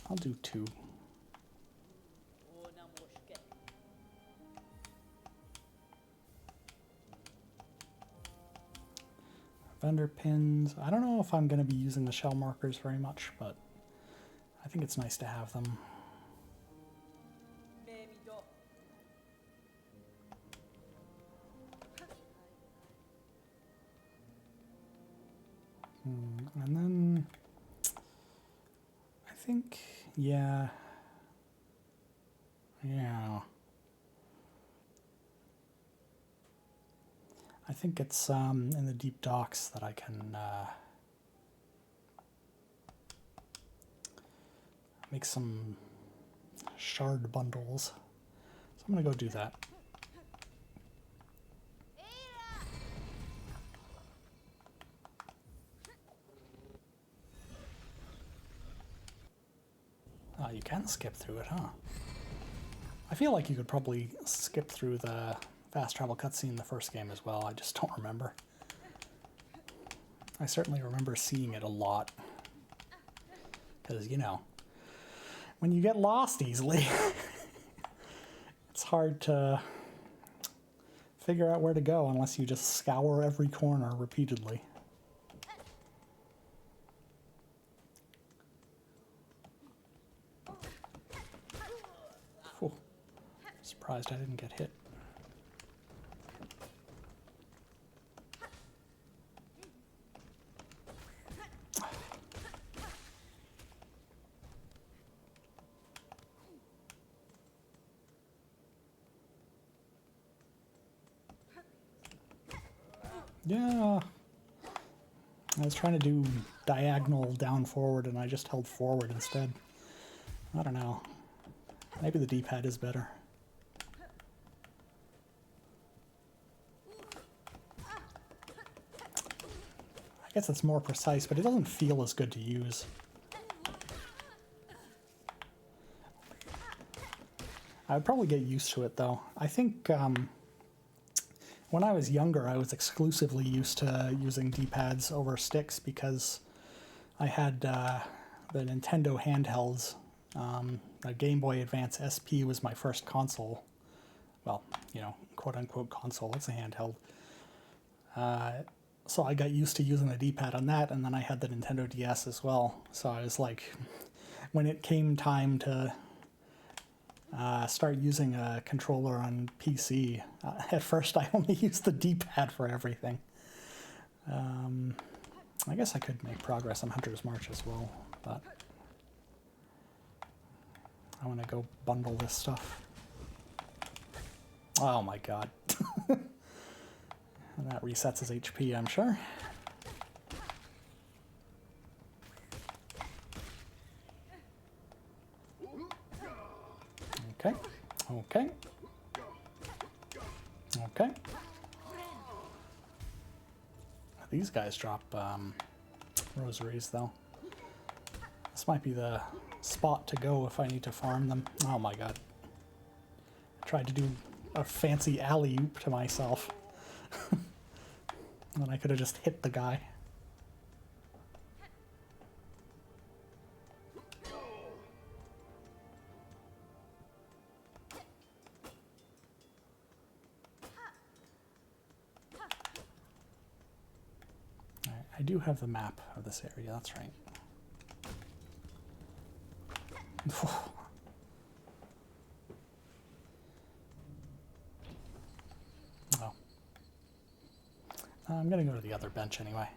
I'll do 2. Vendor pins. I don't know if I'm going to be using the shell markers very much, but I think it's nice to have them. And then I think, yeah. I think it's in the deep docks that I can make some shard bundles. So I'm gonna go do that. Oh, you can skip through it, huh? I feel like you could probably skip through the fast travel cutscene in the first game as well. I just don't remember. I certainly remember seeing it a lot. Because, you know, when you get lost easily, it's hard to figure out where to go unless you just scour every corner repeatedly. Whew. Surprised I didn't get hit. Yeah. I was trying to do diagonal down forward and I just held forward instead. I don't know. Maybe the D-pad is better. I guess it's more precise, but it doesn't feel as good to use. I would probably get used to it though. I think when I was younger, I was exclusively used to using D-pads over sticks because I had the Nintendo handhelds. A Game Boy Advance SP was my first console. Well, you know, quote-unquote console. It's a handheld. So I got used to using the D-pad on that, and then I had the Nintendo DS as well. So I was like, when it came time to start using a controller on PC, at first I only used the D-pad for everything. I guess I could make progress on Hunter's March as well, but I want to go bundle this stuff. Oh my god. And that resets his HP, I'm sure. Okay. Okay. Okay. These guys drop rosaries, though. This might be the spot to go if I need to farm them. Oh my god. I tried to do a fancy alley-oop to myself. And then I could have just hit the guy. Alright, I do have the map of this area, that's right. Oh. I'm gonna go to the other bench anyway.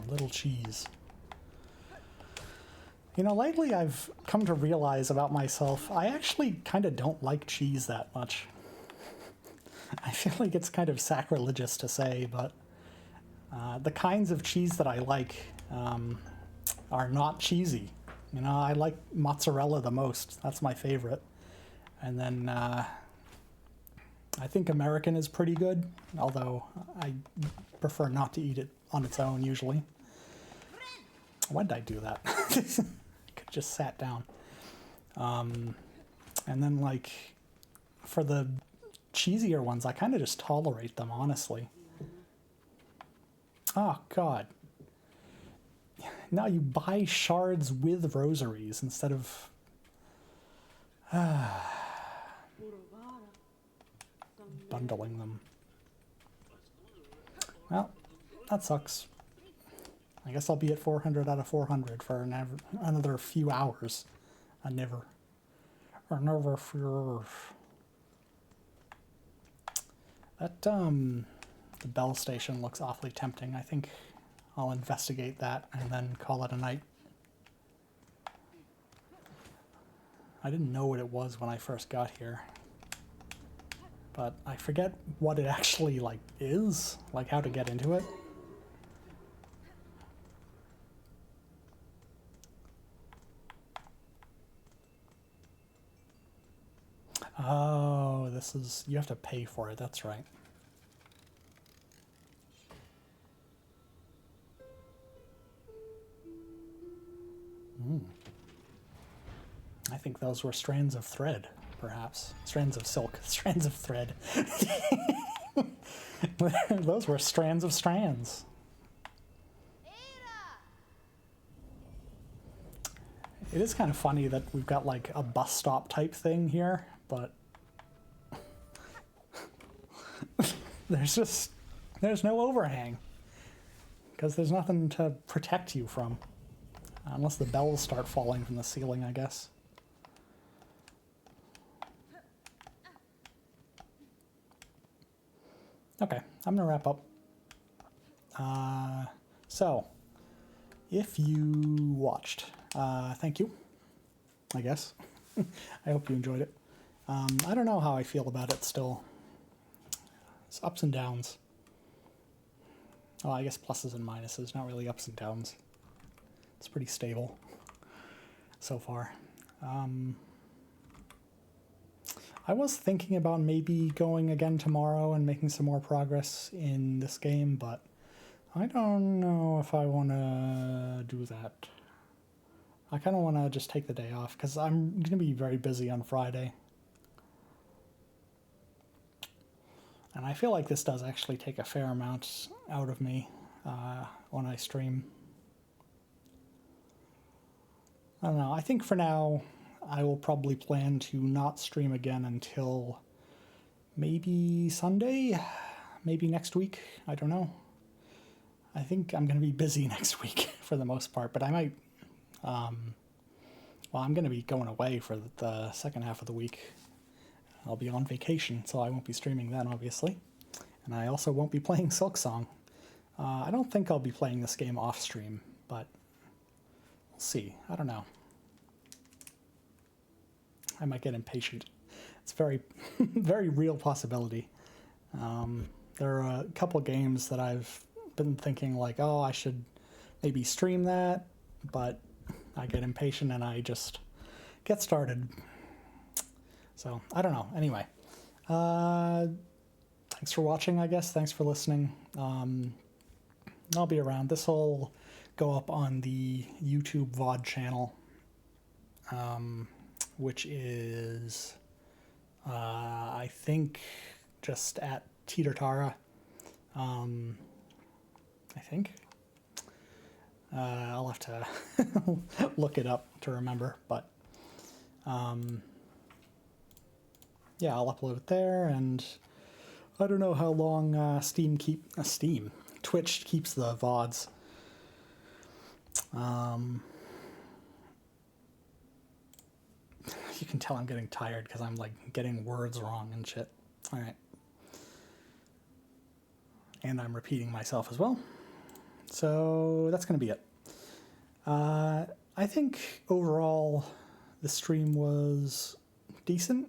Little cheese. You know, lately I've come to realize about myself, I actually kind of don't like cheese that much. I feel like it's kind of sacrilegious to say, but the kinds of cheese that I like are not cheesy. You know, I like mozzarella the most. That's my favorite. And then I think American is pretty good, although I prefer not to eat it on its own usually. Why did I do that? I could just sat down. And then, like, for the cheesier ones, I kind of just tolerate them, honestly. Oh, God. Now you buy shards with rosaries instead of... bundling them. Well, that sucks. I guess I'll be at 400 out of 400 for another few hours. Another few... That, the bell station looks awfully tempting. I think I'll investigate that and then call it a night. I didn't know what it was when I first got here, but I forget what it actually, like, is, like how to get into it. Oh, this is... you have to pay for it, that's right. I think those were strands of thread, perhaps. Strands of silk. Strands of thread. Those were strands of strands. It is kind of funny that we've got like a bus stop type thing here, but there's no overhang because there's nothing to protect you from, unless the bells start falling from the ceiling, I guess. Okay, I'm gonna wrap up. So, if you watched, thank you, I guess. I hope you enjoyed it. I don't know how I feel about it still. It's ups and downs. Oh, I guess pluses and minuses, not really ups and downs. It's pretty stable so far. I was thinking about maybe going again tomorrow and making some more progress in this game, but I don't know if I want to do that. I kind of want to just take the day off because I'm going to be very busy on Friday. And I feel like this does actually take a fair amount out of me when I stream. I don't know. I think for now, I will probably plan to not stream again until maybe Sunday, maybe next week. I don't know. I think I'm going to be busy next week for the most part, but I might... well, I'm going to be going away for the second half of the week. I'll be on vacation, so I won't be streaming then, obviously. And I also won't be playing Silksong. I don't think I'll be playing this game off-stream, but we'll see. I don't know. I might get impatient. It's a very, very real possibility. There are a couple games that I've been thinking like, oh, I should maybe stream that, but I get impatient and I just get started. So, I don't know. Anyway, thanks for watching, I guess. Thanks for listening. I'll be around. This will go up on the YouTube VOD channel, which is, I think, just at Teeter Tara. I think. I'll have to look it up to remember, but yeah, I'll upload it there, and I don't know how long Twitch keeps the VODs. You can tell I'm getting tired because I'm like getting words wrong and shit. All right. And I'm repeating myself as well. So that's going to be it. I think overall the stream was decent,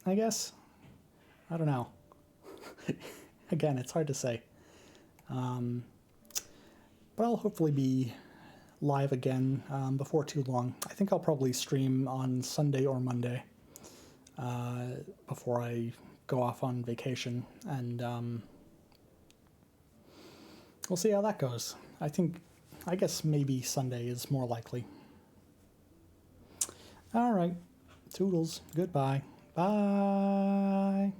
I guess. I don't know. Again, it's hard to say. But I'll hopefully be live again before too long. I think I'll probably stream on Sunday or Monday before I go off on vacation, and we'll see how that goes. I guess maybe Sunday is more likely. All right. Toodles. Goodbye. Bye.